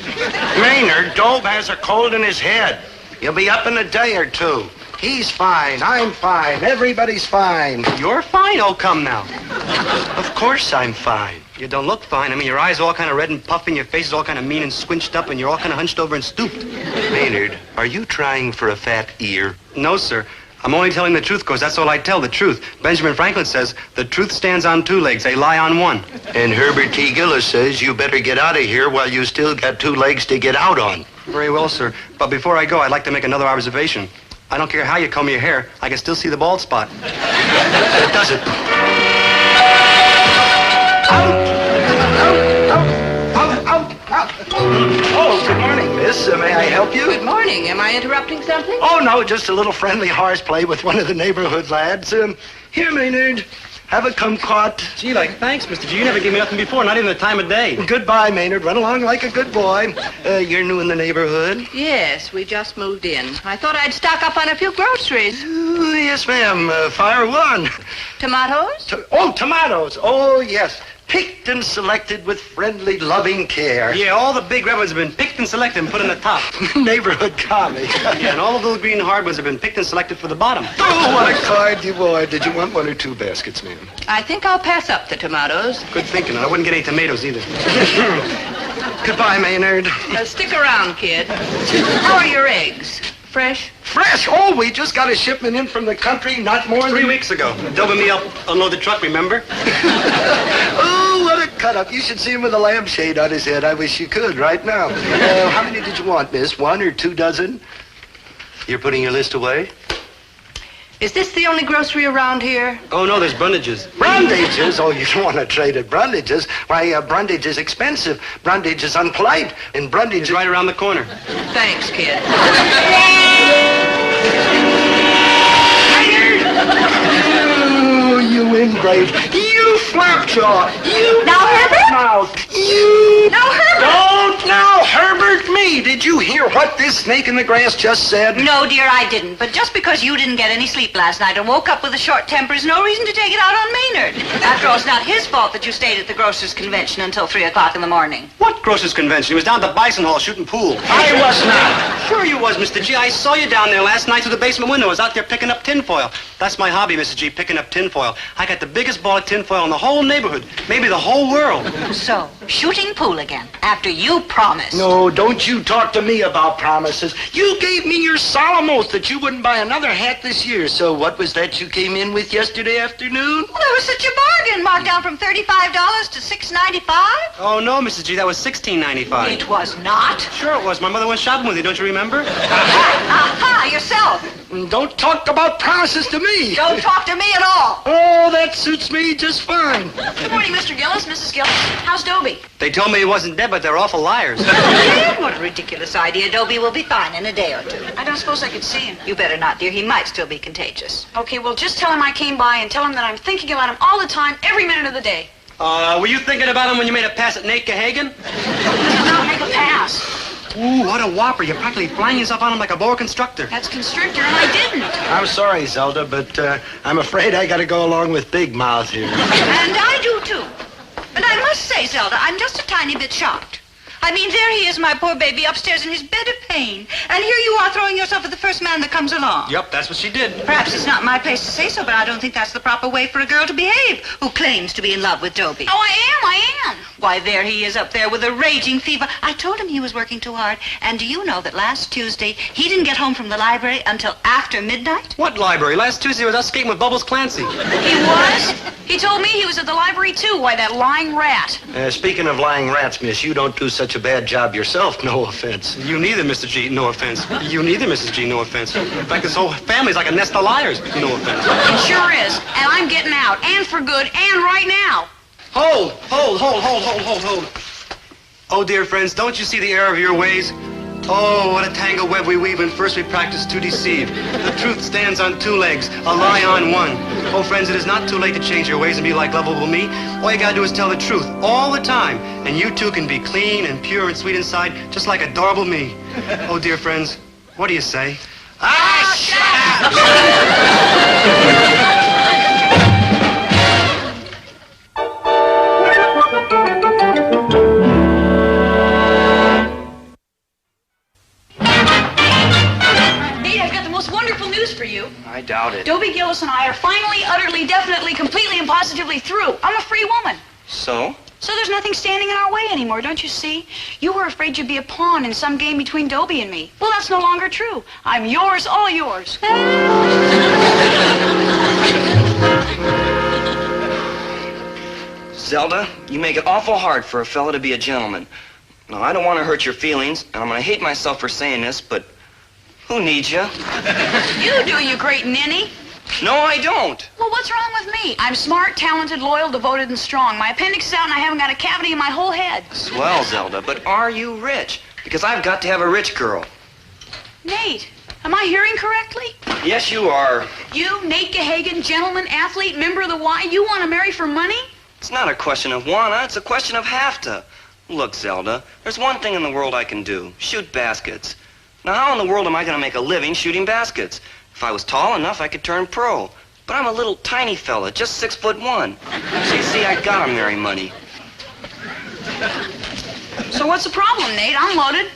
Maynard, Dobe has a cold in his head. He'll be up in a day or two. He's fine. I'm fine. Everybody's fine. You're fine? Oh, come now. Of course I'm fine. You don't look fine. I mean, your eyes are all kind of red and puffy, and your face is all kind of mean and squinched up, and you're all kind of hunched over and stooped. Maynard, are you trying for a fat ear? No, sir. I'm only telling the truth, because that's all I tell, the truth. Benjamin Franklin says, the truth stands on 2 legs, a lie on 1. And Herbert T. Gillis says you better get out of here while you still got 2 legs to get out on. Very well, sir. But before I go, I'd like to make another observation. I don't care how you comb your hair, I can still see the bald spot. That does it. Oh, good morning, miss. May I help you? Good morning. Am I interrupting something? Oh, no, just a little friendly horseplay with one of the neighborhood lads. Here, Maynard. Have a kumquat. Gee, like, thanks, Mr. G. You never gave me nothing before, not even the time of day. Goodbye, Maynard. Run along like a good boy. You're new in the neighborhood? Yes, we just moved in. I thought I'd stock up on a few groceries. Yes, ma'am. Fire one. Tomatoes? Tomatoes. Oh, yes. Picked and selected with friendly, loving care. Yeah, all the big red ones have been picked and selected and put in the top. Neighborhood comic. Yeah, and all the little green hard ones have been picked and selected for the bottom. Oh, what a card you are. Did you want 1 or 2 baskets, ma'am? I think I'll pass up the tomatoes. Good thinking. I wouldn't get any tomatoes either. Goodbye, Maynard. Stick around, kid. How are your eggs? Fresh? Fresh? Oh, we just got a shipment in from the country not more than 3 weeks ago. Dobe and me up unload the truck, remember? Oh, what a cut-up. You should see him with a lampshade on his head. I wish you could right now. How many did you want, miss? 1 or 2 dozen? You're putting your list away? Is this the only grocery around here? Oh, no, there's Brundage's. Brundage's? Oh, you don't want to trade at Brundage's. Why, Brundage is expensive. Brundage is unpolite. And Brundage is right around the corner. Thanks, kid. Oh, you ingrate. You flapjaw. You now, Herbert? Mouth. You. Now, Herbert. Don't now, Herbert me. Did you hear what this snake in the grass just said? No, dear, I didn't. But just because you didn't get any sleep last night and woke up with a short temper is no reason to take it out on Maynard. After all, it's not his fault that you stayed at the grocer's convention until 3 o'clock in the morning. What grocer's convention? He was down at the Bison Hall shooting pool. I was not. Sure you was, Mr. G. I saw you down there last night through the basement window. I was out there picking up tinfoil. That's my hobby, Mrs. G, picking up tinfoil. I got the biggest ball of tinfoil in the whole neighborhood, maybe the whole world. So, shooting pool again, after you promised. No, don't you talk to me about promises. You gave me your solemn oath that you wouldn't buy another hat this year. So what was that you came in with yesterday afternoon? Well, that was such a bargain, marked down from $35 to $6.95. Oh, no, Mrs. G, that was $16.95. It was not. Sure it was. My mother went shopping with you, don't you remember? Aha, yourself. Don't talk about promises to me. Don't talk to me at all. Oh, that suits me just fine. Good morning, Mr. Gillis, Mrs. Gillis. How's Dobie? They told me he wasn't dead, but they're awful liars. What a ridiculous idea. Dobie will be fine in a day or two. I don't suppose I could see him. You better not, dear. He might still be contagious. Okay, well, just tell him I came by and tell him that I'm thinking about him all the time, every minute of the day. Were you thinking about him when you made a pass at Nate Gahagan? Not make a pass. Ooh, what a whopper. You're practically flying yourself on him like a boa constrictor. That's constrictor, and I didn't. I'm sorry, Zelda, but I'm afraid I got to go along with Big Mouth here. And I do, too. And I must say, Zelda, I'm just a tiny bit shocked. I mean, there he is, my poor baby, upstairs in his bed of pain. And here you are throwing yourself at the first man that comes along. Yep, that's what she did. Perhaps it's not my place to say so, but I don't think that's the proper way for a girl to behave who claims to be in love with Dobie. Oh, I am. Why, there he is up there with a raging fever. I told him he was working too hard. And do you know that last Tuesday, he didn't get home from the library until after midnight? What library? Last Tuesday was us skating with Bubbles Clancy. He was? He told me he was at the library, too. Why, that lying rat. Speaking of lying rats, miss, you don't do such a bad job yourself, no offense. You neither, Mr. G, no offense. You neither, Mrs. G, no offense. In fact, this whole family's like a nest of liars, no offense. It sure is. And I'm getting out, and for good, and right now. Hold. Oh, dear friends, don't you see the error of your ways? Oh, what a tangled web we weave when first we practice to deceive. The truth stands on two legs, a lie on one. Oh, friends, it is not too late to change your ways and be like lovable me. All you gotta do is tell the truth all the time, and you too can be clean and pure and sweet inside, just like adorable me. Oh, dear friends, what do you say? For you. I doubt it. Dobie Gillis and I are finally, utterly, definitely, completely, and positively through. I'm a free woman. So? So there's nothing standing in our way anymore, don't you see? You were afraid you'd be a pawn in some game between Dobie and me. Well, that's no longer true. I'm yours, all yours. Zelda, you make it awful hard for a fella to be a gentleman. Now, I don't want to hurt your feelings, and I'm going to hate myself for saying this, but who needs you? You do, you great ninny. No, I don't. Well, what's wrong with me? I'm smart, talented, loyal, devoted, and strong. My appendix is out, and I haven't got a cavity in my whole head. Swell, Zelda, but are you rich? Because I've got to have a rich girl. Nate, am I hearing correctly? Yes, you are. You, Nate Gahagan, gentleman, athlete, member of the Y, you want to marry for money? It's not a question of wanna, it's a question of have to. Look, Zelda, there's one thing in the world I can do. Shoot baskets. Now, how in the world am I going to make a living shooting baskets? If I was tall enough, I could turn pro. But I'm a little tiny fella, just 6'1". So you see, I gotta marry money. So what's the problem, Nate? I'm loaded.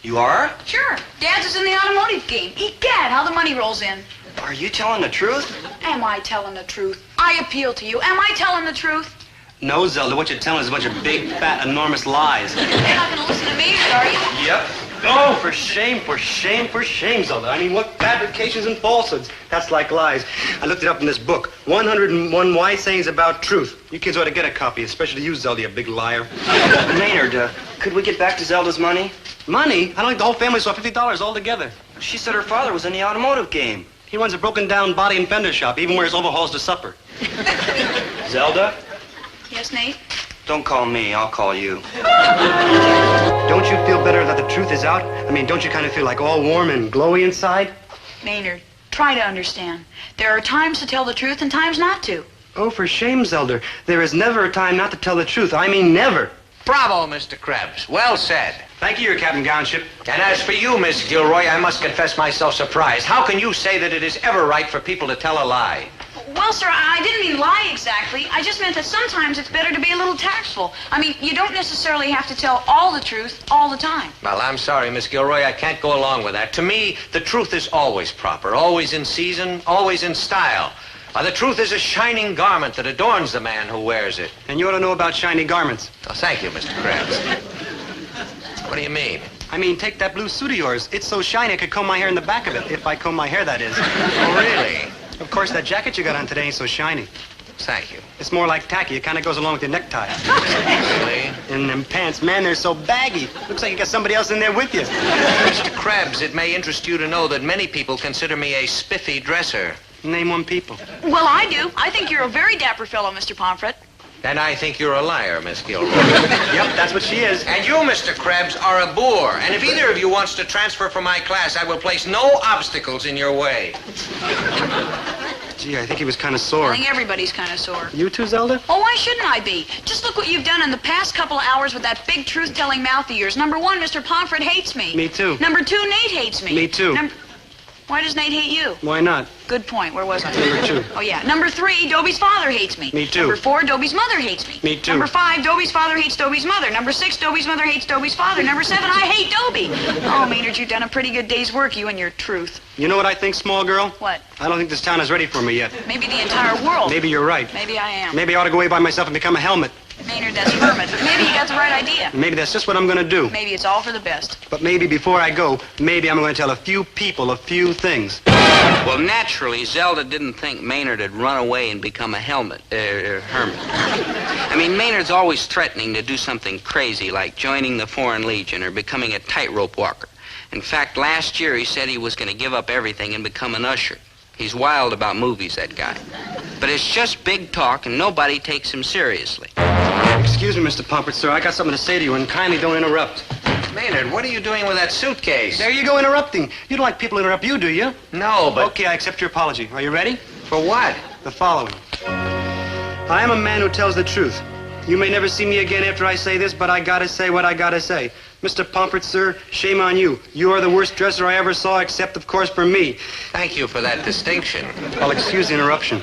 You are? Sure. Dad's is in the automotive game. Egad, how the money rolls in. Are you telling the truth? Am I telling the truth? I appeal to you. Am I telling the truth? No, Zelda, what you're telling is a bunch of big, fat, enormous lies. You're not going to listen to me, are you? Yep. Oh, for shame, Zelda. I mean, what fabrications and falsehoods. That's like lies. I looked it up in this book. 101 Wise Sayings About Truth. You kids ought to get a copy, especially you, Zelda, you big liar. Maynard, could we get back to Zelda's money? Money? I don't think the whole family saw $50 altogether. She said her father was in the automotive game. He runs a broken-down body and fender shop. He even wears overhauls to supper. Zelda? Yes, Nate? Don't call me. I'll call you. Don't you feel better that the truth is out? I mean, don't you kind of feel like all warm and glowy inside? Maynard, try to understand. There are times to tell the truth and times not to. Oh, for shame, Zelda. There is never a time not to tell the truth. I mean, never. Bravo, Mr. Krebs. Well said. Thank you, your Captain Gownship. And as for you, Miss Gilroy, I must confess myself surprised. How can you say that it is ever right for people to tell a lie? Well, sir, I didn't mean lie exactly. I just meant that sometimes it's better to be a little tactful. I mean, you don't necessarily have to tell all the truth all the time. Well, I'm sorry, Miss Gilroy, I can't go along with that. To me, the truth is always proper, always in season, always in style. The truth is a shining garment that adorns the man who wears it. And you ought to know about shiny garments. Oh, thank you, Mr. Krebs. What do you mean? I mean, take that blue suit of yours. It's so shiny I could comb my hair in the back of it, if I comb my hair, that is. Oh, really? Of course, that jacket you got on today ain't so shiny. Thank you. It's more like tacky. It kind of goes along with your necktie. Really? And them pants, man, they're so baggy. Looks like you got somebody else in there with you. Mr. Krebs, it may interest you to know that many people consider me a spiffy dresser. Name one people. Well, I do. I think you're a very dapper fellow, Mr. Pomfret. And I think you're a liar, Miss Gilroy. Yep, that's what she is. And you, Mr. Krebs, are a bore. And if either of you wants to transfer from my class, I will place no obstacles in your way. Gee, I think he was kind of sore. I think everybody's kind of sore. You too, Zelda? Oh, why shouldn't I be? Just look what you've done in the past couple of hours with that big truth-telling mouth of yours. Number one, Mr. Pomfret hates me. Me too. Number two, Nate hates me. Me too. Why does Nate hate you? Why not? Good point. Where was I? Number two. Oh, yeah. Number three, Dobie's father hates me. Me too. Number four, Dobie's mother hates me. Me too. Number five, Dobie's father hates Dobie's mother. Number six, Dobie's mother hates Dobie's father. Number seven, I hate Dobie. Oh, Maynard, you've done a pretty good day's work, you and your truth. You know what I think, small girl? What? I don't think this town is ready for me yet. Maybe the entire world. Maybe you're right. Maybe I am. Maybe I ought to go away by myself and become a helmet. Maynard, that's hermit. But maybe you got the right idea. Maybe that's just what I'm going to do. Maybe it's all for the best. But maybe before I go, maybe I'm going to tell a few people a few things. Well, naturally, Zelda didn't think Maynard had run away and become a hermit. I mean, Maynard's always threatening to do something crazy like joining the Foreign Legion or becoming a tightrope walker. In fact, last year he said he was going to give up everything and become an usher. He's wild about movies, that guy. But it's just big talk, and nobody takes him seriously. Excuse me, Mr. Pomfret, sir. I got something to say to you, and kindly don't interrupt. Maynard, what are you doing with that suitcase? There you go, interrupting. You don't like people to interrupt you, do you? No, but... Okay, I accept your apology. Are you ready? For what? The following. I am a man who tells the truth. You may never see me again after I say this, but I gotta say what I gotta say. Mr. Pomfret, sir, shame on you. You are the worst dresser I ever saw, except, of course, for me. Thank you for that distinction. I'll excuse the interruption.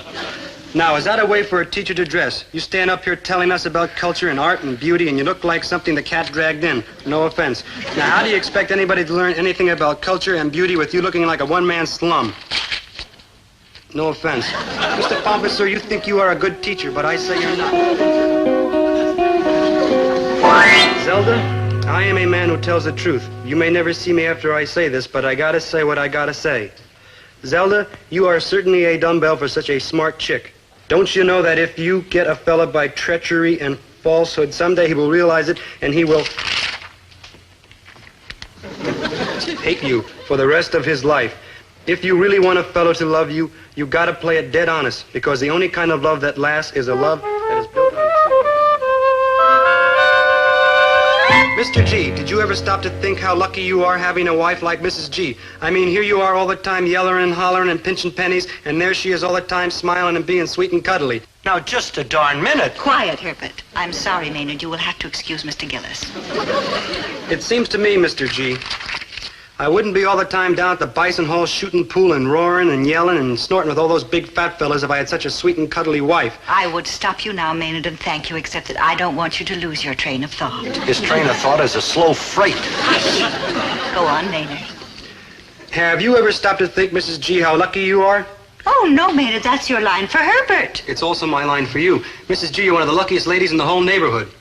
Now, is that a way for a teacher to dress? You stand up here telling us about culture and art and beauty, and you look like something the cat dragged in. No offense. Now, how do you expect anybody to learn anything about culture and beauty with you looking like a one-man slum? No offense. Mr. Pomfret, sir, you think you are a good teacher, but I say you're not. Zelda, I am a man who tells the truth. You may never see me after I say this, but I gotta say what I gotta say. Zelda, you are certainly a dumbbell for such a smart chick. Don't you know that if you get a fella by treachery and falsehood, someday he will realize it and he will hate you for the rest of his life. If you really want a fellow to love you, you gotta play it dead honest, because the only kind of love that lasts is a love that is built on truth. Mr. G, did you ever stop to think how lucky you are having a wife like Mrs. G? I mean, here you are all the time yellering and hollering and pinching pennies, and there she is all the time smiling and being sweet and cuddly. Now, just a darn minute. Quiet, Herbert. I'm sorry, Maynard. You will have to excuse Mr. Gillis. It seems to me, Mr. G, I wouldn't be all the time down at the Bison Hall shooting pool and roaring and yelling and snorting with all those big fat fellas if I had such a sweet and cuddly wife. I would stop you now, Maynard, and thank you, except that I don't want you to lose your train of thought. His train of thought is a slow freight. Go on, Maynard. Have you ever stopped to think, Mrs. G, how lucky you are? Oh, no, Maynard, that's your line for Herbert. It's also my line for you. Mrs. G, you're one of the luckiest ladies in the whole neighborhood.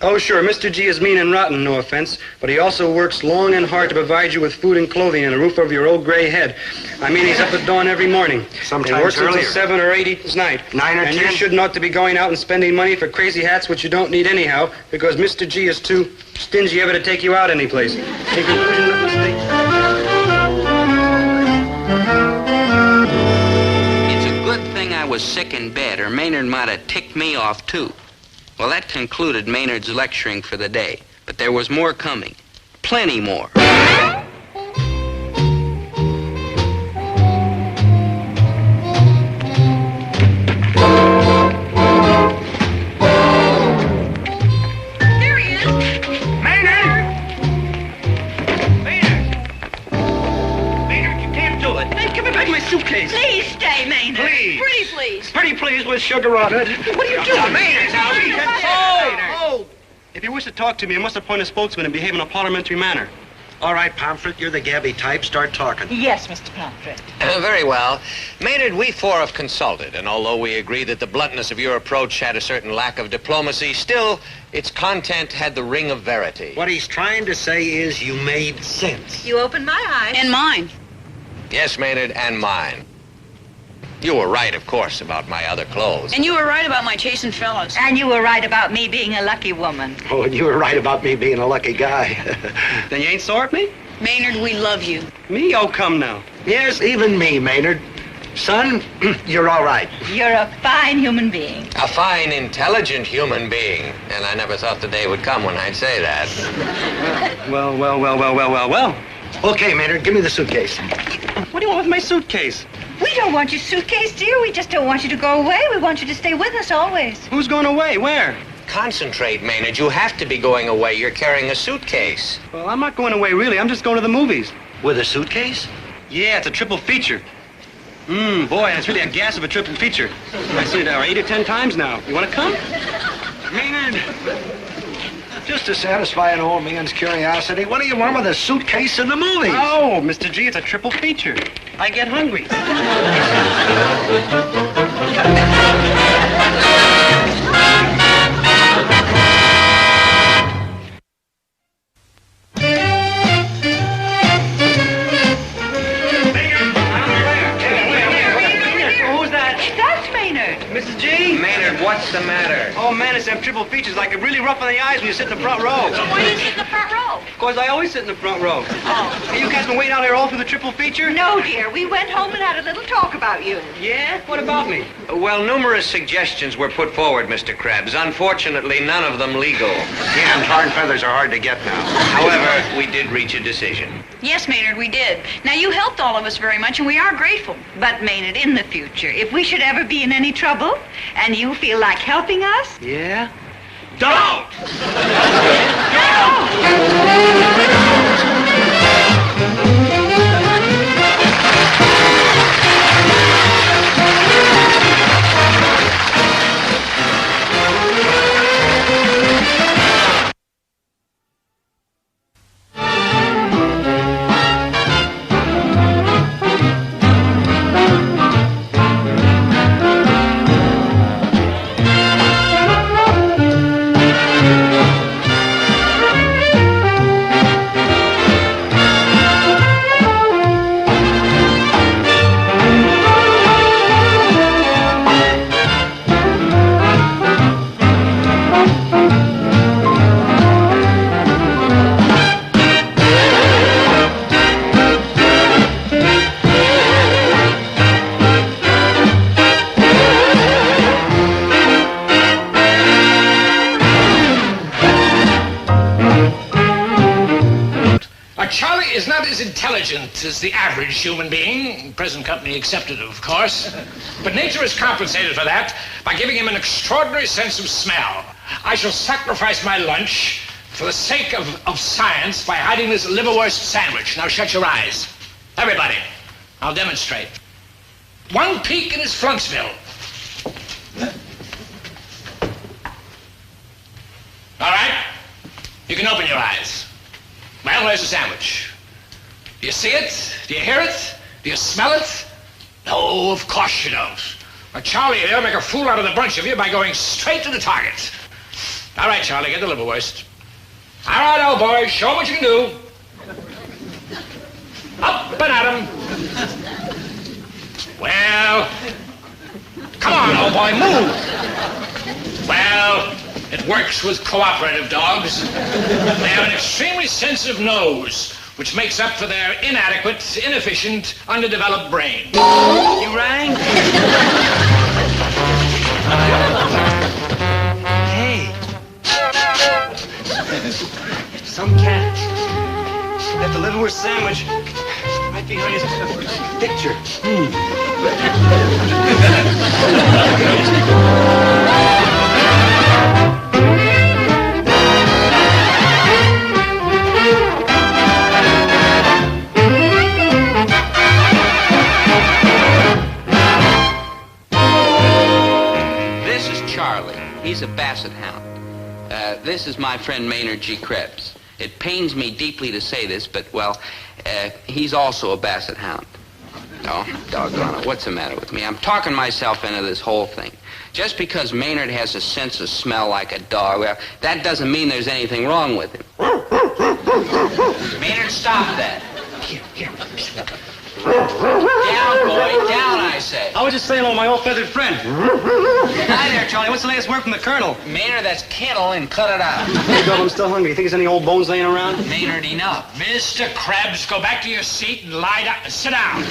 Oh, sure, Mr. G is mean and rotten, no offense, but he also works long and hard to provide you with food and clothing and a roof over your old gray head. I mean, he's up at dawn every morning. Sometimes and works earlier. until 7 or 8 each night. 9 or 10. And you shouldn't ought to be going out and spending money for crazy hats, which you don't need anyhow, because Mr. G is too stingy ever to take you out anyplace. In conclusion, let me state... It's a good thing I was sick in bed, or Maynard might have ticked me off, too. Well, that concluded Maynard's lecturing for the day, but there was more coming. Plenty more. There he is. Maynard! Maynard, you can't do it. Hey, give me back my suitcase. Please stay, Maynard. Please. Pretty please. Pretty please with sugar on it. What are you doing? Maynard, now we can... Oh! If you wish to talk to me, you must appoint a spokesman and behave in a parliamentary manner. All right, Pomfret, you're the gabby type. Start talking. Yes, Mr. Pomfret. Very well. Maynard, we four have consulted, and although we agree that the bluntness of your approach had a certain lack of diplomacy, still, its content had the ring of verity. What he's trying to say is you made sense. You opened my eyes. And mine. Yes, Maynard, and mine. You were right, of course, about my other clothes. And you were right about my chasing fellas. And you were right about me being a lucky woman. Oh, and you were right about me being a lucky guy. Then you ain't sore at me? Maynard, we love you. Me? Oh, come now. Yes, even me, Maynard. Son, you're all right. You're a fine human being. A fine, intelligent human being. And I never thought the day would come when I'd say that. Well. Okay, Maynard, give me the suitcase. What do you want with my suitcase? We don't want your suitcase, dear. We just don't want you to go away. We want you to stay with us always. Who's going away? Where? Concentrate, Maynard. You have to be going away. You're carrying a suitcase. Well, I'm not going away, really. I'm just going to the movies. With a suitcase? Yeah, it's a triple feature. Boy, it's really a gas of a triple feature. I've seen it 8 or 10 times now. You want to come? Maynard, just to satisfy an old man's curiosity, what do you want with a suitcase in the movies? Oh, Mr. G, it's a triple feature. I get hungry. Mrs. G? Maynard, what's the matter? Oh, man, it's them triple features like really rough on the eyes when you sit in the front row. So why do you sit in the front row? Because I always sit in the front row. Oh. Hey, you guys been waiting out here all through the triple feature? No, dear. We went home and had a little talk about you. Yeah? What about me? Well, numerous suggestions were put forward, Mr. Krebs. Unfortunately, none of them legal. Yeah, and tar and feathers are hard to get now. However, we did reach a decision. Yes, Maynard, we did. Now, you helped all of us very much, and we are grateful. But, Maynard, in the future, if we should ever be in any trouble, and you feel like helping us... Yeah? Don't! Charlie is not as intelligent as the average human being, present company accepted, of course. But nature has compensated for that by giving him an extraordinary sense of smell. I shall sacrifice my lunch for the sake of science by hiding this liverwurst sandwich. Now shut your eyes. Everybody, I'll demonstrate. One peek in his flunksville. All right? You can open your eyes. Well, where's the sandwich? Do you see it? Do you hear it? Do you smell it? No, of course you don't. Now, Charlie, they'll make a fool out of the bunch of you by going straight to the target. All right, Charlie, get the liverwurst. All right, old boy, show 'em what you can do. Up and at 'em. Well, come on, old boy, move. Well, it works with cooperative dogs. They have an extremely sensitive nose, which makes up for their inadequate, inefficient, underdeveloped brain. You rang? Hey. Some cat. That the liverwurst sandwich right behind his picture. This is Charlie. He's a basset hound. This is my friend Maynard G. Krebs. It pains me deeply to say this, but, well, he's also a basset hound. Oh, doggone it. What's the matter with me? I'm talking myself into this whole thing. Just because Maynard has a sense of smell like a dog, well, that doesn't mean there's anything wrong with him. Maynard, stop that. Here. Down, boy. Down, I say. I was just saying hello to my old feathered friend. Hi there, Charlie. What's the latest word from the Colonel? Maynard, that's kennel and cut it out. Hey, Dob, I'm still hungry. You think there's any old bones laying around? Maynard, enough. Mr. Krebs, go back to your seat and lie down. Sit down.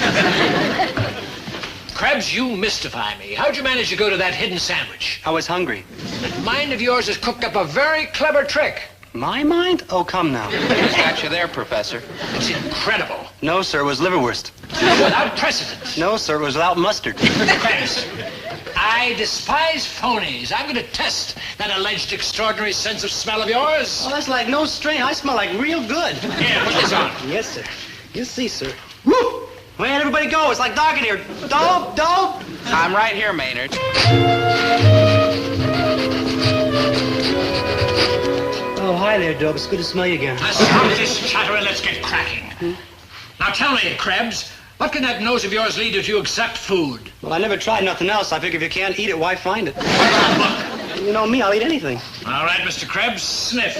Krebs, you mystify me. How'd you manage to go to that hidden sandwich? I was hungry. That mind of yours has cooked up a very clever trick. My mind? Oh, come now. Who's got you there, Professor? It's incredible. No, sir, it was liverwurst. Without precedent. No, sir, it was without mustard. Krebs, I despise phonies. I'm going to test that alleged extraordinary sense of smell of yours. Oh, that's like no strain. I smell like real good. Here, put this on. Yes, sir. You see, sir. Woo! Where'd everybody go? It's like dark in here. Dope! I'm right here, Maynard. Oh, hi there, Dope. It's good to smell you again. Now stop this chatter and let's get cracking. Now tell me, Krebs, what can that nose of yours lead you to accept food? Well, I never tried nothing else. I figure if you can't eat it, why find it? You know me, I'll eat anything. All right, Mr. Krebs, sniff.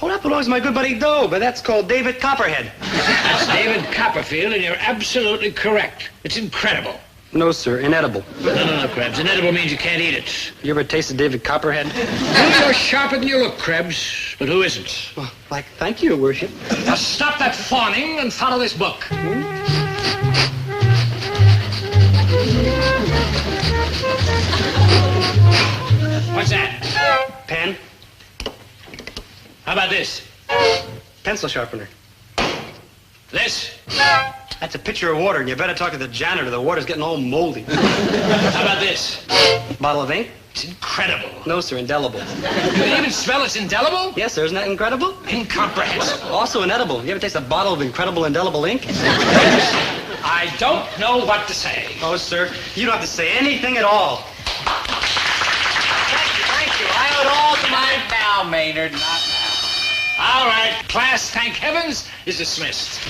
Oh, that belongs to my good buddy Doe, but that's called David Copperhead. That's David Copperfield, and you're absolutely correct. It's incredible. No, sir, inedible. No, Krebs. Inedible means you can't eat it. You ever tasted David Copperhead? Well, you're sharper than you look, Krebs, but who isn't? Well, thank you, Your Worship. Now stop that fawning and follow this book. What's that? Pen. How about this? Pencil sharpener. This? That's a pitcher of water, and you better talk to the janitor. The water's getting all moldy. How about this? Bottle of ink? It's incredible. No, sir, indelible. You can even smell it's indelible? Yes, sir. Isn't that incredible? Incomprehensible. Also inedible. You ever taste a bottle of incredible indelible ink? I don't know what to say. Oh, sir, you don't have to say anything at all. Thank you. I owe it all to my now, Maynard, not now. All right, class, thank heavens, is dismissed.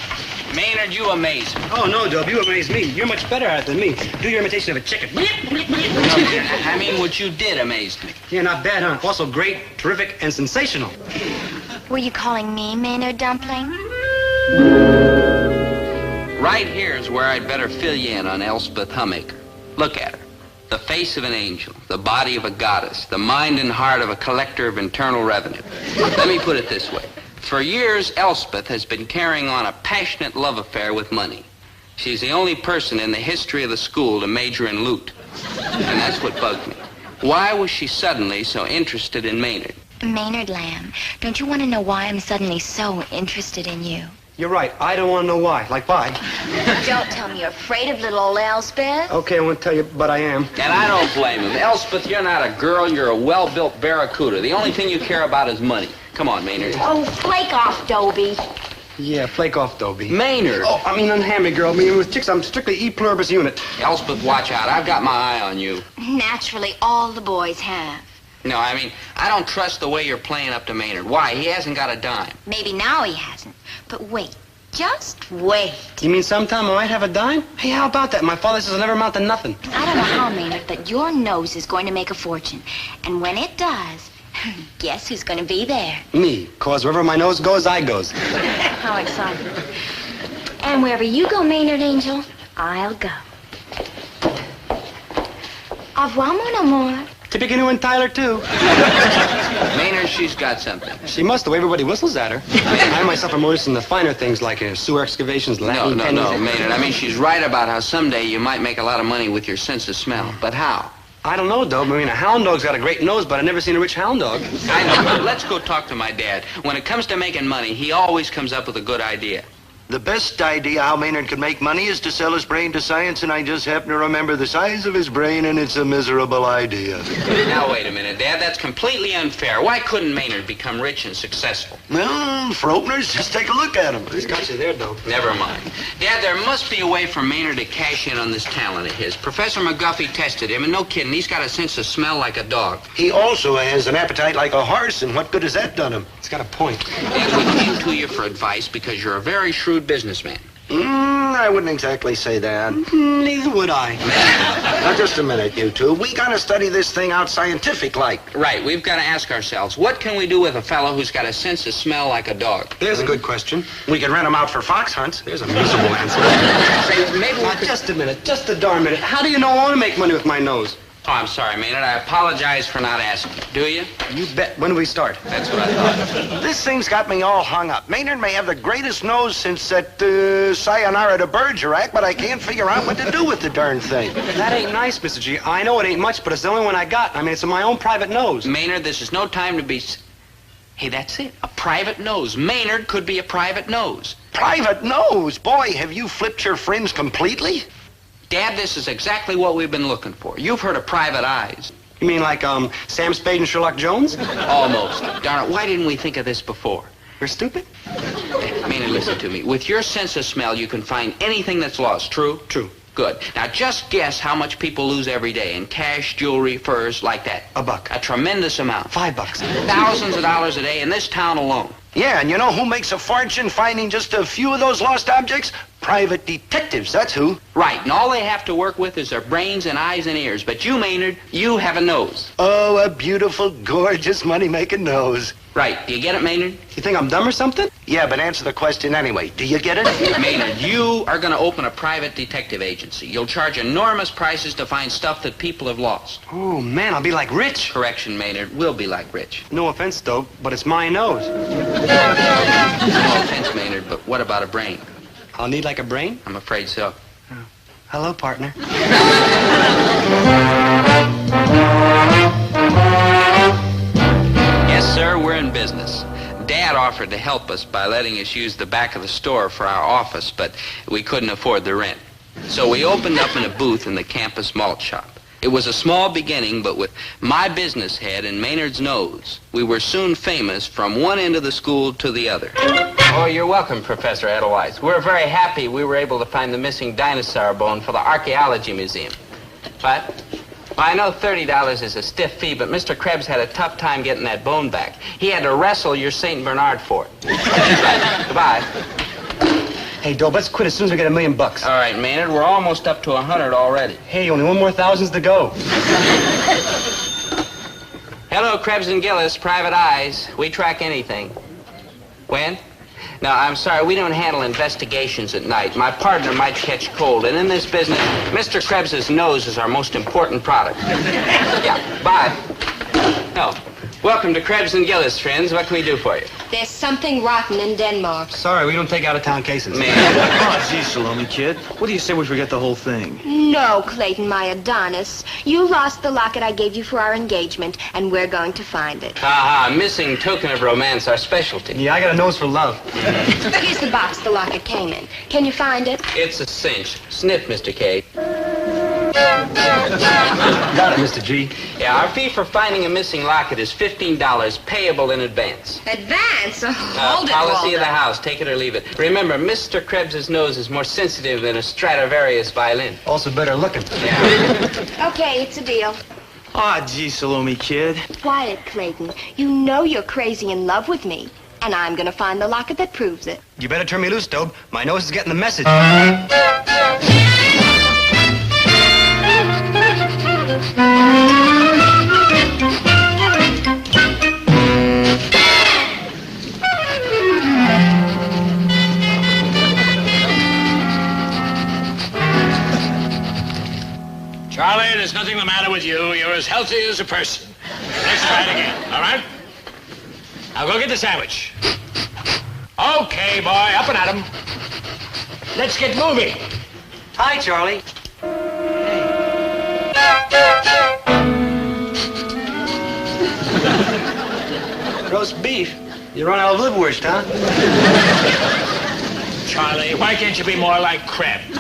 Maynard, you amaze me. Oh, no, Dob, you amaze me. You're much better at it than me. Do your imitation of a chicken. No, Maynard, I mean, what you did amazed me. Yeah, not bad, huh? Also great, terrific, and sensational. Were you calling me Maynard Dumpling? Right here is where I'd better fill you in on Elspeth Hummaker. Look at her. The face of an angel, the body of a goddess, the mind and heart of a collector of internal revenue. Let me put it this way. For years, Elspeth has been carrying on a passionate love affair with money. She's the only person in the history of the school to major in loot. And that's what bugged me. Why was she suddenly so interested in Maynard? Maynard Lamb, don't you want to know why I'm suddenly so interested in you? You're right. I don't want to know why. Like, why? Don't tell me you're afraid of little old Elspeth. Okay, I won't tell you, but I am. And I don't blame him. Elspeth, you're not a girl. You're a well-built barracuda. The only thing you care about is money. Come on, Maynard. Oh, flake off, Dobie. Yeah, flake off, Dobie. Maynard. Oh, I mean, unhand me, girl. I mean, with chicks, I'm strictly E pluribus unit. Elspeth, watch out. I've got my eye on you. Naturally, all the boys have. No, I mean, I don't trust the way you're playing up to Maynard. Why? He hasn't got a dime. Maybe now he hasn't. But wait. Just wait. You mean sometime I might have a dime? Hey, how about that? My father says it'll never amount to nothing. I don't know how, Maynard, but your nose is going to make a fortune. And when it does, guess who's going to be there? Me, 'cause wherever my nose goes, I goes. How exciting. And wherever you go, Maynard Angel, I'll go. Au revoir, mon amour. Tippecanoe and Tyler, too. Maynard, she's got something. She must, the way everybody whistles at her. I myself am more interested in the finer things like sewer excavations, Latin pennies. No, Maynard. I mean, she's right about how someday you might make a lot of money with your sense of smell. But how? I don't know, Dob. I mean, a hound dog's got a great nose, but I've never seen a rich hound dog. I know, but let's go talk to my dad. When it comes to making money, he always comes up with a good idea. The best idea how Maynard could make money is to sell his brain to science, and I just happen to remember the size of his brain, and it's a miserable idea. Now, wait a minute, Dad. That's completely unfair. Why couldn't Maynard become rich and successful? Well, for openers, just take a look at him. He's got you there, Dob. Never mind. Dad, there must be a way for Maynard to cash in on this talent of his. Professor McGuffey tested him, and no kidding, he's got a sense of smell like a dog. He also has an appetite like a horse, and what good has that done him? He's got a point. Dad, we came to you for advice because you're a very shrewd businessman. I wouldn't exactly say that. Neither would I. Now, just a minute, you two. We gotta study this thing out scientific-like. Right, we've got to ask ourselves, what can we do with a fellow who's got a sense of smell like a dog? There's a good question. We could rent him out for fox hunts. There's a miserable answer. Say, maybe Now, just a minute, just a darn minute. How do you know I want to make money with my nose? Oh, I'm sorry, Maynard. I apologize for not asking. Do you? You bet. When do we start? That's what I thought. This thing's got me all hung up. Maynard may have the greatest nose since that Sayonara to Bergerac, but I can't figure out what to do with the darn thing. That ain't nice, Mr. G. I know it ain't much, but it's the only one I got. I mean, it's in my own private nose. Maynard, this is no time to be... Hey, that's it. A private nose. Maynard could be a private nose. Private nose? Boy, have you flipped your friends completely? Dad, this is exactly what we've been looking for. You've heard of private eyes. You mean like, Sam Spade and Sherlock Jones? Almost. Darn it, why didn't we think of this before? You're stupid? Maynard, listen to me. With your sense of smell, you can find anything that's lost. True? True. Good. Now, just guess how much people lose every day in cash, jewelry, furs, like that. $1. A tremendous amount. $5. Thousands of dollars a day in this town alone. Yeah, and you know who makes a fortune finding just a few of those lost objects? Private detectives, that's who. Right, and all they have to work with is their brains and eyes and ears. But you, Maynard, you have a nose. Oh, a beautiful, gorgeous, money-making nose. Right. Do you get it, Maynard? You think I'm dumb or something? Yeah, but answer the question anyway. Do you get it? Maynard, you are going to open a private detective agency. You'll charge enormous prices to find stuff that people have lost. Oh, man, I'll be like Rich. Correction, Maynard. We'll be like Rich. No offense, though, but it's my nose. No offense, Maynard, but what about a brain? I'll need like a brain? I'm afraid so. Oh. Hello, partner. Yes, sir, we're in business. Dad offered to help us by letting us use the back of the store for our office, but we couldn't afford the rent. So we opened up in a booth in the campus malt shop. It was a small beginning, but with my business head and Maynard's nose, we were soon famous from one end of the school to the other. Oh, you're welcome, Professor Edelweiss. We're very happy we were able to find the missing dinosaur bone for the Archaeology Museum. But, well, I know $30 is a stiff fee, but Mr. Krebs had a tough time getting that bone back. He had to wrestle your St. Bernard for it. Right. Goodbye. Hey, Dob, let's quit as soon as we get $1 million. All right, Maynard, we're almost up to 100 already. Hey, only one more thousands to go. Hello, Krebs and Gillis, private eyes. We track anything. When? No, I'm sorry, we don't handle investigations at night. My partner might catch cold, and in this business, Mr. Krebs's nose is our most important product. Yeah, bye. Oh, welcome to Krebs and Gillis, friends. What can we do for you? There's something rotten in Denmark. Sorry, we don't take out-of-town cases. Man. Oh, gee, Salome, kid. What do you say we forget the whole thing? No, Clayton, my Adonis. You lost the locket I gave you for our engagement, and we're going to find it. Ha ha, missing token of romance, our specialty. Yeah, I got a nose for love. Here's the box the locket came in. Can you find it? It's a cinch. Sniff, Mr. K. Got it, Mr. G. Yeah, our fee for finding a missing locket is $15, payable in advance. Advance? Hold it, Policy Walter. of the house. Take it or leave it. Remember, Mr. Krebs's nose is more sensitive than a Stradivarius violin. Also better looking. Okay, it's a deal. Ah, gee, Salome, kid. Quiet, Clayton. You know you're crazy in love with me, and I'm going to find the locket that proves it. You better turn me loose, Dob. My nose is getting the message. Charlie, there's nothing the matter with you. You're as healthy as a person. Let's try it again, all right? Now go get the sandwich. Okay, boy, up and at 'em. Let's get moving. Hi, Charlie. Roast beef? You run out of liverwurst, huh? Charlie, why can't you be more like Krebs?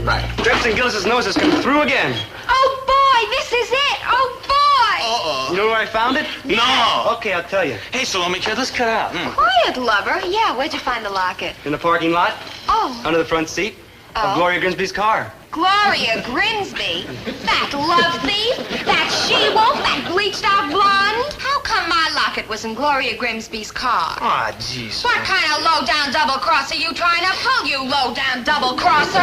Right. Krebs and Gillis' nose has come through again. Oh, boy, this is it. Oh, boy. You know where I found found it? No. Okay, I'll tell you. Hey, Salome, kid, let's cut out. Quiet, lover. Yeah, where'd you find the locket? In the parking lot, Oh, under the front seat of Gloria Grimsby's car. Gloria Grimsby. That love thief, that she-wolf, that bleached-out blonde. How come my locket was in Gloria Grimsby's car? Ah, jeez. What kind of low-down double-crosser you trying to pull, you low-down double-crosser?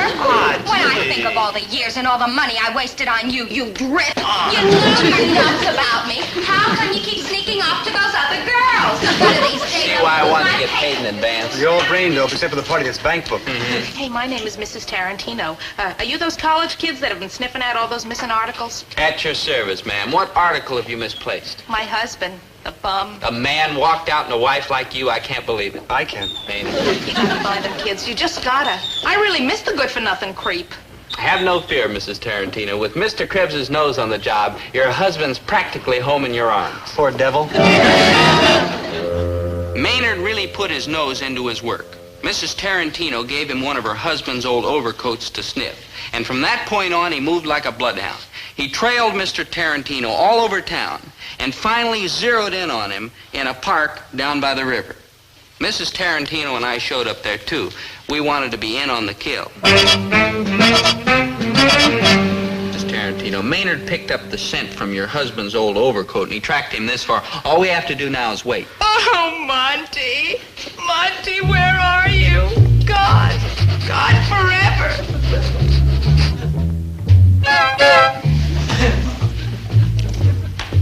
When I think of all the years and all the money I wasted on you, you drip. You lose your nuts about me. How come you keep sneaking off to those other girls? One of these days, See why I wanted to get paid in advance. You're all brain dope, except for the party that's bank book. Hey, my name is Mrs. Tarantino. Are you those college kids that have been sniffing out all those missing articles? At your service, ma'am. What article have you misplaced? My husband, the bum. A man walked out on a wife like you? I can't believe it. I can. Maynard. You gotta find them, kids. You just gotta. I really miss the good-for-nothing creep. Have no fear, Mrs. Tarantino. With Mr. Krebs's nose on the job, your husband's practically home in your arms. Poor devil. Maynard really put his nose into his work. Mrs. Tarantino gave him one of her husband's old overcoats to sniff. And from that point on, he moved like a bloodhound. He trailed Mr. Tarantino all over town and finally zeroed in on him in a park down by the river. Mrs. Tarantino and I showed up there, too. We wanted to be in on the kill. Mrs. Tarantino, Maynard picked up the scent from your husband's old overcoat, and he tracked him this far. All we have to do now is wait. Oh, Monty. Monty, where are you? God forever.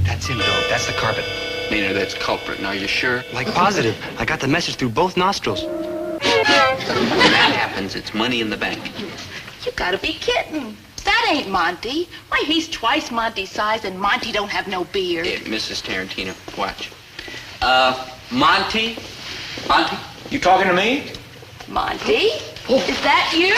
That's him, Dope. That's the carpet. Maynard, that's culprit. Now, you sure? Like positive. I got the message through both nostrils. When that happens, it's money in the bank. You gotta be kidding. That ain't Monty. Why, he's twice Monty's size, and Monty don't have no beard. Mrs. Tarantino, watch. Monty? Monty? You talking to me? Monty? Is that you?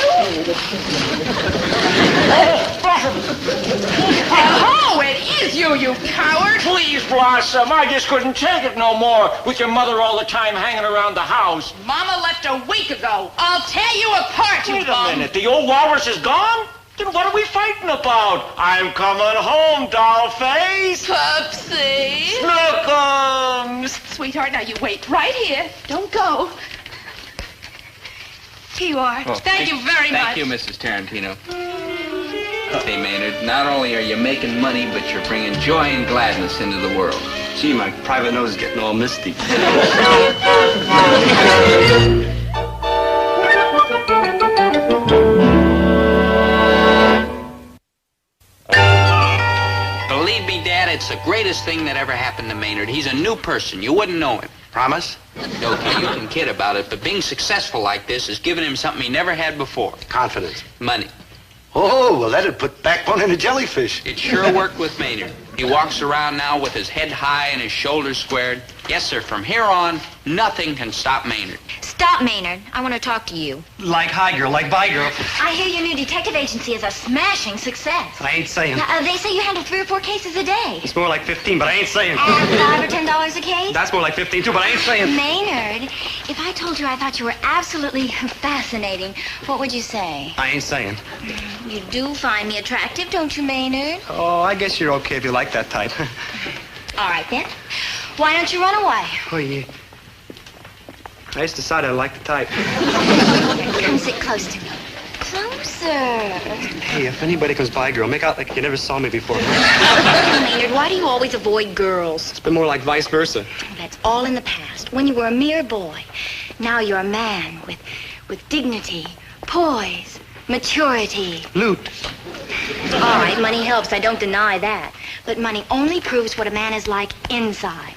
Oh, it is you, you coward! Please, Blossom, I just couldn't take it no more with your mother all the time hanging around the house. Mama left a week ago. I'll tear you apart, you Wait a bum. minute, the old walrus is gone? Then what are we fighting about? I'm coming home, dollface. Pupsy. Snookums. Sweetheart, now you wait right here. Don't go. Here you are. Thank you very much. Thank you, Mrs. Tarantino. Say, Maynard, not only are you making money, but you're bringing joy and gladness into the world. Gee, my private nose is getting all misty. Believe me, Dad, it's the greatest thing that ever happened to Maynard. He's a new person. You wouldn't know him. Promise? Okay, you can kid about it, but being successful like this has given him something he never had before. Confidence. Money. Oh, well, that'd put backbone in a jellyfish. It sure worked with Maynard. He walks around now with his head high and his shoulders squared. Yes, sir, from here on, nothing can stop Maynard. Stop, Maynard. I want to talk to you. Like hi girl, like bye girl. I hear your new detective agency is a smashing success. I ain't saying. They say you handle 3 or 4 cases a day. It's more like 15, but I ain't saying. And $5 or $10 a case? That's more like 15 too, but I ain't saying. Maynard, if I told you I thought you were absolutely fascinating, what would you say? I ain't saying. You do find me attractive, don't you, Maynard? Oh, I guess you're okay if you like that type. All right, then. Why don't you run away? Oh, yeah. I just decided I like the type. Come sit close to me. Closer. Hey, if anybody comes by, girl, make out like you never saw me before. Maynard, why do you always avoid girls? It's been more like vice versa. That's all in the past, when you were a mere boy. Now you're a man with dignity, poise, maturity. Loot. All right, money helps, I don't deny that. But money only proves what a man is like inside.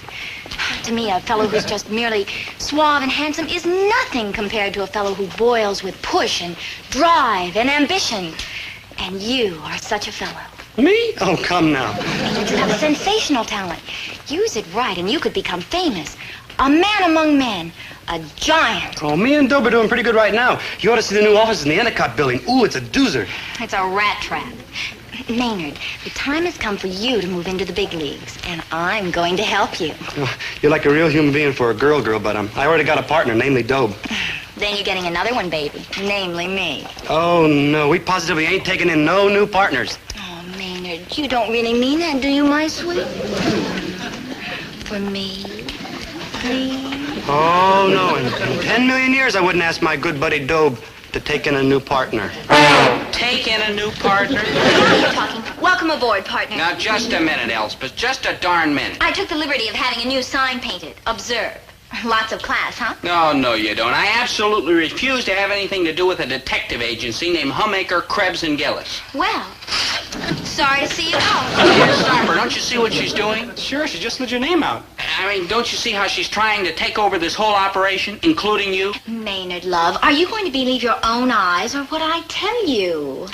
To me, a fellow who's just merely suave and handsome is nothing compared to a fellow who boils with push and drive and ambition. And you are such a fellow. Me? Oh, come now. You have a sensational talent. Use it right and you could become famous. A man among men. A giant. Oh, me and Dobie are doing pretty good right now. You ought to see the new office in the Endicott building. Ooh, it's a doozer. It's a rat trap. Maynard, the time has come for you to move into the big leagues, and I'm going to help you. You're like a real human being for a girl, but I already got a partner, namely Dobe. Then you're getting another one, baby, namely me. Oh, no, we positively ain't taking in no new partners. Oh, Maynard, you don't really mean that, do you, my sweet? for me? Please? Oh, no. In 10 million years, I wouldn't ask my good buddy Dobe to take in a new partner. Take in a new partner? Now you're talking. Welcome aboard, partner. Now, just a minute, Elspeth. Just a darn minute. I took the liberty of having a new sign painted. Observe. Lots of class, huh? No, you don't. I absolutely refuse to have anything to do with a detective agency named Hummaker, Krebs, and Gillis. Well, sorry to see you go. Stop her. Don't you see what she's doing? Sure, she just let your name out. I mean, don't you see how she's trying to take over this whole operation, including you? Maynard, love, are you going to believe your own eyes or what I tell you?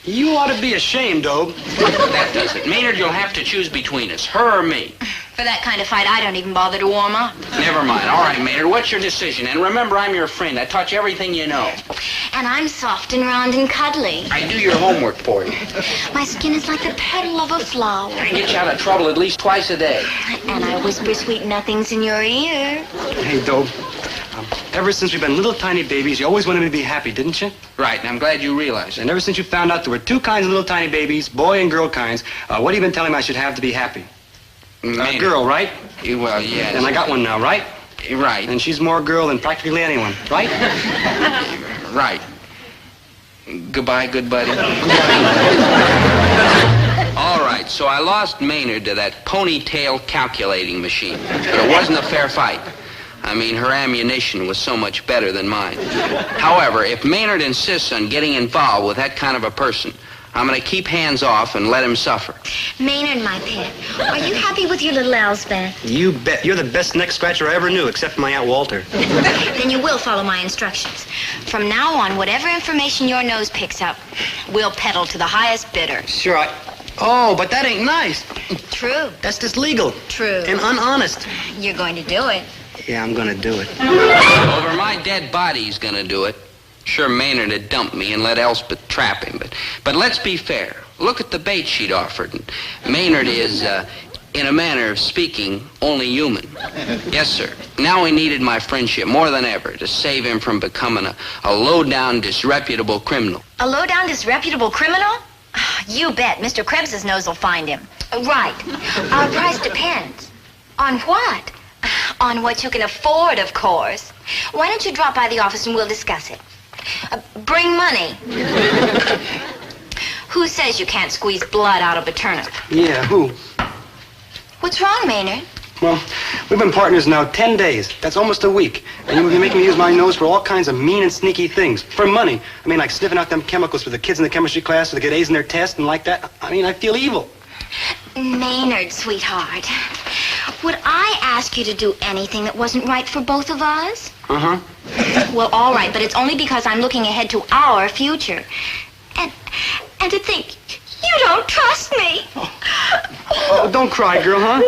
You ought to be ashamed, Dobe. That does it. Maynard, you'll have to choose between us, her or me. For that kind of fight, I don't even bother to warm up. Never mind. All right, Maynard, what's your decision? And remember, I'm your friend. I taught you everything you know. And I'm soft and round and cuddly. I do your homework for you. My skin is like the petal of a flower. I get you out of trouble at least twice a day. And I whisper sweet nothings in your ear. Hey, Dobe. Ever since we've been little tiny babies, you always wanted me to be happy, didn't you? Right, and I'm glad you realized it. And ever since you found out there were two kinds of little tiny babies, boy and girl kinds, what have you been telling me I should have to be happy? A girl, right? Well, yes. And I got one now, right? Right. And she's more girl than practically anyone, right? Right. Goodbye, good buddy. All right, so I lost Maynard to that ponytail calculating machine. But it wasn't a fair fight. I mean, her ammunition was so much better than mine. However, if Maynard insists on getting involved with that kind of a person, I'm going to keep hands off and let him suffer. Maynard, my pet, are you happy with your little Elspeth? You bet. You're the best neck scratcher I ever knew, except for my Aunt Walter. Then you will follow my instructions. From now on, whatever information your nose picks up, we'll peddle to the highest bidder. Sure, Oh, but that ain't nice. True. That's just legal. True. And unhonest. You're going to do it. Yeah, I'm gonna do it. Over my dead body, he's gonna do it. Sure, Maynard had dumped me and let Elspeth trap him, but let's be fair. Look at the bait she'd offered. And Maynard is, in a manner of speaking, only human. Yes, sir. Now he needed my friendship more than ever to save him from becoming a low-down, disreputable criminal. A low-down, disreputable criminal? You bet. Mr. Krebs's nose will find him. Right. Our price depends. On what? On what you can afford, of course. Why don't you drop by the office and we'll discuss it? Bring money. Who says you can't squeeze blood out of a turnip? Yeah, who? What's wrong, Maynard? Well, we've been partners now 10 days. That's almost a week. And you've been making me use my nose for all kinds of mean and sneaky things. For money. I mean, like sniffing out them chemicals for the kids in the chemistry class so they get A's in their test and like that. I mean, I feel evil. Maynard, sweetheart, would I ask you to do anything that wasn't right for both of us? Uh-huh. Well, all right, but it's only because I'm looking ahead to our future. And to think you don't trust me. Oh, don't cry, girl, huh?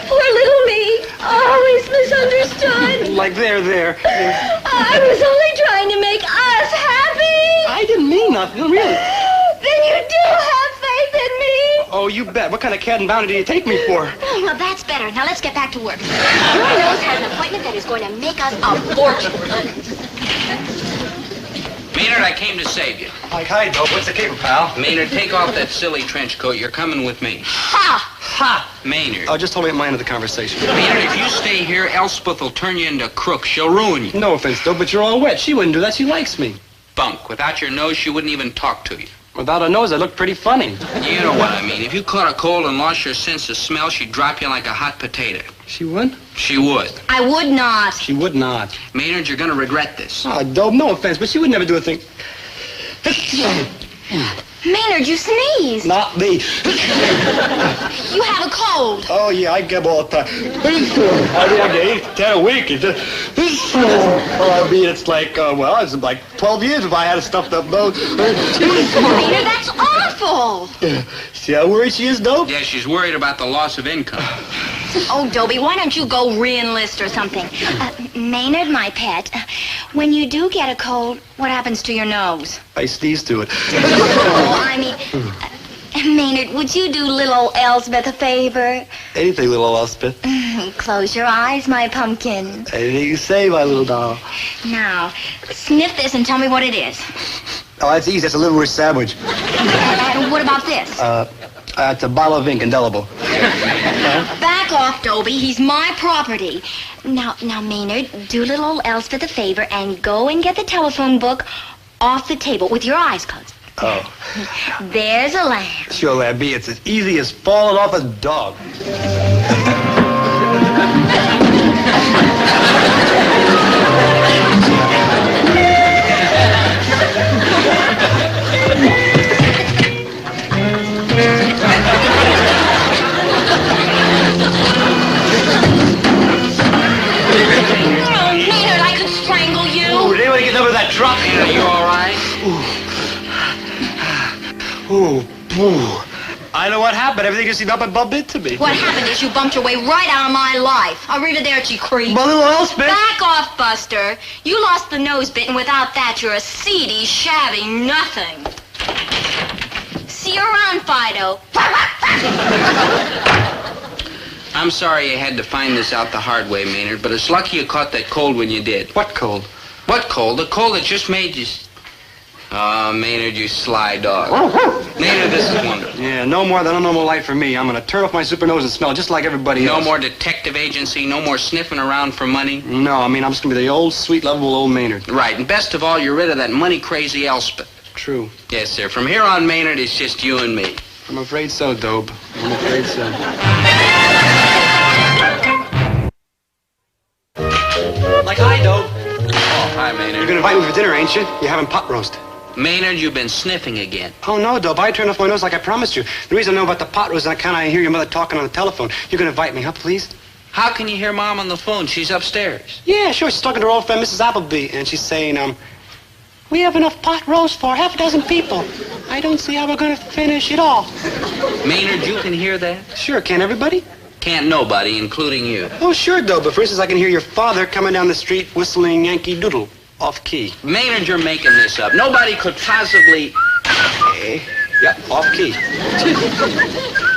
Poor little me, always misunderstood. Like there. I was only trying to make us happy. I didn't mean nothing, really. Then you do have faith in me. Oh, you bet. What kind of cat and bounty do you take me for? Oh, well, that's better. Now let's get back to work. Your nose has an appointment that is going to make us a fortune. Maynard, I came to save you. Like, hi, Dope. What's the caper, pal? Maynard, take off that silly trench coat. You're coming with me. Ha! Ha! Maynard. Oh, just hold me at my end of the conversation. Maynard, if you stay here, Elspeth will turn you into a crook. She'll ruin you. No offense, Dope, but you're all wet. She wouldn't do that. She likes me. Bunk. Without your nose, she wouldn't even talk to you. Without a nose, I look pretty funny. You know what I mean. If you caught a cold and lost your sense of smell, she'd drop you like a hot potato. She would? She would. I would not. She would not. Maynard, you're going to regret this. Oh, Dope, no offense, but she would never do a thing. Maynard, you sneezed. Not me. You have a cold. Oh, yeah, I get all the time. I mean, I get 8 to 10 a week. It's just... I mean, it's like, it's like 12 years if I had a stuffed up nose. Maynard, that's awful. See how worried she is, Dope? Yeah, she's worried about the loss of income. Oh, Dobie, why don't you go re-enlist or something? Maynard, my pet, when you do get a cold, what happens to your nose? I sneeze to it. Oh, I mean, Maynard, would you do little Elspeth a favor? Anything, little Elspeth. Close your eyes, my pumpkin. Anything you say, my little doll. Now, sniff this and tell me what it is. Oh, that's easy. That's a liverwurst sandwich. And what about this? It's a bottle of ink, indelible. Back off, Dobie. He's my property. Now, Maynard, do little old Elspeth a favor and go and get the telephone book off the table with your eyes closed. Oh. There's a lamb. Sure, Labby, it's as easy as falling off a dog. Maynard, I could strangle you. Ooh, did anybody get over that truck? Are you all right? Ooh. I know what happened. Everything just seemed up and bumped into me. What happened is you bumped your way right out of my life. Arrivederci, creep. But little Elspeth. Back off, Buster. You lost the nose bit, and without that, you're a seedy, shabby nothing. See you around, Fido. I'm sorry you had to find this out the hard way, Maynard, but it's lucky you caught that cold when you did. What cold? What cold? The cold that just made you... Oh, Maynard, you sly dog. Maynard, this is wonderful. Yeah, no more than a normal light for me. I'm going to turn off my super nose and smell just like everybody else. No more detective agency, no more sniffing around for money? No, I mean, I'm just going to be the old, sweet, lovable old Maynard. Right, and best of all, you're rid of that money-crazy Elspeth. True. Yes, sir. From here on, Maynard, it's just you and me. I'm afraid so, Dobe. I'm afraid so. Like, hi, Dobe. Oh, hi, Maynard. You're going to invite me for dinner, ain't you? You're having pot roast. Maynard, you've been sniffing again. Oh, no, Dobe. I turned off my nose like I promised you. The reason I know about the pot roast is I kind of hear your mother talking on the telephone. You're going to invite me, huh, please? How can you hear Mom on the phone? She's upstairs. Yeah, sure. She's talking to her old friend, Mrs. Appleby, and she's saying, we have enough pot roast for half a dozen people. I don't see how we're going to finish it all. Maynard, you can hear that? Sure, can everybody? Can't nobody, including you. Oh, sure, Dobe. But for instance, I can hear your father coming down the street whistling Yankee Doodle off key. Maynard, you're making this up. Nobody could possibly... Yeah, off key.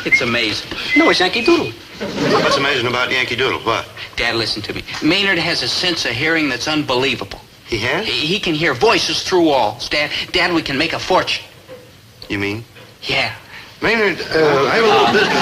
It's amazing. No, it's Yankee Doodle. What's amazing about Yankee Doodle? What? Dad, listen to me. Maynard has a sense of hearing that's unbelievable. He has? He can hear voices through walls. Dad, we can make a fortune. You mean? Yeah. Maynard, I have a little business.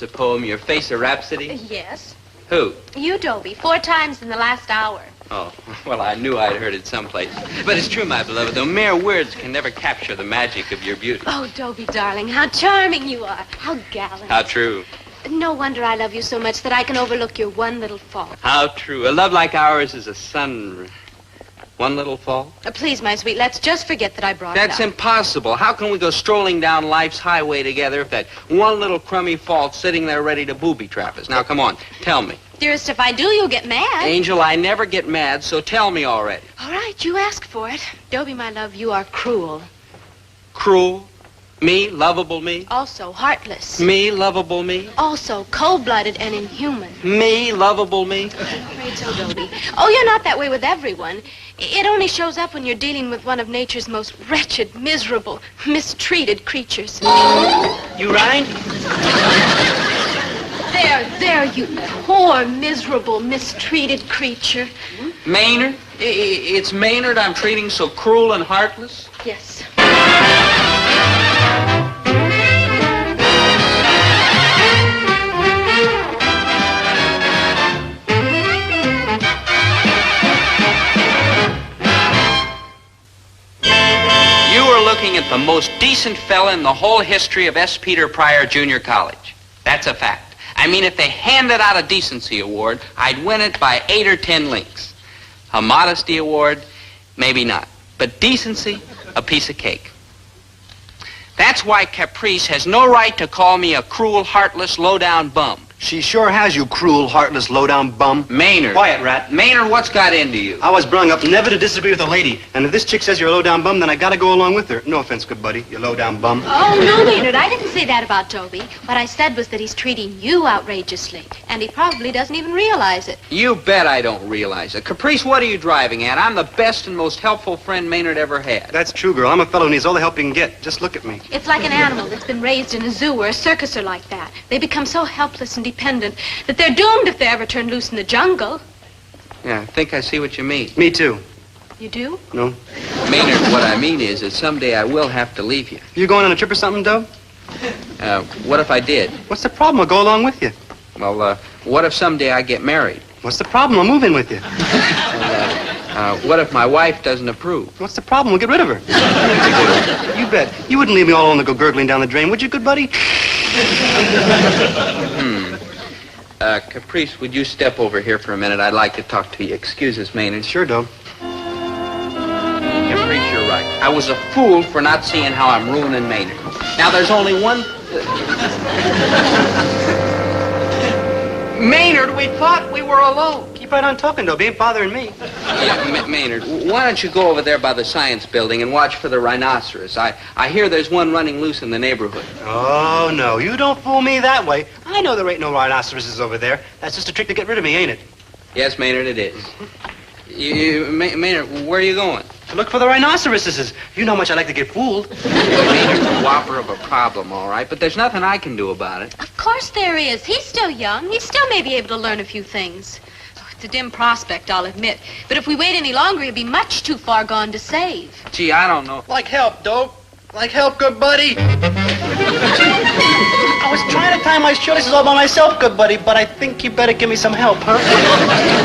A poem, your face a rhapsody? Yes. Who? You, Dobie, 4 times in the last hour. Oh, well, I knew I'd heard it someplace. But it's true, my beloved, though mere words can never capture the magic of your beauty. Oh, Dobie, darling, how charming you are. How gallant. How true. No wonder I love you so much that I can overlook your one little fault. How true. A love like ours is a sun... One little fault? Please, my sweet, let's just forget that I brought it up. That's impossible. How can we go strolling down life's highway together if that one little crummy fault's sitting there ready to booby trap us? Now, come on, tell me. Dearest, if I do, you'll get mad. Angel, I never get mad, so tell me already. All right, you ask for it. Dobie, my love, you are cruel. Cruel? Me? Lovable me? Also heartless. Me? Lovable me? Also cold-blooded and inhuman. Me? Lovable me? I'm afraid so, Dobie. Oh, you're not that way with everyone. It only shows up when you're dealing with one of nature's most wretched, miserable, mistreated creatures. You right? There, you poor, miserable, mistreated creature. Maynard? It's Maynard I'm treating so cruel and heartless? Yes. You are looking at the most decent fella in the whole history of S. Peter Pryor Junior College. That's a fact. I mean, if they handed out a decency award, I'd win it by 8 or 10 links. A modesty award, maybe not. But decency, a piece of cake. That's why Caprice has no right to call me a cruel, heartless, low-down bum. She sure has, you cruel, heartless, low-down bum. Maynard. Quiet, rat. Maynard, what's got into you? I was brought up never to disagree with a lady. And if this chick says you're a low-down bum, then I gotta go along with her. No offense, good buddy, you low-down bum. Oh, no, Maynard, I didn't say that about Dobie. What I said was that he's treating you outrageously, and he probably doesn't even realize it. You bet I don't realize it. Caprice, what are you driving at? I'm the best and most helpful friend Maynard ever had. That's true, girl. I'm a fellow who needs all the help he can get. Just look at me. It's like an animal that's been raised in a zoo or a circus or like that. They become so helpless and dependent that they're doomed if they're ever turned loose in the jungle. Yeah, I think I see what you mean. Me too. You do? No. Maynard, what I mean is that someday I will have to leave you. You going on a trip or something, Doe? What if I did? What's the problem? I'll go along with you. Well, what if someday I get married? What's the problem? I'll move in with you. What if my wife doesn't approve? What's the problem? We'll get rid of her. You bet. You wouldn't leave me all alone to go gurgling down the drain, would you, good buddy? Caprice, would you step over here for a minute? I'd like to talk to you. Excuse us, Maynard. Sure, Doe. Caprice, you're right. I was a fool for not seeing how I'm ruining Maynard. Now, there's only one... Maynard, we thought we were alone. Keep right on talking, Doe. Ain't bothering me. Yeah, Maynard, why don't you go over there by the science building and watch for the rhinoceros? I hear there's one running loose in the neighborhood. Oh, no. You don't fool me that way. I know there ain't no rhinoceroses over there. That's just a trick to get rid of me, ain't it? Yes, Maynard, it is. Maynard, where are you going? To look for the rhinoceroses. You know how much I like to get fooled. Maynard's a whopper of a problem, all right, but there's nothing I can do about it. Of course there is. He's still young. He still may be able to learn a few things. Oh, it's a dim prospect, I'll admit. But if we wait any longer, he'll be much too far gone to save. Gee, I don't know. Like help, Doe. Like help, good buddy. I was trying to tie my shoelaces all by myself, good buddy, but I think you better give me some help, huh?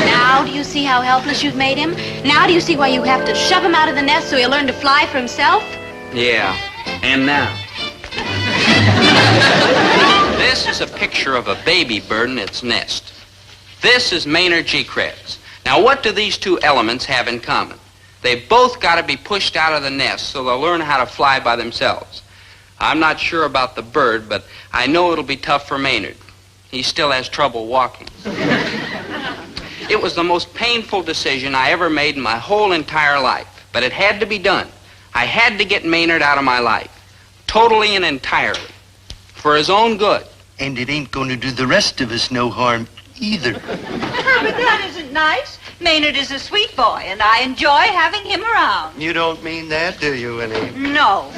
Now do you see how helpless you've made him? Now do you see why you have to shove him out of the nest so he'll learn to fly for himself? Yeah, and now. This is a picture of a baby bird in its nest. This is Maynard G. Krebs. Now, what do these two elements have in common? They both got to be pushed out of the nest so they'll learn how to fly by themselves. I'm not sure about the bird, but I know it'll be tough for Maynard. He still has trouble walking. It was the most painful decision I ever made in my whole entire life, but it had to be done. I had to get Maynard out of my life, totally and entirely, for his own good. And it ain't going to do the rest of us no harm either. But that isn't nice. Maynard is a sweet boy, and I enjoy having him around. You don't mean that, do you, Winnie? No.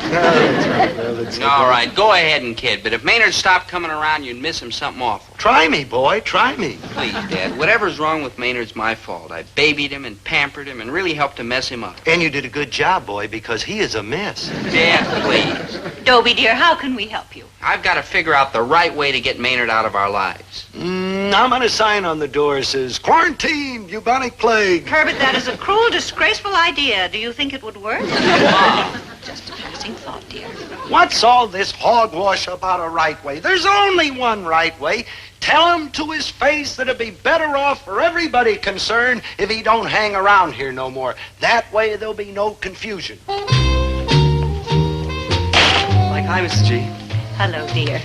All right, go ahead and kid, but if Maynard stopped coming around, you'd miss him something awful. Try me, boy, try me. Please, Dad, whatever's wrong with Maynard's my fault. I babied him and pampered him and really helped to mess him up. And you did a good job, boy, because he is a mess. Dad, please. Dobie, dear, how can we help you? I've got to figure out the right way to get Maynard out of our lives. I'm on a sign on the door says, quarantine, bubonic plague. Herbert, that is a cruel, disgraceful idea. Do you think it would work? Just a passing thought, dear. What's all this hogwash about a right way? There's only one right way. Tell him to his face that it'd be better off for everybody concerned if he don't hang around here no more. That way there'll be no confusion. Like, hi, Mrs. G. Hello, dear.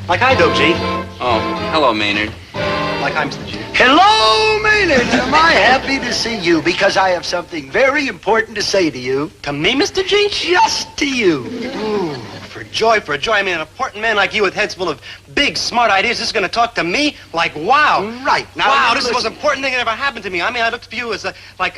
Like, hi, Dope G. Oh, hello, Maynard. Like, hi, Mr. G. Hello, Maynard. Am I happy to see you because I have something very important to say to you. To me, Mr. G? Just to you. Ooh, for joy. I mean, an important man like you with heads full of big, smart ideas is going to talk to me? Like, wow. Right. Now, wow, this is the most important thing that ever happened to me. I mean, I looked for you as like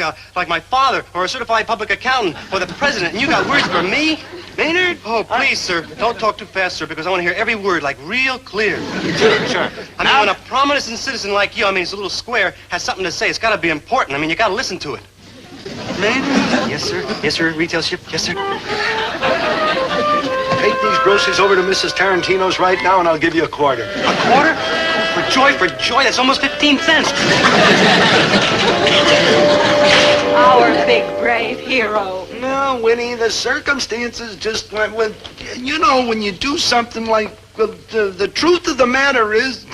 my father or a certified public accountant or the president, and you got words for me? Maynard? Oh, please, sir, don't talk too fast, sir, because I want to hear every word, like, real clear. Sure. I mean, when a prominent citizen like you, I mean, it's a little square, has something to say, it's got to be important. I mean, you got to listen to it. Maynard? Yes, sir. Yes, sir. Retail ship. Yes, sir. Take these groceries over to Mrs. Tarantino's right now, and I'll give you a quarter. A quarter? Oh, for joy, that's almost 15 cents. Our big, brave hero. No, Winnie, the circumstances just went with, you know, when you do something like Well, the truth of the matter is,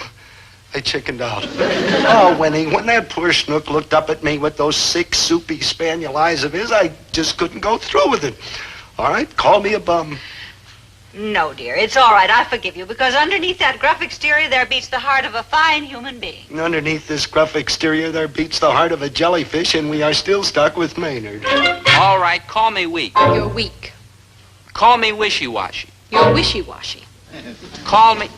I chickened out. Oh, Winnie, when that poor schnook looked up at me with those sick, soupy spaniel eyes of his, I just couldn't go through with it. All right, call me a bum. No, dear, it's all right. I forgive you, because underneath that gruff exterior there beats the heart of a fine human being. Underneath this gruff exterior there beats the heart of a jellyfish, and we are still stuck with Maynard. All right, call me weak. You're weak. Call me wishy-washy. You're wishy-washy. Call me...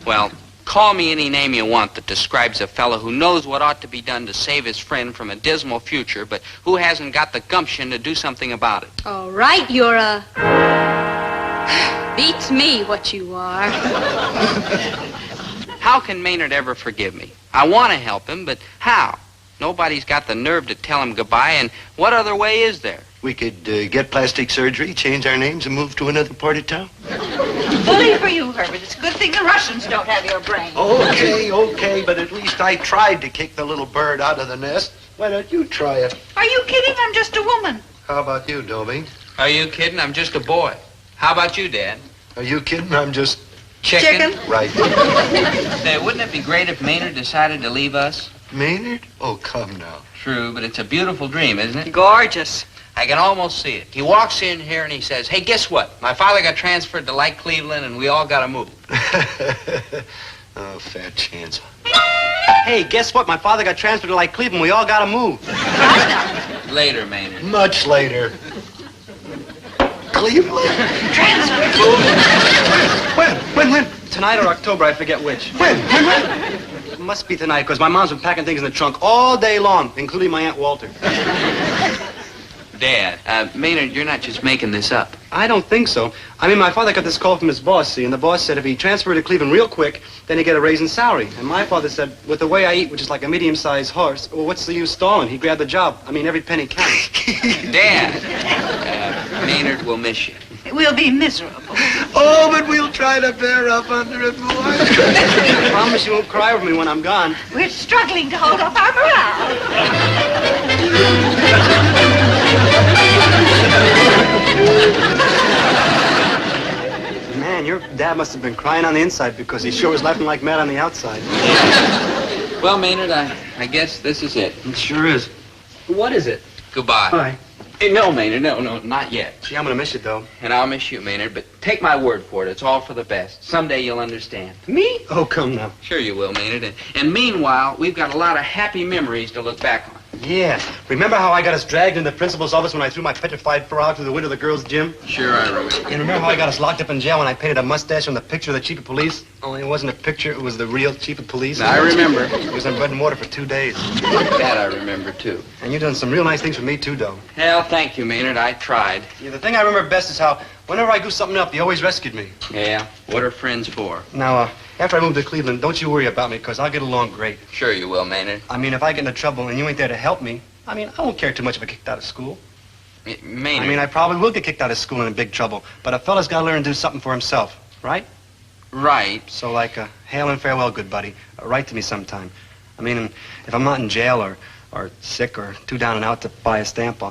Well, call me any name you want that describes a fellow who knows what ought to be done to save his friend from a dismal future, but who hasn't got the gumption to do something about it. All right, you're a... Beats me what you are. How can Maynard ever forgive me? I want to help him, but how? Nobody's got the nerve to tell him goodbye, and what other way is there? We could get plastic surgery, change our names, and move to another part of town. Bully for you, Herbert. It's a good thing the Russians don't have your brain. Okay, but at least I tried to kick the little bird out of the nest. Why don't you try it? Are you kidding? I'm just a woman. How about you, Dobie? Are you kidding? I'm just a boy. How about you, Dad? Are you kidding? I'm just... Chicken? Right. Say, wouldn't it be great if Maynard decided to leave us? Maynard? Oh, come now. True, but it's a beautiful dream, isn't it? Gorgeous. I can almost see it. He walks in here and he says, hey, guess what? My father got transferred to Lake Cleveland and we all got to move. Oh, fat chance. Hey, guess what? My father got transferred to Lake Cleveland. We all got to move. Later, Maynard. Much later. Cleveland? Transferred? When? Tonight or October, I forget which. When? It must be tonight, because my mom's been packing things in the trunk all day long, including my Aunt Walter. Dad, Maynard, you're not just making this up. I don't think so. I mean, my father got this call from his boss, see, and the boss said if he transferred to Cleveland real quick, then he'd get a raise in salary. And my father said, with the way I eat, which is like a medium-sized horse, well, what's the use stalling? He grabbed the job. I mean, every penny counts. Dad, Maynard will miss you. We'll be miserable. Oh, but we'll try to bear up under it, boy. I promise you won't cry over me when I'm gone. We're struggling to hold up our morale. Man, your dad must have been crying on the inside because he sure was laughing like mad on the outside. Well, Maynard, I guess this is it. It sure is. What is it? Goodbye. Bye. Hey, no, Maynard, no, not yet. Gee, I'm going to miss you, though. And I'll miss you, Maynard, but take my word for it. It's all for the best. Someday you'll understand. Me? Oh, come now. Sure you will, Maynard. And meanwhile, we've got a lot of happy memories to look back on. Yeah. Remember how I got us dragged into the principal's office when I threw my petrified frog through the window of the girls' gym? Sure, I remember. And remember how I got us locked up in jail when I painted a mustache on the picture of the chief of police? Only it wasn't a picture, it was the real chief of police. I remember. It was in bread and water for 2 days. That I remember, too. And you done some real nice things for me, too, though. Hell, thank you, Maynard. I tried. Yeah, the thing I remember best is how whenever I do something up, you always rescued me. Yeah, what are friends for? Now, after I move to Cleveland, don't you worry about me, because I'll get along great. Sure you will, Maynard. I mean, if I get into trouble and you ain't there to help me, I mean, I won't care too much if I get kicked out of school. Maynard. I mean, I probably will get kicked out of school and in big trouble, but a fella's got to learn to do something for himself, right? Right. So, like, hail and farewell, good buddy. Write to me sometime. I mean, if I'm not in jail or sick or too down and out to buy a stamp,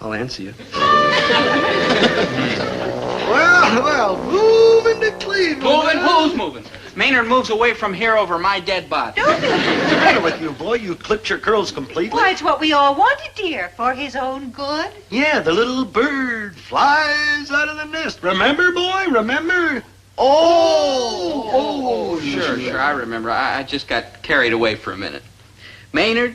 I'll answer you. Well, moving to Cleveland. Moving? Who's moving? Maynard moves away from here over my dead body. What's the matter with you, boy? You clipped your curls completely. Why, it's what we all wanted, dear, for his own good. Yeah, the little bird flies out of the nest. Remember, boy? Remember? Oh, sure, I remember. I just got carried away for a minute. Maynard?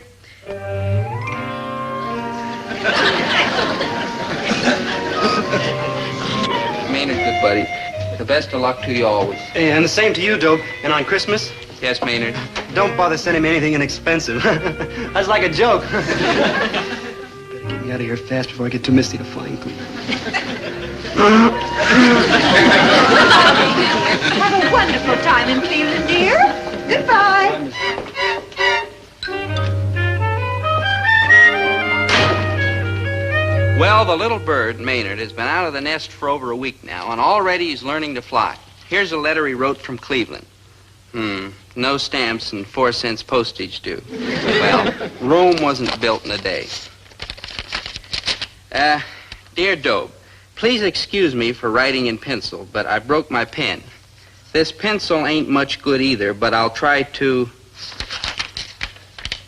Maynard, good buddy. The best of luck to you always. Hey, and the same to you, Dobe. And on Christmas? Yes, Maynard. Don't bother sending me anything inexpensive. That's like a joke. Better get me out of here fast before I get too misty to fly in Cleveland. Have a wonderful time in Cleveland, dear. Goodbye. Well, the little bird, Maynard, has been out of the nest for over a week now, and already he's learning to fly. Here's a letter he wrote from Cleveland. No stamps and 4 cents postage due. Well, Rome wasn't built in a day. Dear Dobe, please excuse me for writing in pencil, but I broke my pen. This pencil ain't much good either, but I'll try to...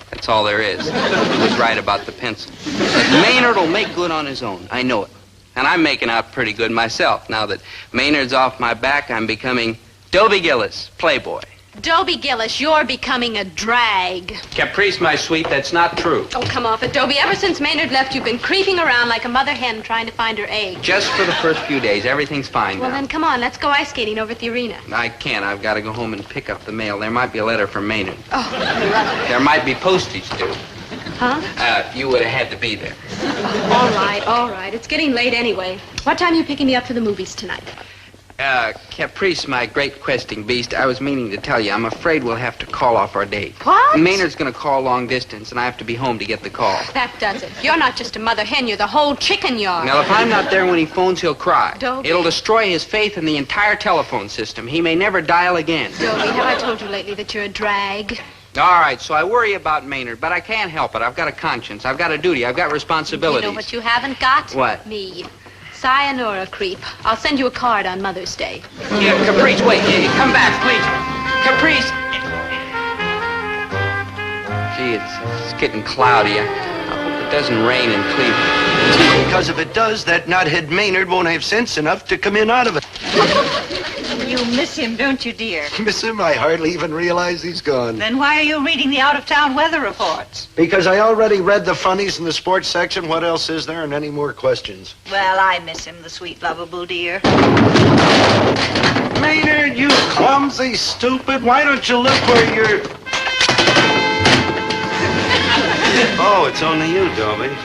That's all there is. He was right about the pencil. But Maynard will make good on his own. I know it. And I'm making out pretty good myself. Now that Maynard's off my back, I'm becoming Dobie Gillis, playboy. Dobie Gillis, you're becoming a drag. Caprice, my sweet, that's not true. Oh, come off it, Dobie. Ever since Maynard left, you've been creeping around like a mother hen trying to find her egg. Just for the first few days. Everything's fine Well, now. then come on. Let's go ice skating over at the arena. I can't. I've got to go home and pick up the mail. There might be a letter from Maynard. Oh, brother. There might be postage, too. Huh? You would have had to be there. All right. It's getting late anyway. What time are you picking me up for the movies tonight? Caprice, my great questing beast, I was meaning to tell you, I'm afraid we'll have to call off our date. What? Maynard's going to call long distance, and I have to be home to get the call. That does it. You're not just a mother hen, you're the whole chicken yard. Now, if I'm not there when he phones, he'll cry. Dobie. It'll destroy his faith in the entire telephone system. He may never dial again. Dobie, have I told you lately that you're a drag? All right, so I worry about Maynard, but I can't help it. I've got a conscience. I've got a duty. I've got responsibilities. You know what you haven't got? What? Me. Sayonara, creep. I'll send you a card on Mother's Day. Yeah, Caprice, wait. Come back, please. Caprice. Gee, it's getting cloudy. I hope it doesn't rain in Cleveland. Because if it does, that knothead Maynard won't have sense enough to come in out of it. You miss him, don't you, dear? Miss him? I hardly even realize he's gone. Then why are you reading the out-of-town weather reports? Because I already read the funnies in the sports section. What else is there? And any more questions? Well, I miss him, the sweet, lovable dear. Maynard, you clumsy stupid. Why don't you look where you're... Oh, it's only you, Dobie.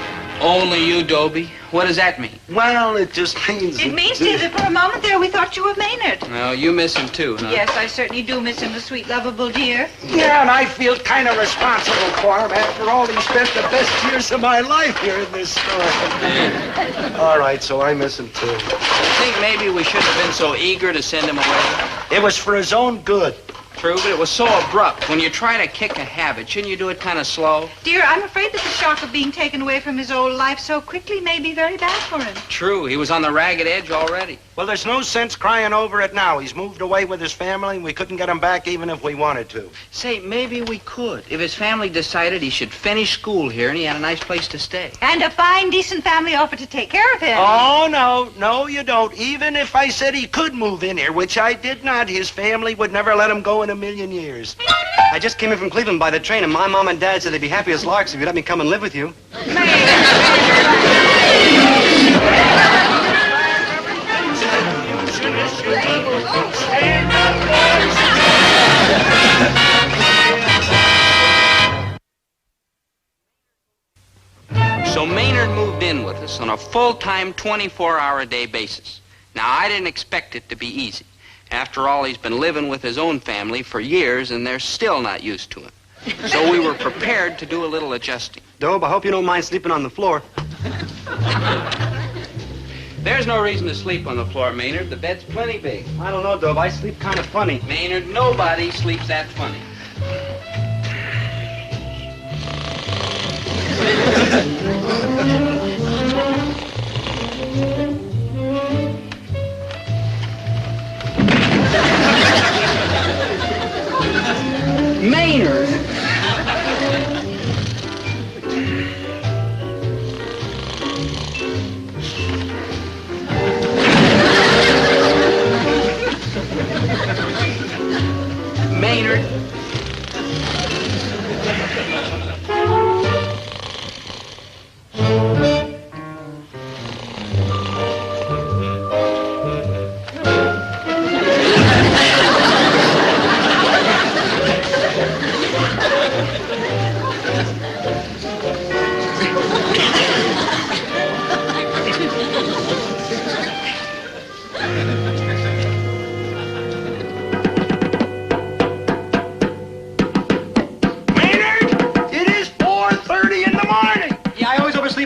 Only you, Dobie? What does that mean? Well, it just means... It means, dear, that for a moment there we thought you were Maynard. No, you miss him too, huh? Yes, I certainly do miss him, the sweet, lovable dear. Yeah, and I feel kind of responsible for him. After all, he spent the best years of my life here in this store. All right, so I miss him too. I think maybe we shouldn't have been so eager to send him away. It was for his own good. True, but it was so abrupt. When you try to kick a habit, shouldn't you do it kind of slow? Dear, I'm afraid that the shock of being taken away from his old life so quickly may be very bad for him. True, he was on the ragged edge already. Well, there's no sense crying over it now. He's moved away with his family, and we couldn't get him back even if we wanted to. Say, maybe we could. If his family decided he should finish school here and he had a nice place to stay. And a fine, decent family offered to take care of him. Oh, no, you don't. Even if I said he could move in here, which I did not, his family would never let him go in a million years. I just came in from Cleveland by the train, and my mom and dad said they'd be happy as larks if you'd let me come and live with you. So Maynard moved in with us on a full-time, 24-hour-a-day basis. Now, I didn't expect it to be easy. After all, he's been living with his own family for years, and they're still not used to him. So we were prepared to do a little adjusting. Dobe, I hope you don't mind sleeping on the floor. There's no reason to sleep on the floor, Maynard. The bed's plenty big. I don't know, Dobe. I sleep kind of funny. Maynard, nobody sleeps that funny. Maynard! Maynard!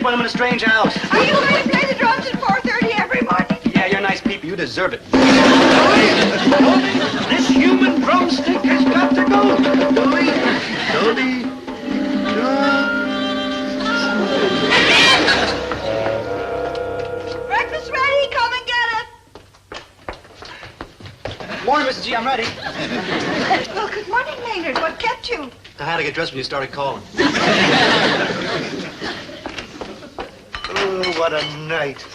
When I'm in a strange house. Are you going to play the drums at 4:30 every morning? Yeah, you're nice people. You deserve it. This human drumstick has got to go. Dobie. Breakfast ready. Come and get it. Morning, Mrs. G. I'm ready. Well, good morning, Maynard. What kept you? I had to get dressed when you started calling. Oh, what a night.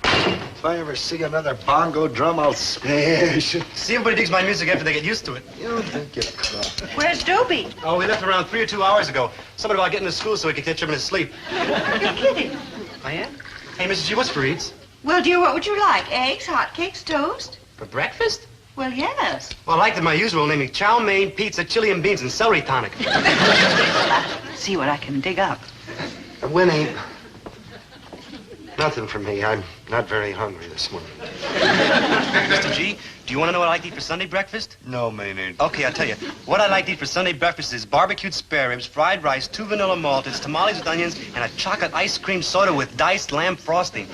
If I ever see another bongo drum, I'll smash it. See, everybody digs my music after they get used to it. You think you're clever. Where's Dobie? Oh, we left around 3 or 2 hours ago. Somebody about getting to school so he could catch up in his sleep. You're kidding. I am? Hey, Mrs. G, what's for eats? Well, dear, what would you like? Eggs, hotcakes, toast? For breakfast? Well, yes. Well, I like my usual, namely chow mein, pizza, chili and beans, and celery tonic. See what I can dig up. Winnie. Nothing for me. I'm not very hungry this morning. Mr. G, do you want to know what I like to eat for Sunday breakfast? No, Maynard. Okay, I'll tell you. What I like to eat for Sunday breakfast is barbecued spare ribs, fried rice, 2 vanilla malteds, tamales with onions, and a chocolate ice cream soda with diced lamb frosting.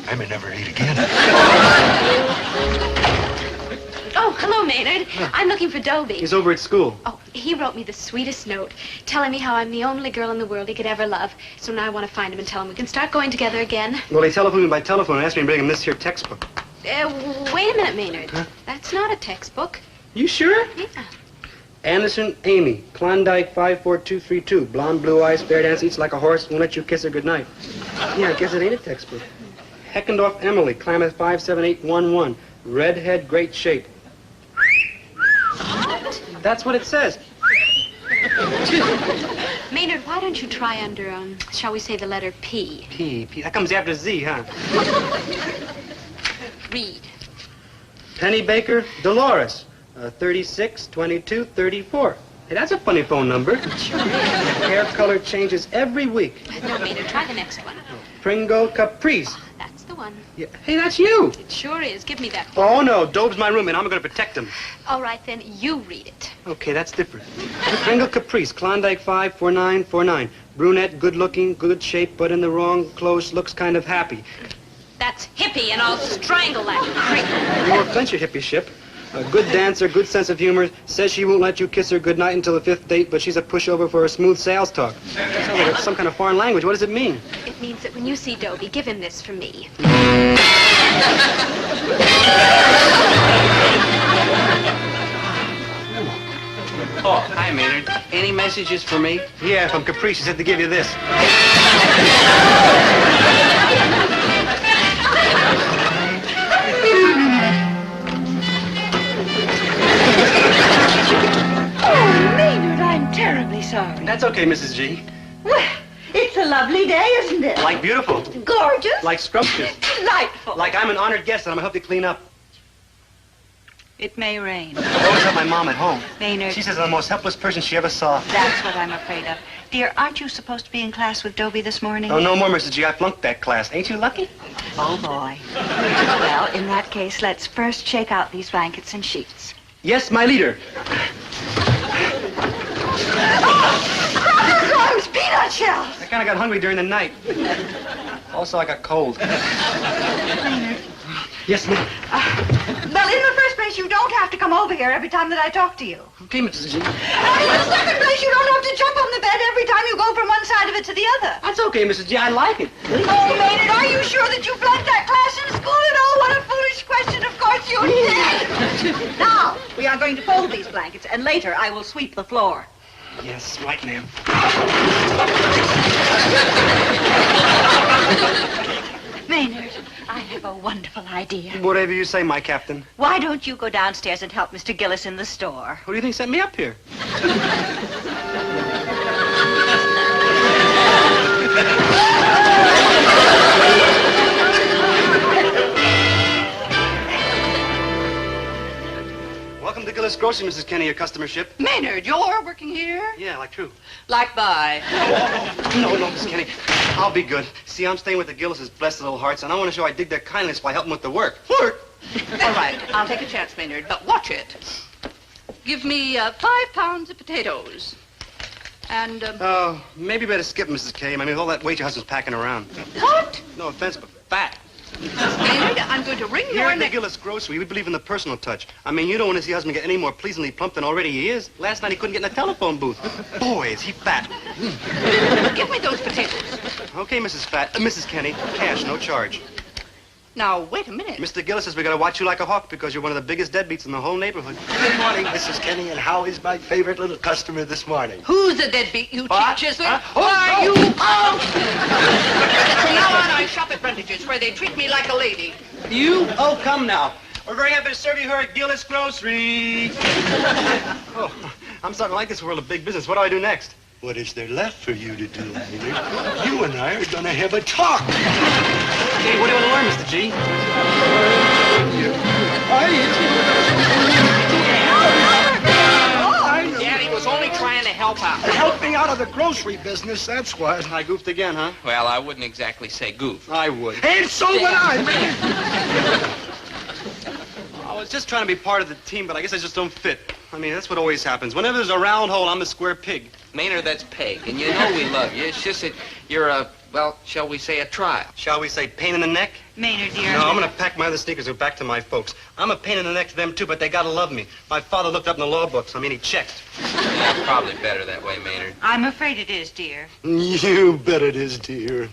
I may never eat again. Oh, hello, Maynard. I'm looking for Dobie. He's over at school. Oh, he wrote me the sweetest note, telling me how I'm the only girl in the world he could ever love. So now I want to find him and tell him we can start going together again. Well, he telephoned me by telephone and asked me to bring him this here textbook. Wait a minute, Maynard. Huh? That's not a textbook. You sure? Yeah. Anderson, Amy, Klondike 54232. Blonde, blue eyes, fair dance, eats like a horse, won't let you kiss her goodnight. Yeah, I guess it ain't a textbook. Heckendorf Emily, Klamath 57811. Redhead, great shape. What? That's what it says. Maynard, why don't you try under, shall we say the letter P? P. That comes after Z, huh? Read. Penny Baker, Dolores, 36, 22, 34. Hey, that's a funny phone number. Sure is. Hair color changes every week. No, Maynard, try the next one. Pringle Caprice. That's the one. Yeah. Hey, that's you. It sure is. Give me that. Oh, no. Dobe's my roommate. I'm going to protect him. All right, then. You read it. Okay, that's different. Pringle Caprice, Klondike 54949. Brunette, good-looking, good shape, but in the wrong clothes, looks kind of happy. That's hippie, and I'll strangle that creep. You won't clinch your hippie ship. A good dancer, good sense of humor, says she won't let you kiss her goodnight until the 5th date, but she's a pushover for her smooth sales talk. Sounds like it's some kind of foreign language. What does it mean? It means that when you see Dobie, give him this from me. Oh, hi, Maynard. Any messages for me? Yeah, from Caprice. She said to give you this. Terribly sorry. That's okay, Mrs. G. Well, it's a lovely day, isn't it? Like beautiful. Gorgeous. Like scrumptious. Delightful. Like I'm an honored guest and I'm gonna help you clean up. It may rain. I always have my mom at home. Maynard. She says I'm the most helpless person she ever saw. That's what I'm afraid of. Dear, aren't you supposed to be in class with Dobie this morning? Oh, no more, Mrs. G. I flunked that class. Ain't you lucky? Oh, boy. Well, in that case, let's first shake out these blankets and sheets. Yes, my leader. Crumbs, peanut shells. I kind of got hungry during the night. Also, I got cold. Maynard. Yes, ma'am. Well, in the first place, you don't have to come over here every time that I talk to you. Okay, Mrs. G. And in the second place, you don't have to jump on the bed every time you go from one side of it to the other. That's okay, Mrs. G. I like it. Oh, Maynard, are you sure that you flunked that class in school at all? What a foolish question. Of course you did. Now, we are going to fold these blankets, and later I will sweep the floor. Yes, right, ma'am. Maynard, I have a wonderful idea. Whatever you say, my captain. Why don't you go downstairs and help Mr. Gillis in the store? Who do you think sent me up here? Welcome to Gillis Grocery, Mrs. Kenny, your customer ship. Maynard, you're working here? Yeah, like true. Like by? No, Miss Kenny. I'll be good. See, I'm staying with the Gillises, bless their little hearts, and I want to show I dig their kindness by helping with the work. Work? All right, I'll take a chance, Maynard, but watch it. Give me 5 pounds of potatoes. And, Oh, maybe better skip, Mrs. K. I mean, with all that weight your husband's packing around. What? No offense, but fat. Maynard, I'm going to wring Here your at the neck. Gillis Grocery, we believe in the personal touch. I mean, you don't want to see your husband get any more pleasingly plump than already he is. Last night he couldn't get in a telephone booth. Boy, is he fat. Give me those potatoes. Okay, Mrs. Fat. Mrs. Kenny, cash, no charge. Now, wait a minute. Mr. Gillis says we gotta watch you like a hawk because you're one of the biggest deadbeats in the whole neighborhood. Good morning, Mrs. Kenny, and Howie's my favorite little customer this morning. Who's the deadbeat, you What? cheap chiseler? Huh? Why, Oh, you no. out! From now on, I shop at Brentage's, where they treat me like a lady. You? Oh, come now. We're very happy to serve you here at Gillis Grocery. Oh, I'm starting to like this world of big business. What do I do next? What is there left for you to do, Maynard? You and I are gonna have a talk. Okay, what do you want to learn, Mr. G? Daddy was only trying to help out. Help me out of the grocery business, that's what. I goofed again, huh? Well, I wouldn't exactly say goof. I would. And so would I. I was just trying to be part of the team, but I guess I just don't fit. I mean, that's what always happens. Whenever there's a round hole, I'm the square pig. Maynard, that's peg, and you know we love you. It's just that you're a, well, shall we say a trial? Shall we say pain in the neck? Maynard, dear. No, I'm going to pack my other sneakers and go back to my folks. I'm a pain in the neck to them, too, but they got to love me. My father looked up in the law books. I mean, he checked. Yeah, it's probably better that way, Maynard. I'm afraid it is, dear. You bet it is, dear.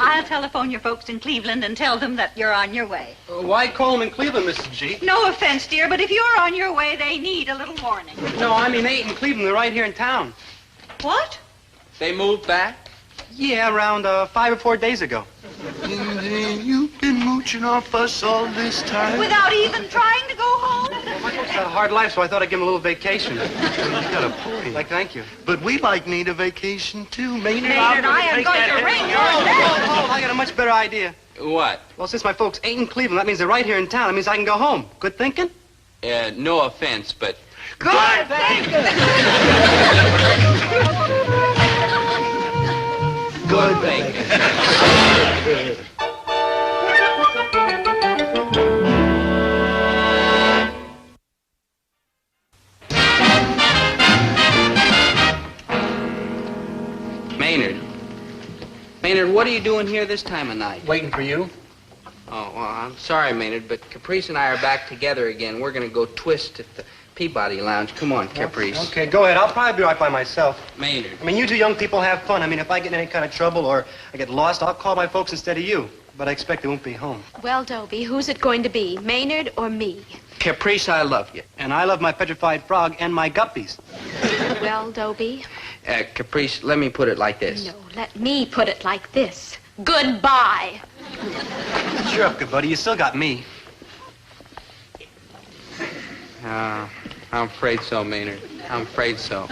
I'll telephone your folks in Cleveland and tell them that you're on your way. Why call them in Cleveland, Mrs. G? No offense, dear, but if you're on your way, they need a little warning. No, I mean, they ain't in Cleveland. They're right here in town. What? They moved back? Yeah, around 5 or 4 days ago. You've been mooching off us all this time. Without even trying to go home? My folks had a hard life, so I thought I'd give them a little vacation. You got a point. Like, thank you. But we need a vacation, too. Maynard, Maynard, I am going to wring your neck. I got a much better idea. What? Well, since my folks ain't in Cleveland, that means they're right here in town. That means I can go home. Good thinking? No offense, but... Good thinking! Good thinking. Maynard, what are you doing here this time of night? Waiting for you. Oh, well, I'm sorry, Maynard, but Caprice and I are back together again. We're going to go twist at the Peabody Lounge. Come on, Caprice. Okay, go ahead. I'll probably be right by myself. Maynard. I mean, you two young people have fun. I mean, if I get in any kind of trouble or I get lost, I'll call my folks instead of you. But I expect they won't be home. Well, Dobie, who's it going to be, Maynard or me? Caprice, I love you. And I love my petrified frog and my guppies. Well, Dobie? Caprice, let me put it like this. No, let me put it like this. Goodbye. Cheer up, good buddy. You still got me. I'm afraid so, Maynard. I'm afraid so.